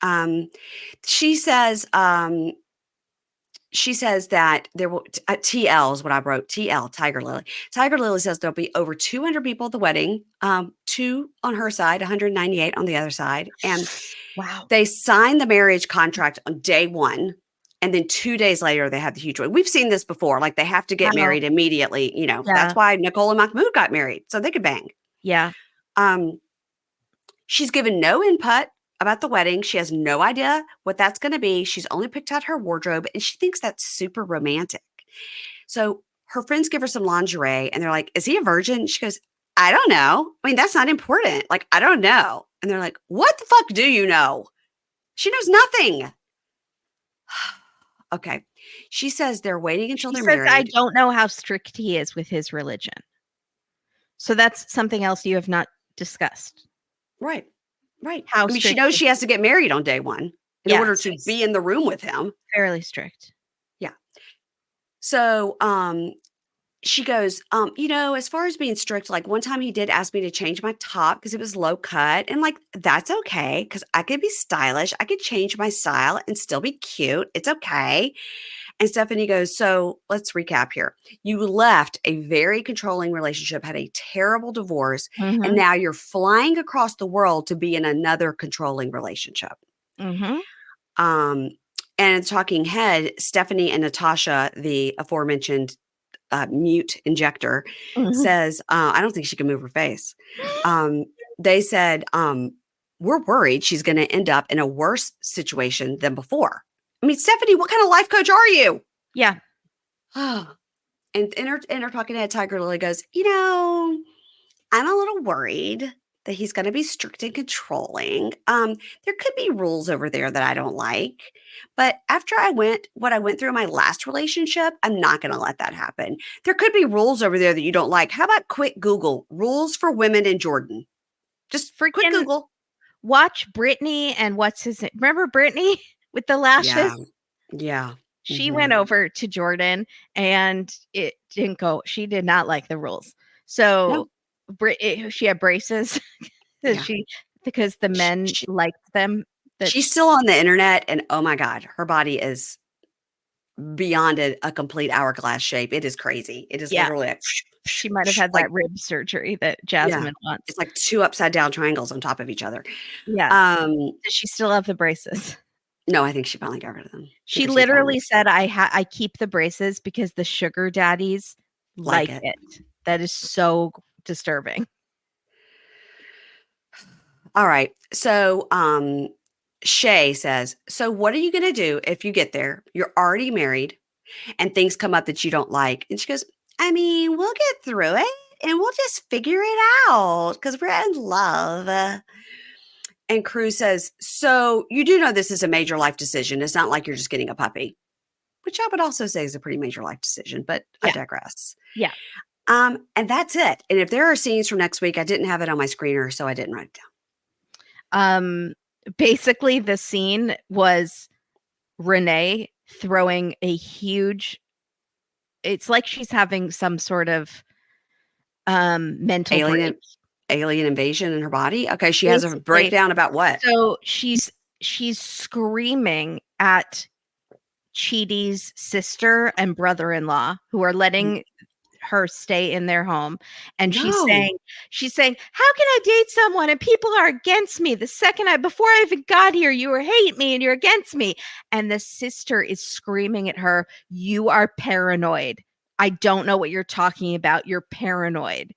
Speaker 1: She says, that there will TL is what I wrote. TL, Tiger Lily. Tiger Lily says there'll be over 200 people at the wedding, two on her side, 198 on the other side. And
Speaker 2: wow.
Speaker 1: they sign the marriage contract on day one. And then 2 days later, they have the huge wedding. We've seen this before. Like they have to get
Speaker 2: Wow.
Speaker 1: married immediately. That's
Speaker 2: Yeah.
Speaker 1: why Nicole and Mahmoud got married. So they could bang.
Speaker 2: Yeah.
Speaker 1: Um, She's given no input about the wedding. She has no idea what that's going to be. She's only picked out her wardrobe and she thinks that's super romantic. So her friends give her some lingerie and they're like, "Is he a virgin?" She goes, "I don't know. I mean, that's not important. Like, I don't know." And they're like, "What the fuck do you know?" She knows nothing. Okay. She says they're waiting until
Speaker 2: She
Speaker 1: they're
Speaker 2: says, "I
Speaker 1: married.
Speaker 2: don't know how strict he is with his religion." So that's something else you have not discussed.
Speaker 1: Right. Right.
Speaker 2: How
Speaker 1: I mean, she
Speaker 2: strict
Speaker 1: knows
Speaker 2: is
Speaker 1: she has to get married on day one in
Speaker 2: Yeah,
Speaker 1: order
Speaker 2: so
Speaker 1: to
Speaker 2: it's
Speaker 1: be in the room with him.
Speaker 2: fairly strict.
Speaker 1: Yeah. So, she goes, as far as being strict, like one time he did ask me to change my top because it was low cut. And like, that's okay because I could be stylish. I could change my style and still be cute. It's okay. And Stephanie goes, "So let's recap here. You left a very controlling relationship, had a terrible divorce, and
Speaker 2: Mhm.
Speaker 1: now you're flying across the world to be in another controlling relationship."
Speaker 2: Mhm.
Speaker 1: Um, and talking head, Stephanie and Natasha, the aforementioned mute injector,
Speaker 2: Mhm.
Speaker 1: says, I don't think she can move her face. They said, "We're worried she's going to end up in a worse situation than before." I mean, Stephanie, what kind of life coach are you?
Speaker 2: Yeah.
Speaker 1: And in her talking head, Tiger Lily goes, "I'm a little worried that he's going to be strict and controlling. There could be rules over there that I don't like, but after what I went through in my last relationship, I'm not going to let that happen. There could be rules over there that you don't like. How about quick Google rules for women in Jordan? Just quick
Speaker 2: Freaking
Speaker 1: Google.
Speaker 2: watch Brittany and what's his name? Remember Brittany with the lashes?
Speaker 1: Yeah. Yeah.
Speaker 2: She went over to Jordan and it didn't go. She did not like the rules. So
Speaker 1: No.
Speaker 2: she had braces that
Speaker 1: Yeah.
Speaker 2: because the men
Speaker 1: She,
Speaker 2: liked them.
Speaker 1: she's still on the internet, and oh my God, her body is beyond a complete hourglass shape. It is crazy. It is
Speaker 2: Yeah,
Speaker 1: literally
Speaker 2: she might have had
Speaker 1: like
Speaker 2: that rib surgery that
Speaker 1: yeah,
Speaker 2: Jasmine wants.
Speaker 1: it's like two upside down triangles on top of each other.
Speaker 2: Yeah.
Speaker 1: Um,
Speaker 2: Does she still have the braces?
Speaker 1: no, I think she finally got rid of them. I
Speaker 2: She
Speaker 1: think she's
Speaker 2: literally
Speaker 1: finally
Speaker 2: said, I keep the braces because the sugar daddies
Speaker 1: like
Speaker 2: like
Speaker 1: it.
Speaker 2: it. That is so disturbing.
Speaker 1: All right. So, Shay says, so what are you going to do if you get there? You're already married and things come up that you don't like. And she goes, I mean, we'll get through it and we'll just figure it out because we're in love. And Cruz says, so you do know this is a major life decision. It's not like you're just getting a puppy, which I would also say is a pretty major life decision, but I
Speaker 2: Yeah.
Speaker 1: digress.
Speaker 2: Yeah.
Speaker 1: And that's it. And if there are scenes from next week, I didn't have it on my screener, so I didn't write it down.
Speaker 2: Basically the scene was Renee throwing a huge, it's like she's having some sort of mental break.
Speaker 1: Alien invasion in her body. Okay, she has a
Speaker 2: Basically,
Speaker 1: breakdown about what?
Speaker 2: so she's screaming at Chidi's sister and brother-in-law who are letting her stay in their home, and she's
Speaker 1: No.
Speaker 2: saying, how can I date someone and people are against me? The second before I even got here, you hate me and you're against me. And the sister is screaming at her, you are paranoid. I don't know what you're talking about. You're paranoid.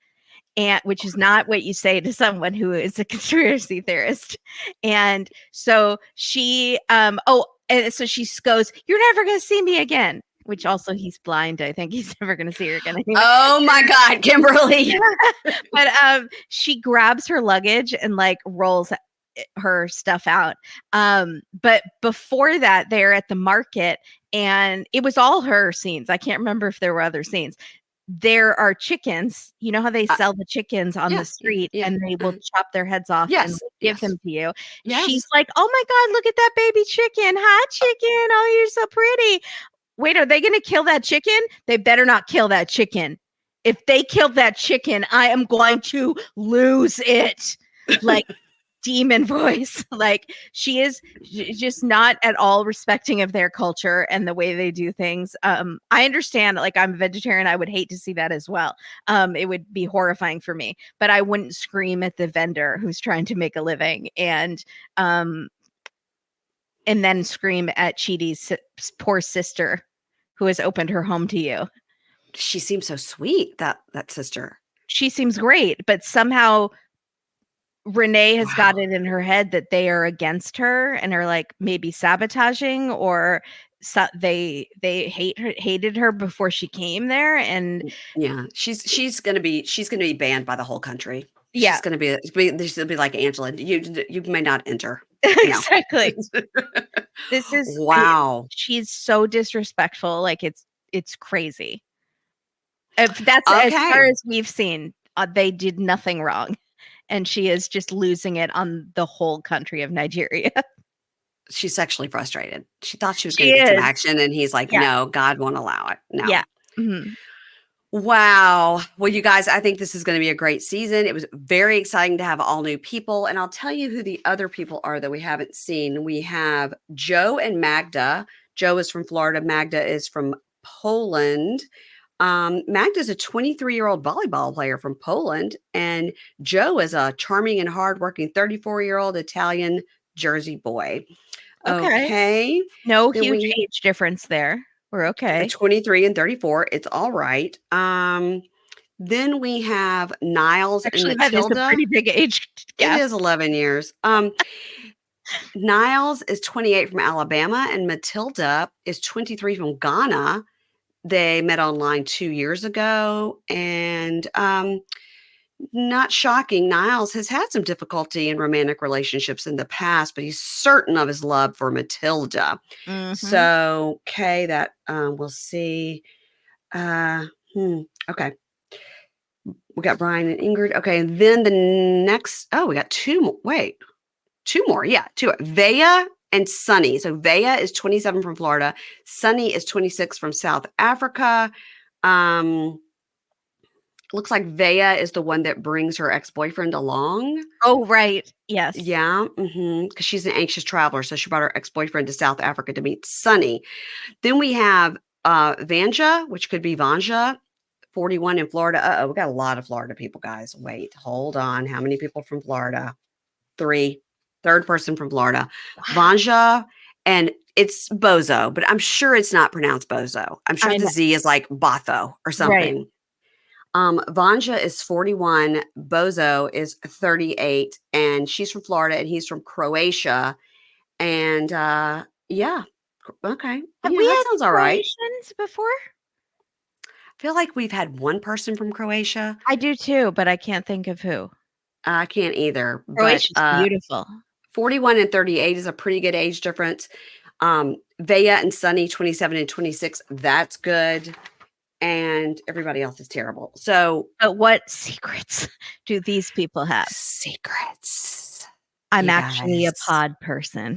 Speaker 2: And which is not what you say to someone who is a conspiracy theorist. And so she and so she goes, you're never going to see me again, which also he's blind. I think he's never going to see her again anyway.
Speaker 1: Oh my God, Kimberly.
Speaker 2: But she grabs her luggage and like rolls her stuff out. But before that, they're at the market and it was all her scenes. I can't remember if there were other scenes. There are chickens. You know how they sell the chickens on the street and they will chop their heads off and give them to you. She's like, oh my God, look at that baby chicken. Hi, chicken. Oh, you're so pretty. Wait, are they going to kill that chicken? They better not kill that chicken. If they kill that chicken, I am going to lose it. Like demon voice. Like she is just not at all respecting of their culture and the way they do things. I understand, like I'm a vegetarian, I would hate to see that as well. It would be horrifying for me, but I wouldn't scream at the vendor who's trying to make a living and then scream at Chidi's poor sister who has opened her home to you.
Speaker 1: She seems so sweet, that sister.
Speaker 2: She seems great, but somehow Renee has got it in her head that they are against her and are like maybe sabotaging, or they hated her before she came there. And
Speaker 1: yeah, she's gonna be banned by the whole country.
Speaker 2: Yeah,
Speaker 1: she's gonna be like Angela. You may not enter.
Speaker 2: Exactly. This is
Speaker 1: wow.
Speaker 2: She's so disrespectful. Like it's crazy. If that's as far as we've seen, they did nothing wrong. And she is just losing it on the whole country of Nigeria.
Speaker 1: She's sexually frustrated. She thought she was going to get some action, and he's like, no, God won't allow it. No.
Speaker 2: Yeah. Mm-hmm.
Speaker 1: Wow. Well, you guys, I think this is going to be a great season. It was very exciting to have all new people. And I'll tell you who the other people are that we haven't seen. We have Joe and Magda. Joe is from Florida. Magda is from Poland. Magda is a 23-year-old volleyball player from Poland, and Joe is a charming and hardworking 34-year-old Italian Jersey boy. Okay.
Speaker 2: No huge age difference there. We're okay.
Speaker 1: 23 and 34. It's all right. Then we have Niles and Matilda.
Speaker 2: That is a pretty big age gap.
Speaker 1: It is 11 years. Niles is 28 from Alabama, and Matilda is 23 from Ghana. They met online 2 years ago, and not shocking, Niles has had some difficulty in romantic relationships in the past, but he's certain of his love for Matilda.
Speaker 2: Mhm.
Speaker 1: So, okay, that we'll see. Uh, okay. We got Brian and Ingrid. Okay, and then the next, we got two more. Wait, two more. Yeah, two. Vea and Sunny. So Vea is 27 from Florida. Sunny is 26 from South Africa. Um, looks like Vea is the one that brings her ex-boyfriend along.
Speaker 2: Oh, right. Yes.
Speaker 1: Yeah, because she's an anxious traveler, so she brought her ex-boyfriend to South Africa to meet Sunny. Then we have Vanja, which could be Vanja, 41 in Florida. We got a lot of Florida people, guys. Wait, hold on. How many people from Florida? Three. Third person from Florida.
Speaker 2: Wow.
Speaker 1: Vanja, and it's Bozo, but I'm sure it's not pronounced Bozo. I'm sure
Speaker 2: I
Speaker 1: the
Speaker 2: know.
Speaker 1: Z is like Botho or
Speaker 2: Right.
Speaker 1: something. Vanja is 41, Bozo is 38, and she's from Florida and he's from Croatia. And yeah, okay.
Speaker 2: Have
Speaker 1: Yeah,
Speaker 2: we
Speaker 1: that
Speaker 2: had
Speaker 1: sounds all right.
Speaker 2: Croatians before?
Speaker 1: I feel like we've had one person from Croatia.
Speaker 2: I do too, but I can't think of who.
Speaker 1: I can't either, but
Speaker 2: Croatia's beautiful.
Speaker 1: 41 and 38 is a pretty good age difference. Vea and Sunny, 27 and 26, that's good. And everybody else is terrible. So,
Speaker 2: But what secrets do these people have?
Speaker 1: secrets.
Speaker 2: I'm
Speaker 1: You
Speaker 2: actually a
Speaker 1: guys,
Speaker 2: pod person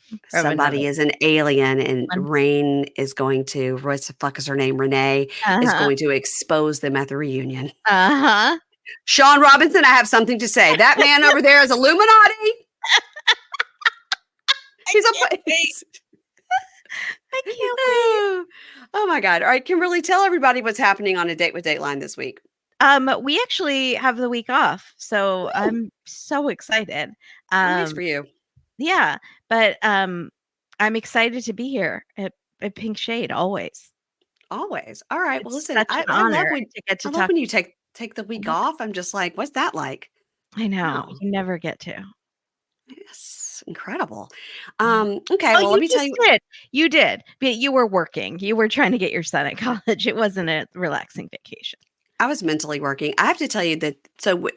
Speaker 2: from another.
Speaker 1: somebody is an alien, and
Speaker 2: One.
Speaker 1: Rain is going to, what the fuck is her name? Renee is
Speaker 2: Uh-huh.
Speaker 1: going to expose them at the reunion.
Speaker 2: Uh-huh.
Speaker 1: Sean Robinson, I have something to say. That man over there is Illuminati. He's
Speaker 2: Can't wait. I can't wait.
Speaker 1: Oh my God. All right, Kimberly, tell everybody what's happening on A Date with Dateline this week.
Speaker 2: We actually have the week off, so
Speaker 1: Ooh,
Speaker 2: I'm so excited.
Speaker 1: how nice for you.
Speaker 2: Yeah, but I'm excited to be here at Pink Shade always.
Speaker 1: Always. All right. Well,
Speaker 2: It's
Speaker 1: listen,
Speaker 2: such an honor to get
Speaker 1: I
Speaker 2: to
Speaker 1: love
Speaker 2: talk.
Speaker 1: when you take the week off. I'm just like, what's that like?
Speaker 2: I know,
Speaker 1: Wow.
Speaker 2: you never get to.
Speaker 1: Yes. Incredible.
Speaker 2: Yeah.
Speaker 1: Okay,
Speaker 2: Oh,
Speaker 1: well, let
Speaker 2: you
Speaker 1: me tell
Speaker 2: just
Speaker 1: you.
Speaker 2: did. You did, but you were working. You were trying to get your son at college. It wasn't a relaxing vacation.
Speaker 1: I was mentally working. I have to tell you that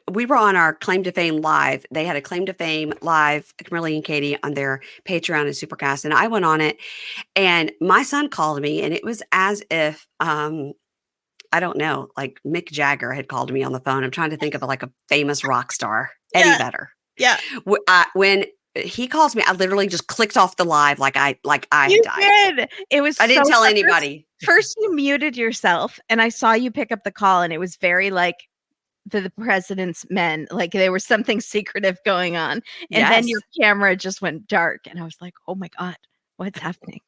Speaker 1: we were on our Claim to Fame live. They had a Claim to Fame live, Kimberly and Katie on their Patreon and Supercast, and I went on it. And my son called me, and it was as if I don't know, like Mick Jagger had called me on the phone. I'm trying to think of like a famous rock star, Eddie
Speaker 2: Yeah,
Speaker 1: Vedder.
Speaker 2: yeah.
Speaker 1: When he calls me, I literally just clicked off the live like I had
Speaker 2: You
Speaker 1: died.
Speaker 2: did. It was
Speaker 1: I
Speaker 2: so
Speaker 1: didn't tell
Speaker 2: fun.
Speaker 1: anybody.
Speaker 2: First you muted yourself, and I saw you pick up the call, and it was very like the president's men, like there was something secretive going on, and then your
Speaker 1: Yes.
Speaker 2: camera just went dark, and I was like, "Oh my god, what's happening?"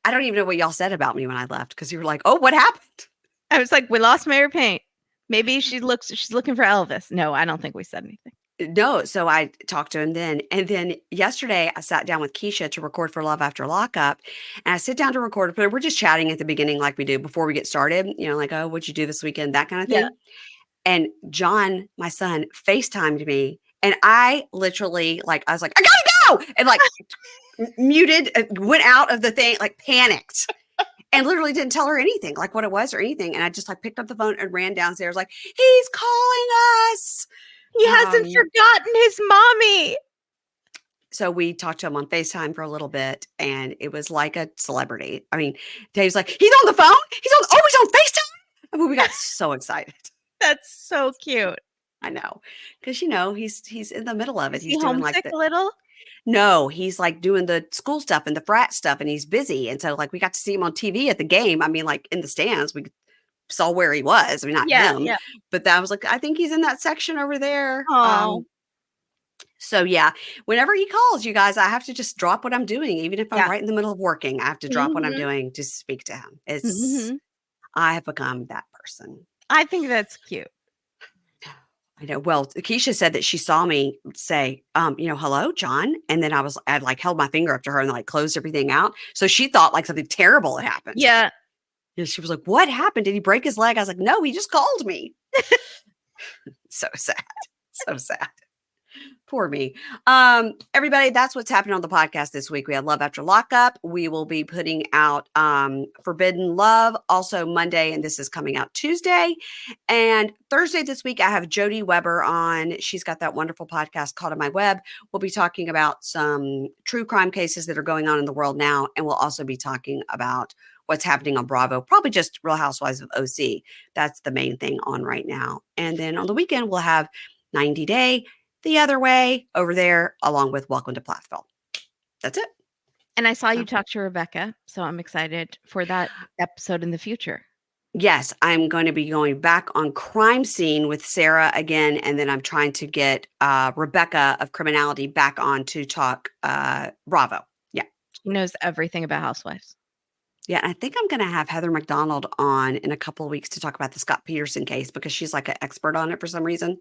Speaker 1: I don't even know what y'all said about me when I left because you were like, "Oh, what happened?"
Speaker 2: I was like, "We lost Mary Paint. Maybe she's looking for Elvis." No, I don't think we said anything.
Speaker 1: No, so I talked to him then. And then yesterday I sat down with Keisha to record for Love After Lockup. And I sit down to record, but we're just chatting at the beginning like we do before we get started, like, oh, what'd you do this weekend? That kind of
Speaker 2: Yeah.
Speaker 1: thing. And John, my son, FaceTimed me. And I literally I was like, I gotta go. And muted, went out of the thing, like panicked. And literally didn't tell her anything, like what it was or anything. And I just picked up the phone and ran downstairs like, he's calling us.
Speaker 2: He hasn't forgotten his mommy.
Speaker 1: So we talked to him on FaceTime for a little bit, and it was like a celebrity. I mean, Dave's like, he's on the phone? He's on FaceTime? I mean, we got so excited.
Speaker 2: That's so cute.
Speaker 1: I know. Because he's in the middle of it.
Speaker 2: Is
Speaker 1: He's
Speaker 2: he
Speaker 1: doing
Speaker 2: homesick a little?
Speaker 1: no, he's doing the school stuff and the frat stuff, and he's busy. And so we got to see him on TV at the game. I mean, in the stands, we saw where he was. I mean, not
Speaker 2: Yeah,
Speaker 1: him,
Speaker 2: yeah.
Speaker 1: but that was I think he's in that section over there.
Speaker 2: Oh,
Speaker 1: So yeah, whenever he calls, you guys, I have to just drop what I'm doing, even if I'm
Speaker 2: yeah.
Speaker 1: right in the middle of working. I have to drop what I'm
Speaker 2: Mhm,
Speaker 1: doing to speak to him.
Speaker 2: mhm.
Speaker 1: I have become that person.
Speaker 2: I think that's cute.
Speaker 1: I know. Well, Keisha said that she saw me say, hello, John, and then I'd held my finger up to her and closed everything out. So she thought something terrible had happened.
Speaker 2: Yeah.
Speaker 1: And she was like, "What happened? Did he break his leg?" I was like, "No, he just called me." So sad, so sad. Poor me. Everybody, that's what's happening on the podcast this week. We had Love After Lockup. We will be putting out Forbidden Love also Monday, and this is coming out Tuesday. And Thursday this week, I have Jody Weber on. She's got that wonderful podcast called On My Web. We'll be talking about some true crime cases that are going on in the world now, and we'll also be talking about what's happening on Bravo, probably just Real Housewives of OC. That's the main thing on right now. And then on the weekend, we'll have 90 Day, The Other Way over there, along with Welcome to Plathville. That's it.
Speaker 2: And I saw you talk to Rebecca, so I'm excited for that episode in the future.
Speaker 1: Yes, I'm going to be going back on Crime Scene with Sarah again, and then I'm trying to get Rebecca of Criminality back on to talk Bravo. Yeah.
Speaker 2: She knows everything about Housewives.
Speaker 1: Yeah, and I think I'm going to have Heather McDonald on in a couple of weeks to talk about the Scott Peterson case because she's like an expert on it for some reason.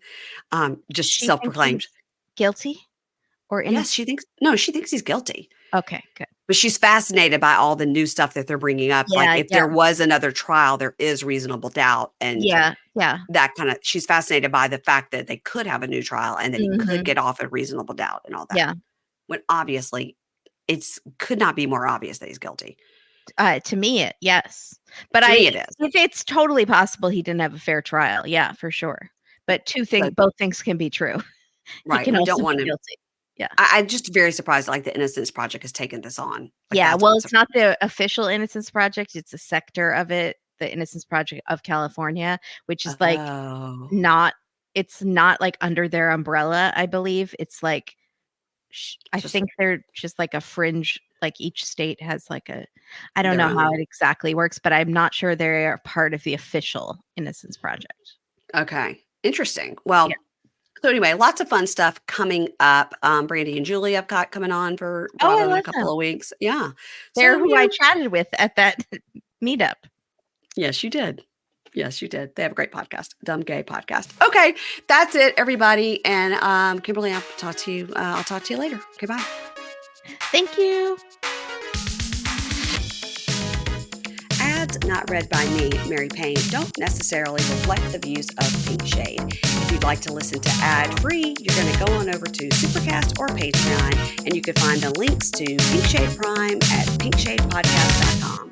Speaker 1: Just
Speaker 2: She
Speaker 1: self-proclaimed.
Speaker 2: Guilty or innocent?
Speaker 1: Yes, she thinks he's guilty.
Speaker 2: Okay, good.
Speaker 1: But she's fascinated by all the new stuff that they're bringing up.
Speaker 2: Yeah,
Speaker 1: like if there was another trial, there is reasonable doubt. And that kind of, she's fascinated by the fact that they could have a new trial and that he could get off a reasonable doubt and all that.
Speaker 2: Yeah.
Speaker 1: When obviously could not be more obvious that he's guilty.
Speaker 2: To me, yes. But
Speaker 1: it is.
Speaker 2: If it's totally possible he didn't have a fair trial, yeah, for sure. But both things can be true.
Speaker 1: Right.
Speaker 2: He can
Speaker 1: we
Speaker 2: also
Speaker 1: don't want
Speaker 2: be
Speaker 1: to.
Speaker 2: guilty. Yeah.
Speaker 1: I'm just very surprised like the Innocence Project has taken this on. Like,
Speaker 2: yeah. Well, it's not the official Innocence Project. It's a sector of it, the Innocence Project of California, which is it's not like under their umbrella, I believe. It's like, I think they're just like a fringe, like each state has like I don't know how it exactly works, but I'm not sure they're part of the official Innocence Project.
Speaker 1: Okay. Interesting. Well, so anyway, lots of fun stuff coming up. Brandy and Julie I've got coming on for in a couple of weeks. Yeah.
Speaker 2: They're who I chatted with at that meetup.
Speaker 1: Yes, you did. Yes, you did. They have a great podcast, Dumb Gay Podcast. Okay, that's it, everybody. And Kimberly, I'll talk to you later. Okay, bye.
Speaker 2: Thank you.
Speaker 1: Ads not read by me, Mary Payne, don't necessarily reflect the views of Pink Shade. If you'd like to listen to ad-free, you're going to go on over to Supercast or Patreon, and you can find the links to Pink Shade Prime at pinkshadepodcast.com.